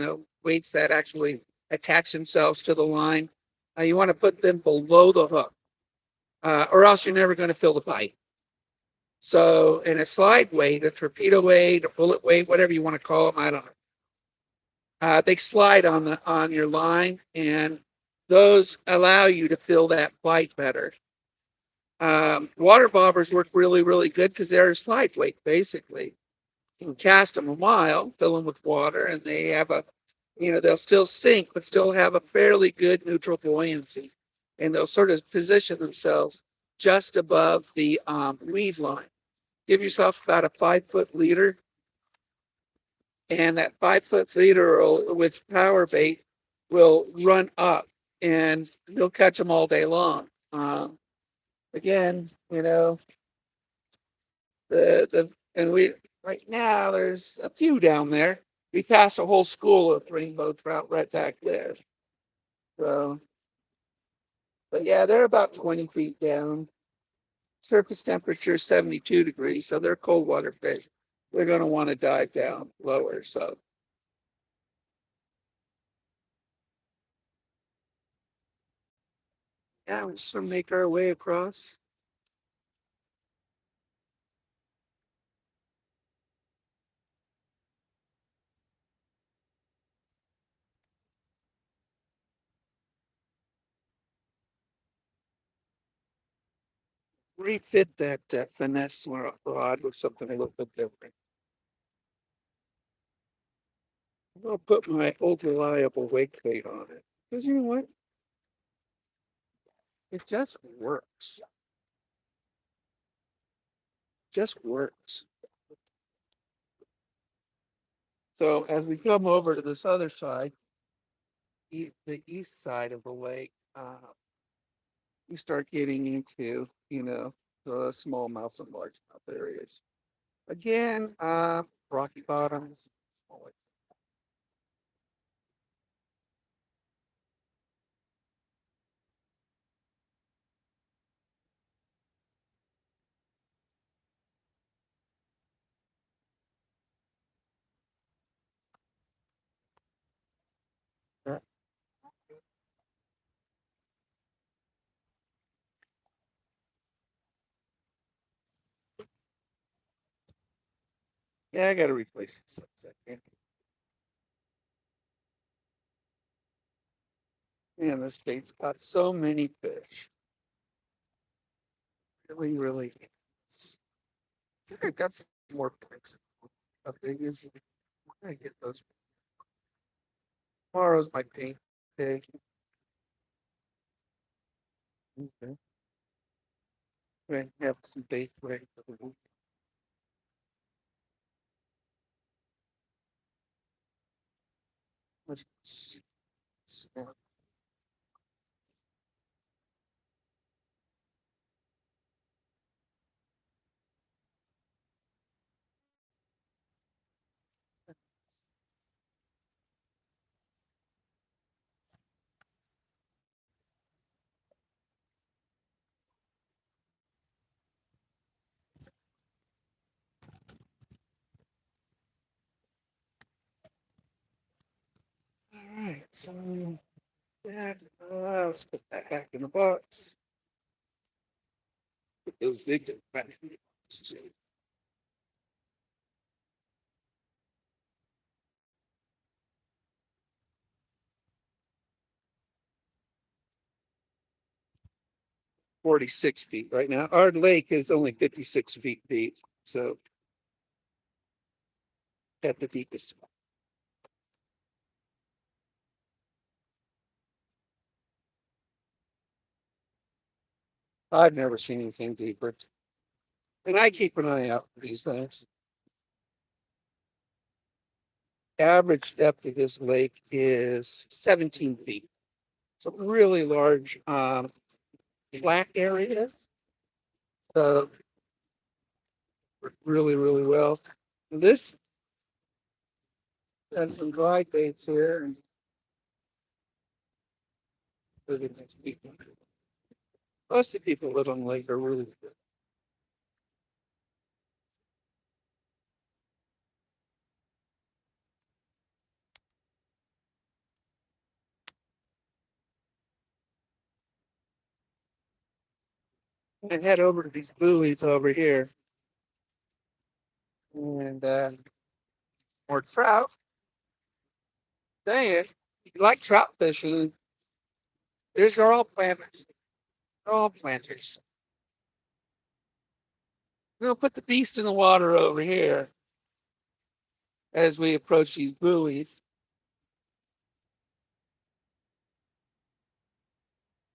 weights that actually attach themselves to the line. You want to put them below the hook, or else you're never going to fill the bite. So, in a slide weight, a torpedo weight, a bullet weight, whatever you want to call them, I don't know. They slide on your line, and those allow you to fill that bite better. Water bobbers work really, really good because they're a slide weight, basically. You can cast them a mile, fill them with water, and they have they'll still sink, but still have a fairly good neutral buoyancy. And they'll sort of position themselves just above the weed line. Give yourself about a 5-foot leader, and that 5-foot leader with power bait will run up, and you'll catch them all day long. Again, and we right now there's a few down there. We passed a whole school of rainbow trout right back there. So, but yeah, they're about 20 feet down. Surface temperature is 72 degrees, so they're cold water fish. they're going to want to dive down lower. So yeah, we're just gonna make our way across. Refit that finesse rod with something a little bit different. I'll put my old reliable wake bait on it. Because you know what? It just works. Just works. So as we come over to this other side, the east side of the lake, we start getting into, the smallmouth and largemouth areas. Again, rocky bottoms. Yeah, I got to replace this. Man, this bait's got so many fish. Really, really. I think I've got some more pics. How big is it? I'm gonna get those. Tomorrow's my paint day. Okay. I have some bait ready for the week. Let's see. 'Alright, so that, let's put that back in the box. Put those big things back in the box. 46 feet right now. Our lake is only 56 feet deep, so at the deepest. I've never seen anything deeper. And I keep an eye out for these things. Average depth of this lake is 17 feet. So really large flat areas. So really, really well. This has some glide baits here. And most of the people live on the lake are really good. And head over to these buoys over here. And more trout. Dang it. If you like trout fishing, these are all planters. They're all planters. We'll put the beast in the water over here as we approach these buoys.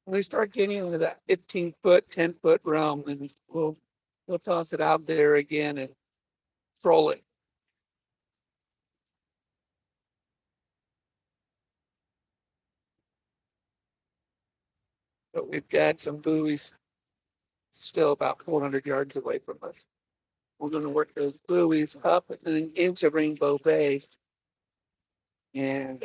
When we start getting into that 15-foot, 10-foot realm, and we'll toss it out there again and troll it. But we've got some buoys still about 400 yards away from us. We're going to work those buoys up and then into Rainbow Bay. And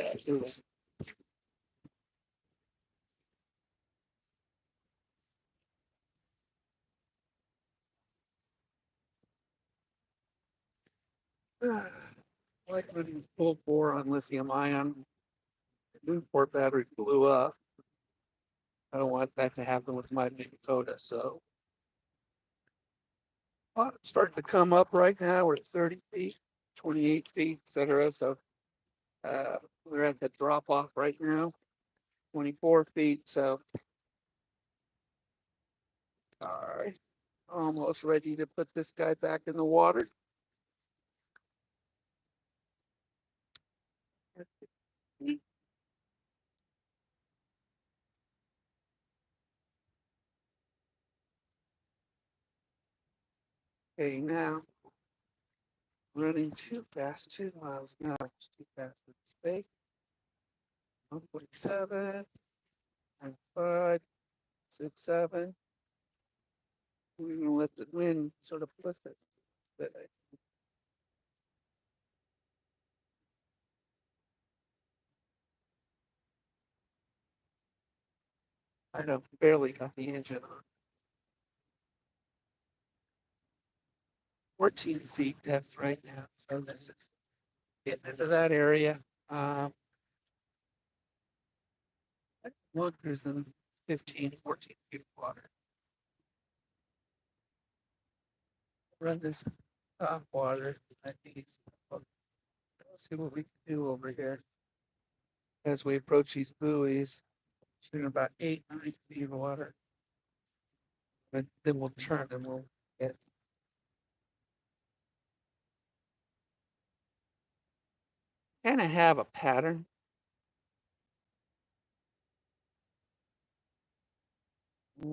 Like running full bore on lithium ion. The Newport battery blew up. I don't want that to happen with my Minn Kota. So it's starting to come up right now. We're at 30 feet, 28 feet, etc. So we're at the drop off right now, 24 feet. So all right, almost ready to put this guy back in the water. Okay, now running too fast, 2 miles an hour. It's too fast for the space. 1.7 and 5, 6, 7. We're gonna let the wind sort of push it. But I don't barely got the engine on. 14 feet depth right now. So this is getting into that area. Lookers than 15, 14 feet of water. Run this top water. I think let's see what we can do over here as we approach these buoys. Shooting about 8, 9 feet of water. But then we'll turn and we'll get kind of have a pattern.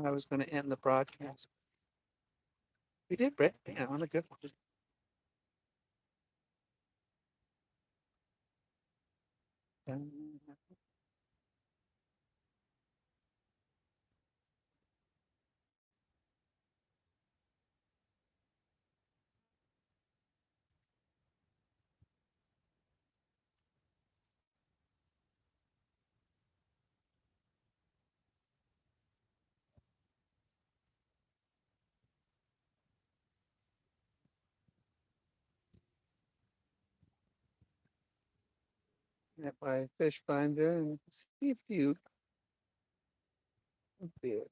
I was going to end the broadcast. We did, Brett. Yeah, on a good one. At my fish finder and see if you bit.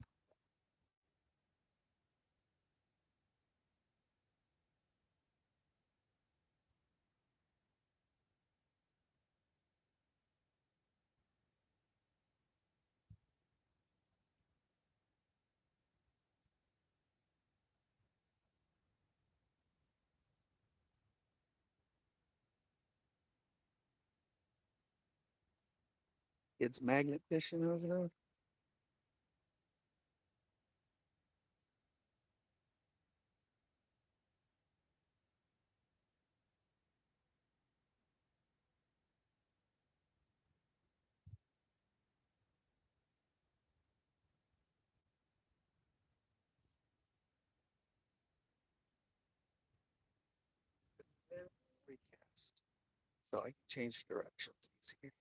It's magnet fishing over there. Recast. So I can change directions easier.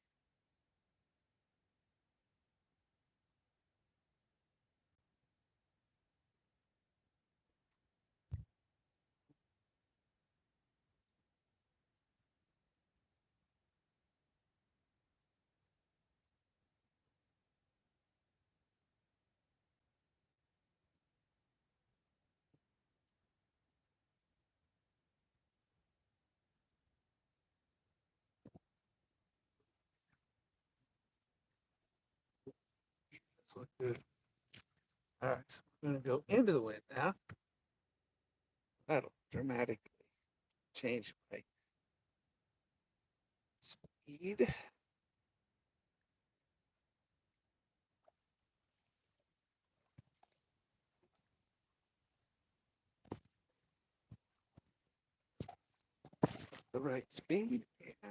So good. All right, so we're going to go into the wind now. That'll dramatically change my speed. The right speed. Yeah.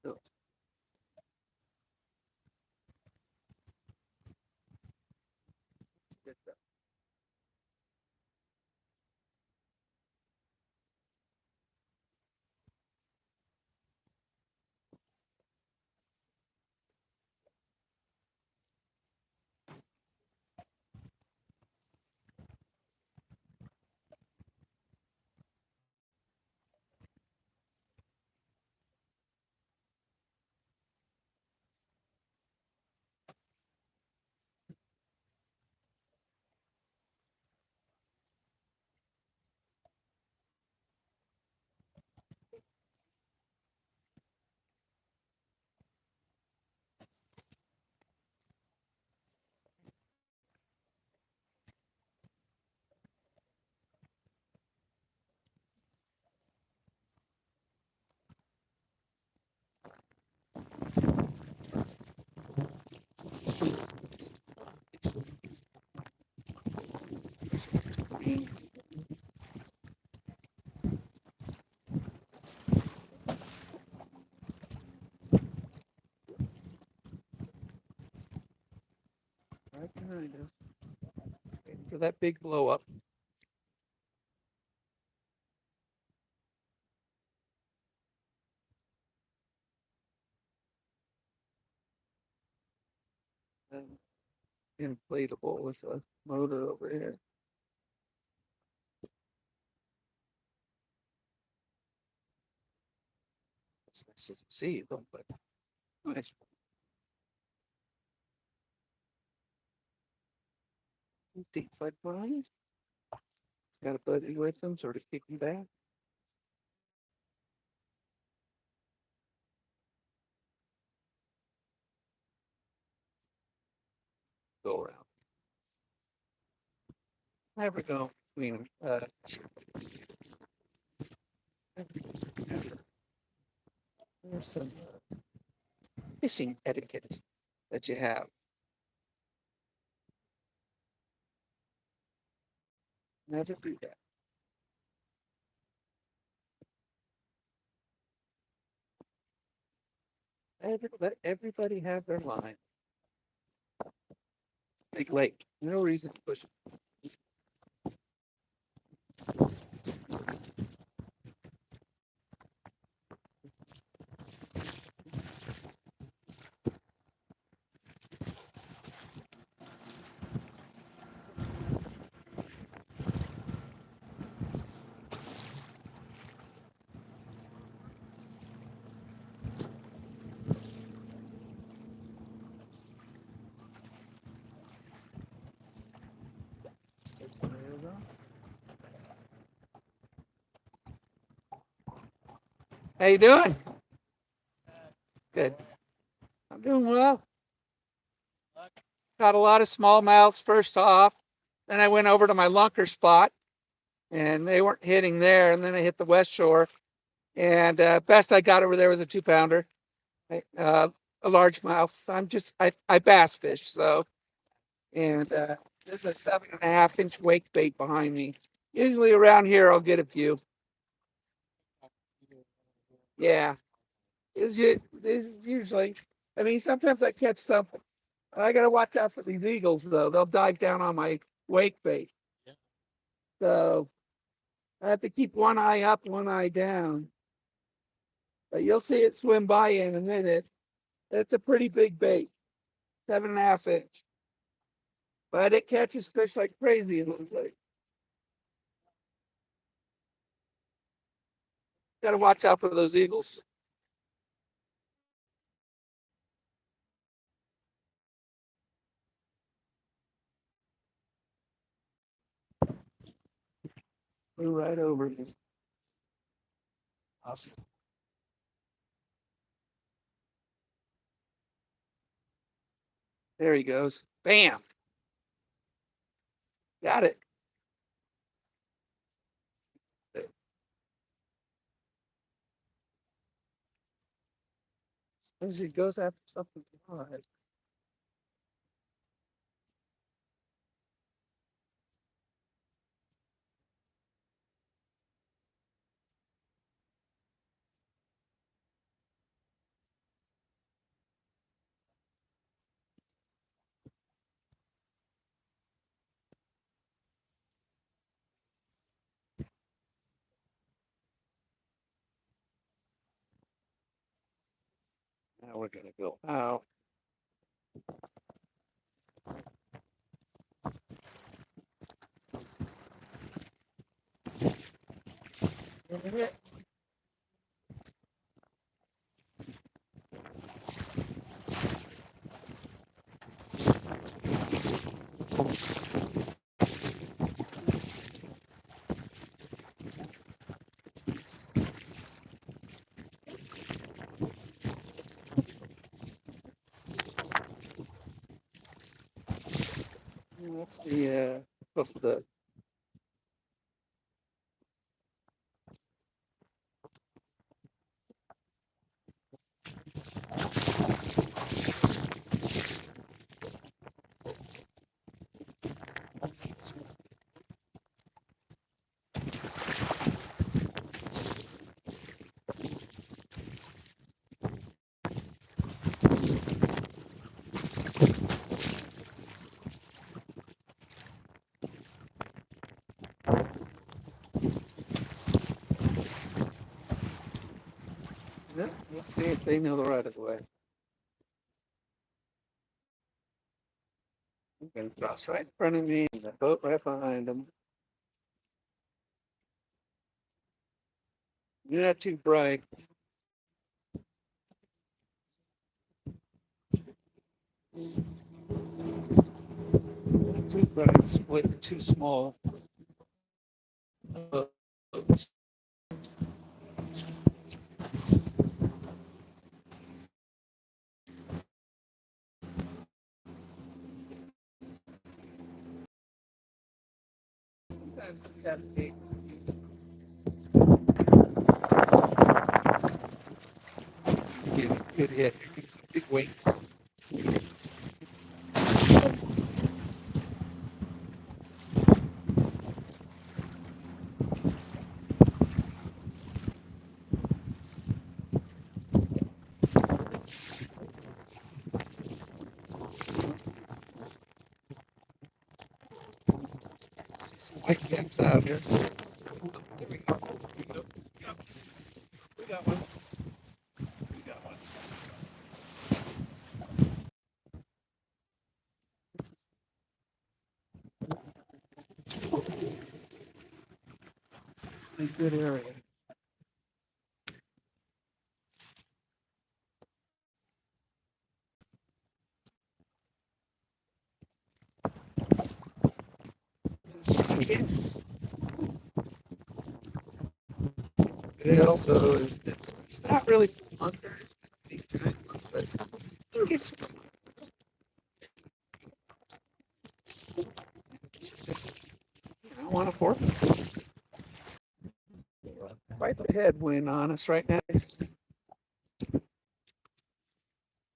So, Kind of. Waiting for that big blow up. And inflatable with a motor over here. It's nice to see them, but nice. Deep like mine. It's got a buddy with him, sort of kicking back. Go around. Never go between there's some fishing etiquette that you have. Never do that. Let everybody have their line. Big lake. No reason to push it. How you doing? Good. I'm doing well. Got a lot of smallmouths first off. Then I went over to my lunker spot, and they weren't hitting there. And then I hit the west shore, and best I got over there was a 2-pounder, a largemouth. I bass fish, so. And there's a 7.5-inch wake bait behind me. Usually around here I'll get a few. Yeah, this is usually. I mean, sometimes I catch something. I got to watch out for these eagles, though. They'll dive down on my wake bait. Yeah. So I have to keep one eye up, one eye down. But you'll see it swim by in a minute. It's a pretty big bait, 7.5-inch. But it catches fish like crazy in this lake. Got to watch out for those eagles. Flew right over me. Awesome. There he goes. Bam. Got it. As he goes after something hard. Now we're gonna go out. That's the of the. Let's see if they know the right of the way. I'm going to thrust right in front of me. There's a boat right behind them. You're not too bright. Not too bright. Split too small. Boats. Sometimes you got to be good hit. Some big weights. See some white caps out here. There we go. We go. We got one. We got one. A good area. It also is it's not really under big giant, but it gets just I want to fork. Quite the headwind on us right now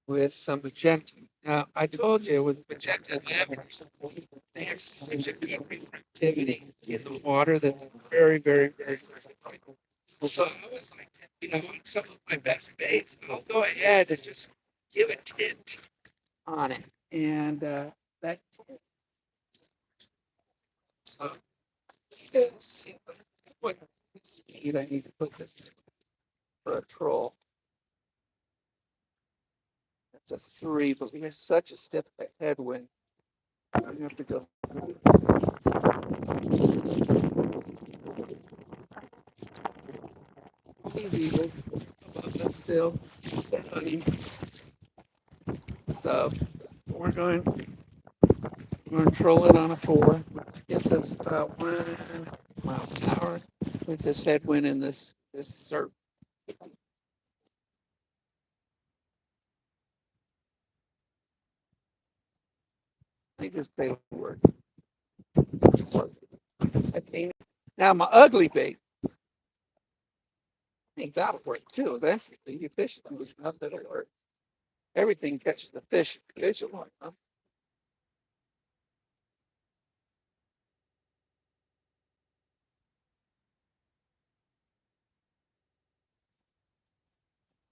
with some magenta. Now I told you with magenta lavenders, they have such a good reflectivity in the water that they're very, very, very good. So I was like, on some of my best baits, I'll go ahead and just give a tint on it. And that so let's see what speed I need to put this in for a troll. That's a 3, but we have such a stiff headwind. I have to go through these eagles above us still. They're hunting. So we're going to troll it on a 4. Gets us about 1 mile an hour with this headwind and this surf. I think this bait will work. I think now my ugly bait. I think that'll work too. Eventually, you fish it loose enough that'll work. Everything catches the fish. Fish will work, huh?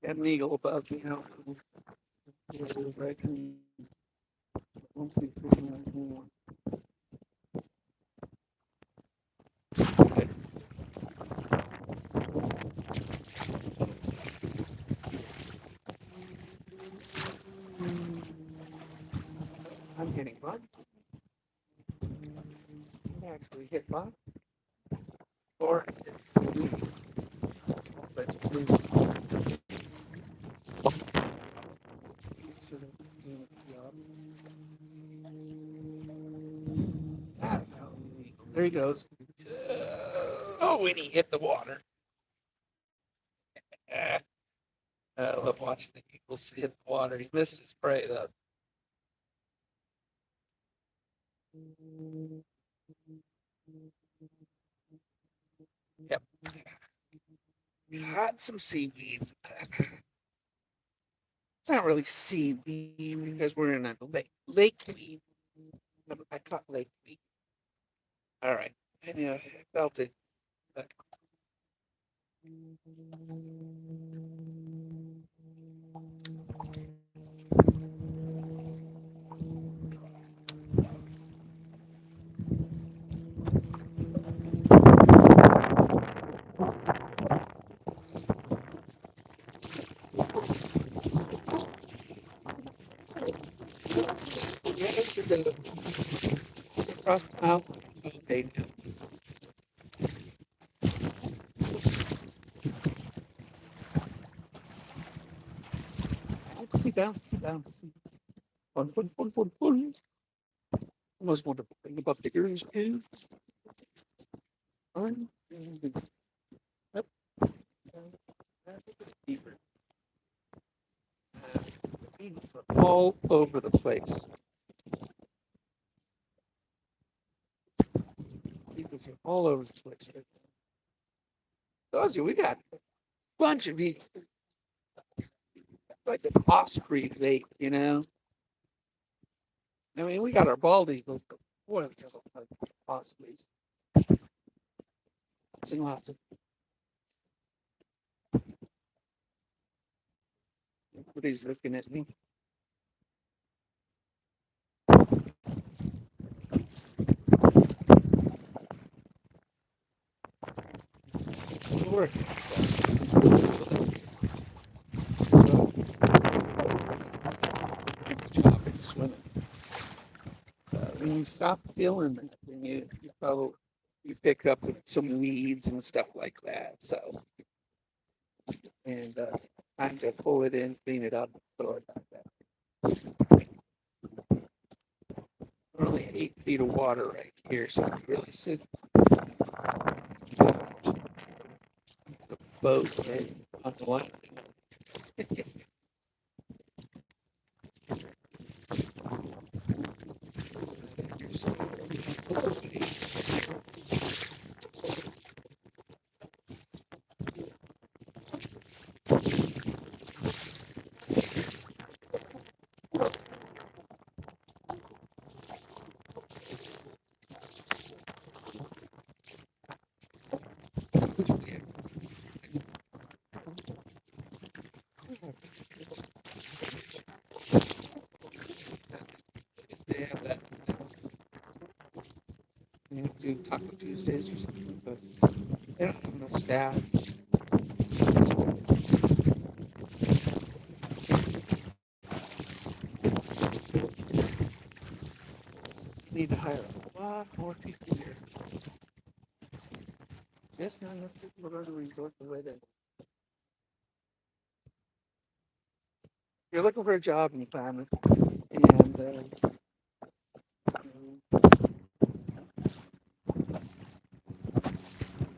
Got an eagle above me now. I'm getting one. Actually hit one. Or there he goes. Oh, when he hit the water. I love watching the eagles hit the water. He missed his prey though. Yep. Caught some seaweed. It's not really seaweed because we're in a lake. Lake weed. I caught lake weed. All right. I felt it. But... Across the mountain. Okay. Sit down, sit down. Fun. The most wonderful thing about diggers is fun. Yep. Deeper. Beans are all over the place. Beans are all over the place. Told you we got a bunch of beans. Like the osprey bait, you know. I mean, we got our bald eagles, but boy, we got like ospreys. Lots and lots of. Everybody's looking at me. Sure. Stop it swimming. When you stop feeling that, then you pick up some weeds and stuff like that. So, and time to pull it in, clean it up, throw it back down. We're only 8 feet of water right here, so we really should the boat right on the line. They have that. You have to do Taco Tuesdays or something, but they don't have enough staff. Need to hire a lot more people here. Just not enough people are going to resort the way they. You're looking for a job in the climate, and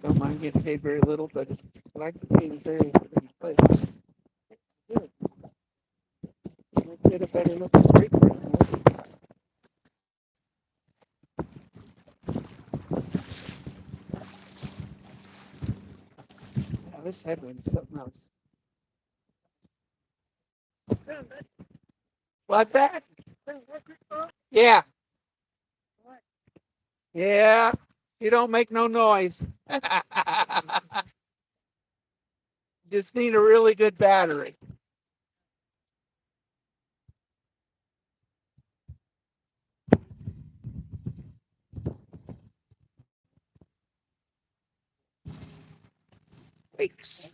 don't mind getting paid very little, but I like to pay in very place. Good. Get a better look at break for it. Yeah, this headwind is something else. Like that? Yeah. Yeah. You don't make no noise. Just need a really good battery. Thanks.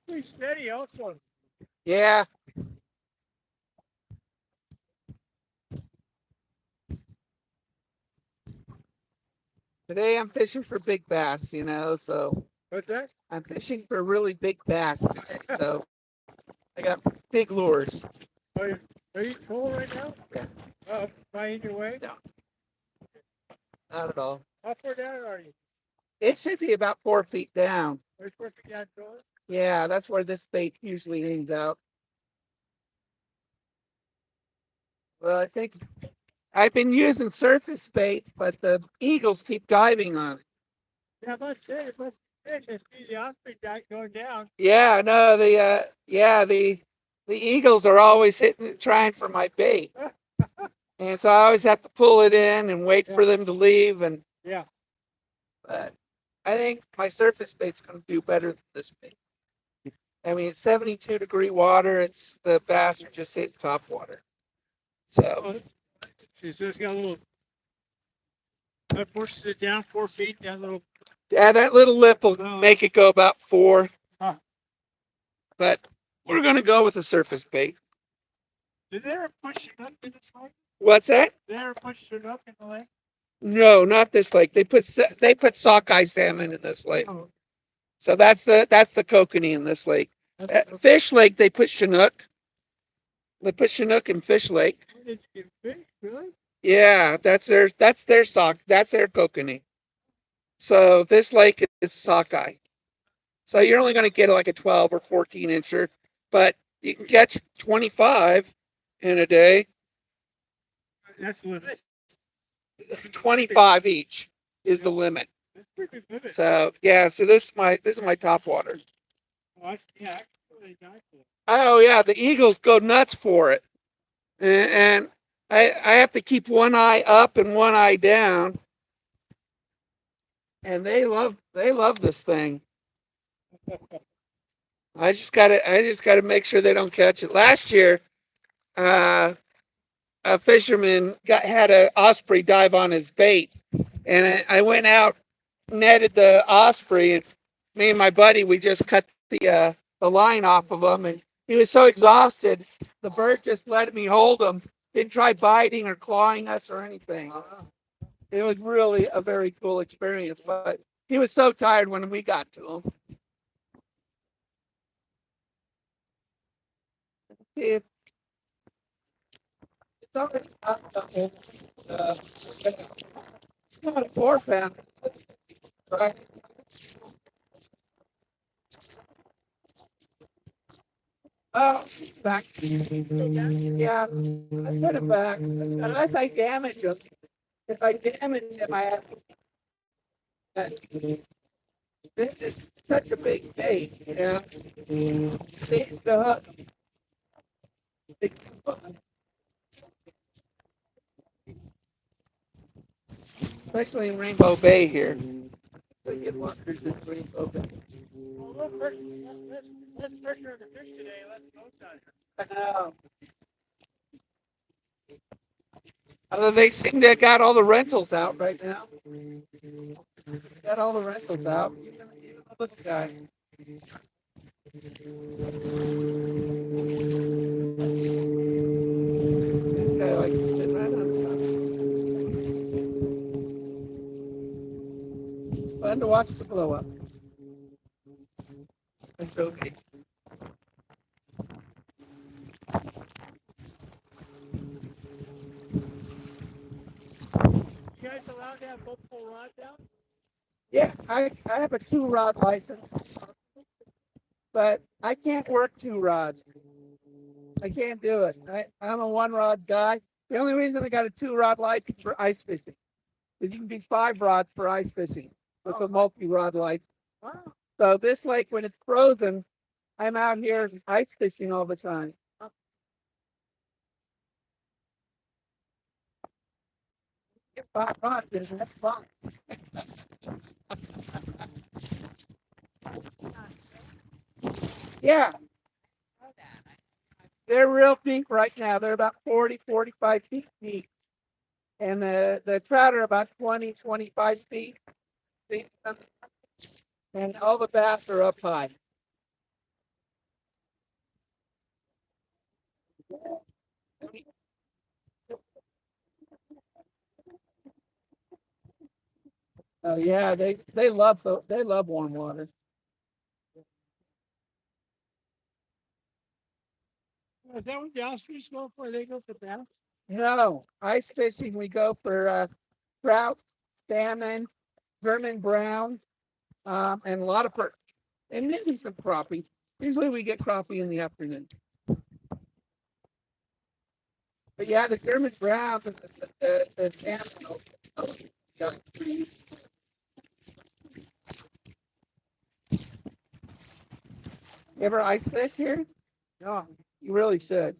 Pretty steady also. Yeah. Today I'm fishing for big bass, you know, so What's that? I'm fishing for really big bass today. So I got big lures. Are you full right now? Yeah. Flying your way? No, not at all. How far down are you? It should be about 4 feet down. We're supposed to get going. Yeah, that's where this bait usually hangs out. Well, I think I've been using surface baits, but the eagles keep diving on it. Yeah, I must say, it must fish. I see the osprey going down. Yeah, no, the eagles are always trying for my bait, and so I always have to pull it in and wait for them to leave. And Yeah. but I think my surface bait's going to do better than this bait. I mean, it's 72-degree water. It's the bass are just hitting top water. So She's just got a little. That forces it down 4 feet. That little Yeah, that little lip will make it go about 4. Huh. But we're gonna go with a surface bait. Did they ever push it up in this lake? What's that? Did they ever push it up in the lake? No, not this lake. They put sockeye salmon in this lake. Oh, So that's the kokanee in this lake. that's Fish Lake, they put Chinook. They put Chinook in Fish Lake. Where did you get fish? Really? Yeah, that's their kokanee. So this lake is sockeye. So you're only going to get like a 12 or 14 incher, but you can catch 25 in a day. That's limit. 25 each is the limit. That's pretty limit. So yeah, so this is my top water. Oh, yeah, actually, nice. Oh yeah, the eagles go nuts for it, and I have to keep one eye up and one eye down, and they love this thing. I just gotta make sure they don't catch it. Last year, a fisherman had an osprey dive on his bait, and I went out, netted the osprey, and me and my buddy, we just cut the line off of him, and he was so exhausted, the bird just let me hold him, didn't try biting or clawing us or anything. It was really a very cool experience, but he was so tired when we got to him. It's already it's not a 4-pound, right? Oh, back. Yeah, I put it back. Unless I damage them. If I damage them, I have to. This is such a big bait, you know? Stays the hook. Especially in Rainbow Bay here. They get waters in Rainbow Bay. Well, let's pressure the fish today. Let's go touch. I know. Although they seem to have got all the rentals out right now. Got all the rentals out. Even the little guy. This guy likes to sit right on top. It's fun to watch the blow up. It's okay. You guys allowed to have multiple rods out? Yeah, I have a 2-rod license, but I can't work 2 rods. I can't do it. I'm a 1-rod guy. The only reason I got a 2-rod license for ice fishing is you can be 5 rods for ice fishing with a multi-rod license. Wow. So this lake, when it's frozen, I'm out here ice fishing all the time. Get 5 rods, and that's fun. Yeah. They're real deep right now. They're about 40, 45 feet deep. And the trout are about 20, 25 feet deep. And all the bass are up high. Oh yeah, they love warm water. Is that what the Ospreys go for? They go for bass? No, ice fishing we go for trout, salmon, German brown, and a lot of perch, and maybe some crappie. Usually we get crappie in the afternoon. But yeah, the German browns and the salmon. You ever ice fish here? No. You really should.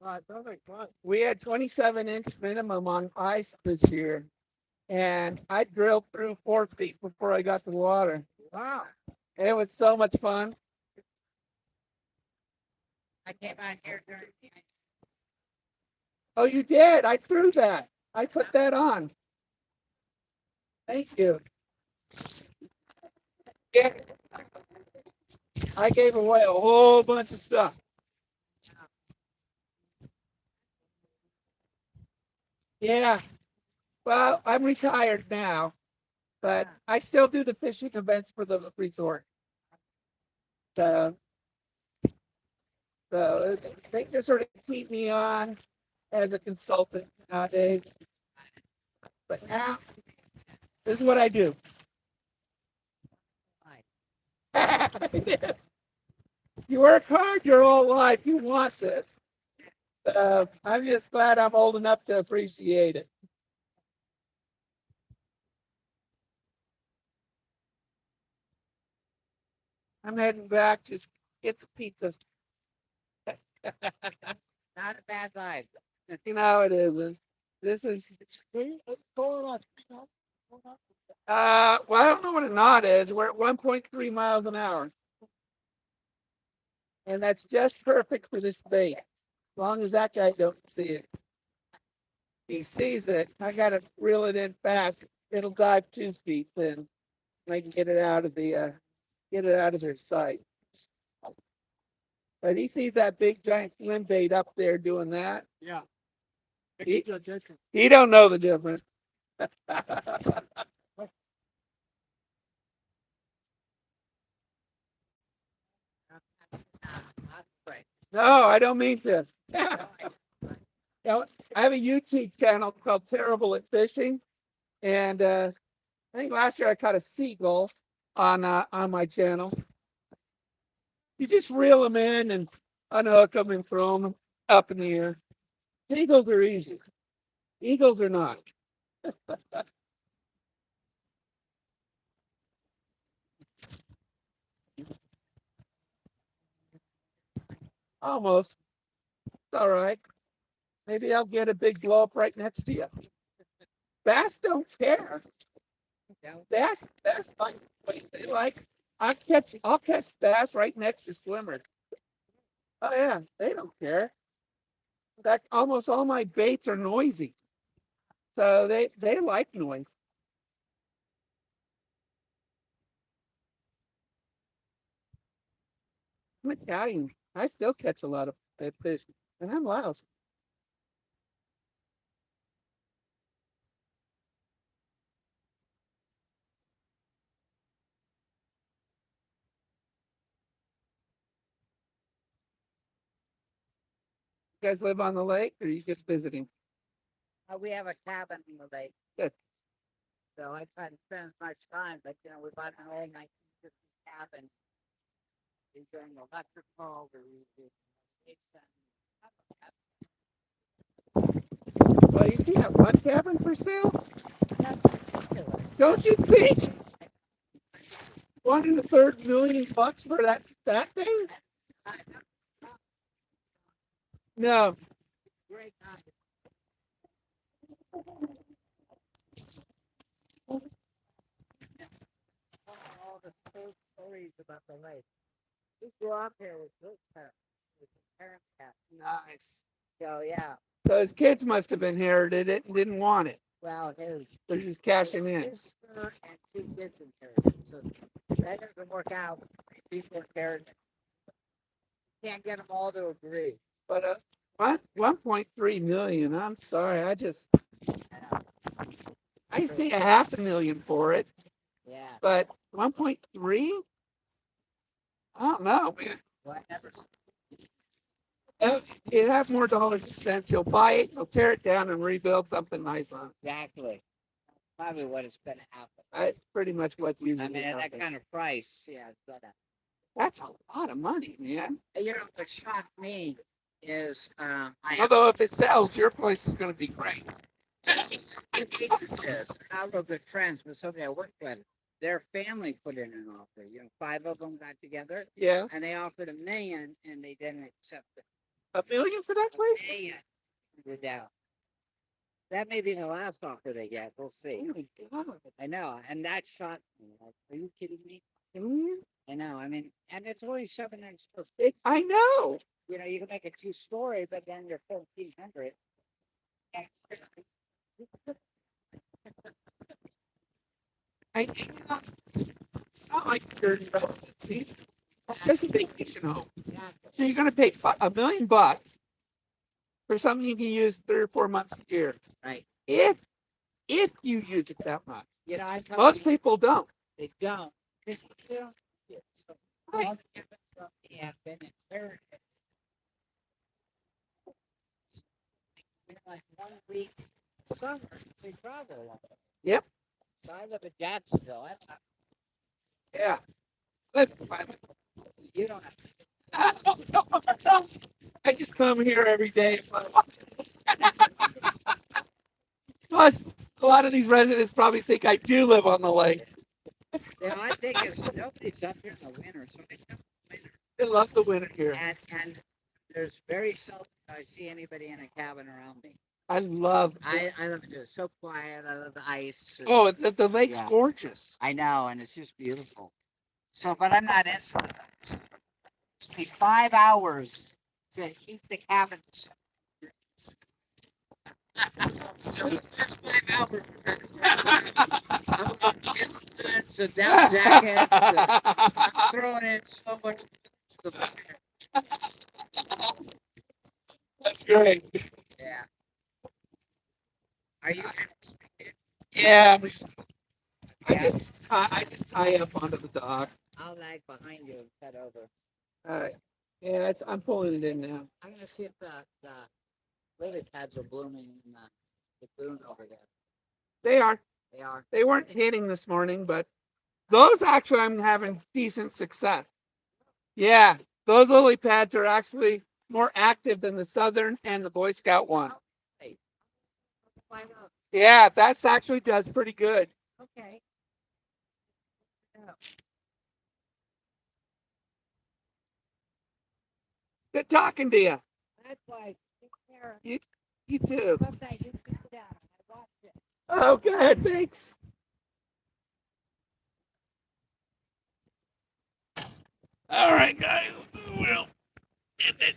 It sounds like fun. We had 27-inch minimum on ice this year, and I drilled through 4 feet before I got to the water. Wow. And it was so much fun. I came out here during the ice. Oh, you did? I threw that. I put that on. Thank you. Yeah. I gave away a whole bunch of stuff. Yeah. Well, I'm retired now, but I still do the fishing events for the resort. So, so they just sort of keep me on as a consultant nowadays. But now, this is what I do. Yes. You work hard your whole life. You want this. I'm just glad I'm old enough to appreciate it. I'm heading back to get some pizza. Not a bad life. You know it isn't. This is well, I don't know what a knot is. We're at 1.3 miles an hour. And that's just perfect for this bait. As long as that guy don't see it. He sees it. I gotta reel it in fast. It'll dive 2 feet then. I can get it out of their sight. But he sees that big giant swim bait up there doing that. Yeah. He don't know the difference. No, I don't mean this. Now, I have a YouTube channel called Terrible at Fishing, and I think last year I caught a seagull on my channel. You just reel them in and unhook them and throw them up in the air. Seagulls are easy. Eagles are not. Almost. It's all right. Maybe I'll get a big blow up right next to you. Bass don't care. Bass like they like. I'll catch bass right next to swimmers. Oh yeah, they don't care. In fact, almost all my baits are noisy, so they like noise. I'm Italian. I still catch a lot of fish, and I'm loud. You guys live on the lake, or are you just visiting? We have a cabin in the lake. Good. So I try to spend as much time, but we bought an old 1950s cabin. We're doing electrical, we're redoing Well, you see that one cabin for sale? Don't you think? $1.33 million for that thing? No. great content. All the stories about the lake. We grew up here with good parents. With the parents' house. Nice. So yeah. So his kids must have inherited it and didn't want it. Well, They're just cashing in. his sister and 2 kids inherited. So that doesn't work out. People inherit. Can't get them all to agree. But 1.3 million. I'm sorry. I see $500,000 for it, Yeah. but 1.3. I don't know, man. Well, I never. You have more dollars and cents. You'll buy it, you'll tear it down, and rebuild something nice on it. Exactly. Probably what it's going to happen. That's pretty much what you. I mean, at that kind of price, yeah, it's gonna. That's a lot of money, man. What shocked me is Although if it sells, your place is going to be great. I'm real good friends with somebody I work with. Their family put in an offer. 5 of them got together. Yeah. And they offered $1 million, and they didn't accept it. $1 million for that place? $1 million. They're down. That may be the last offer they get. We'll see. Oh my God. I know, and that shocked me. Like, are you kidding me? I know. I mean, and it's only 700 square feet. I know. You can make a 2-story, but then you're 1,400. It's not like a dirty residency. It's just a vacation home. Exactly. So you're going to pay $1 million for something you can use 3 or 4 months a year. Right. If you use it that much. You know, I told Most you, people don't. they don't. Because you don't see it. So, Right. most of it from the have been inherited. In like 1 week summer, they travel a lot. Yep. So I live in Jacksonville. Yeah. Live in climate. You don't have I just come here every day. Plus, a lot of these residents probably think I do live on the lake. The odd thing is nobody's up here in the winter, so I come in the winter. I love the winter here. And there's very seldom I see anybody in a cabin around me. I love. I love it. It's so quiet. I love the ice. Oh, the lake's Yeah. gorgeous. I know, and it's just beautiful. So, but I'm not insulated. It takes me 5 hours to keep the cabin. So that's 5 hours. I'm so down jackets. I'm throwing in so much to the fire. That's great. Yeah. Are you? Yeah. I just tie up onto the dock. I'll lag behind you and cut over. All right. Yeah, I'm pulling it in now. I'm gonna see if the lily pads are blooming in the lagoon over there. They are. They are. They weren't hitting this morning, but those actually I'm having decent success. Yeah, those lily pads are actually more active than the Southern and the Boy Scout one. Hey. Find out. Yeah, that's actually does pretty good. Okay. Yeah. Good talking to you. Likewise. Take care. You too. Someday you can sit down. I watched it. Oh, good. Thanks. All right, guys. We'll end it.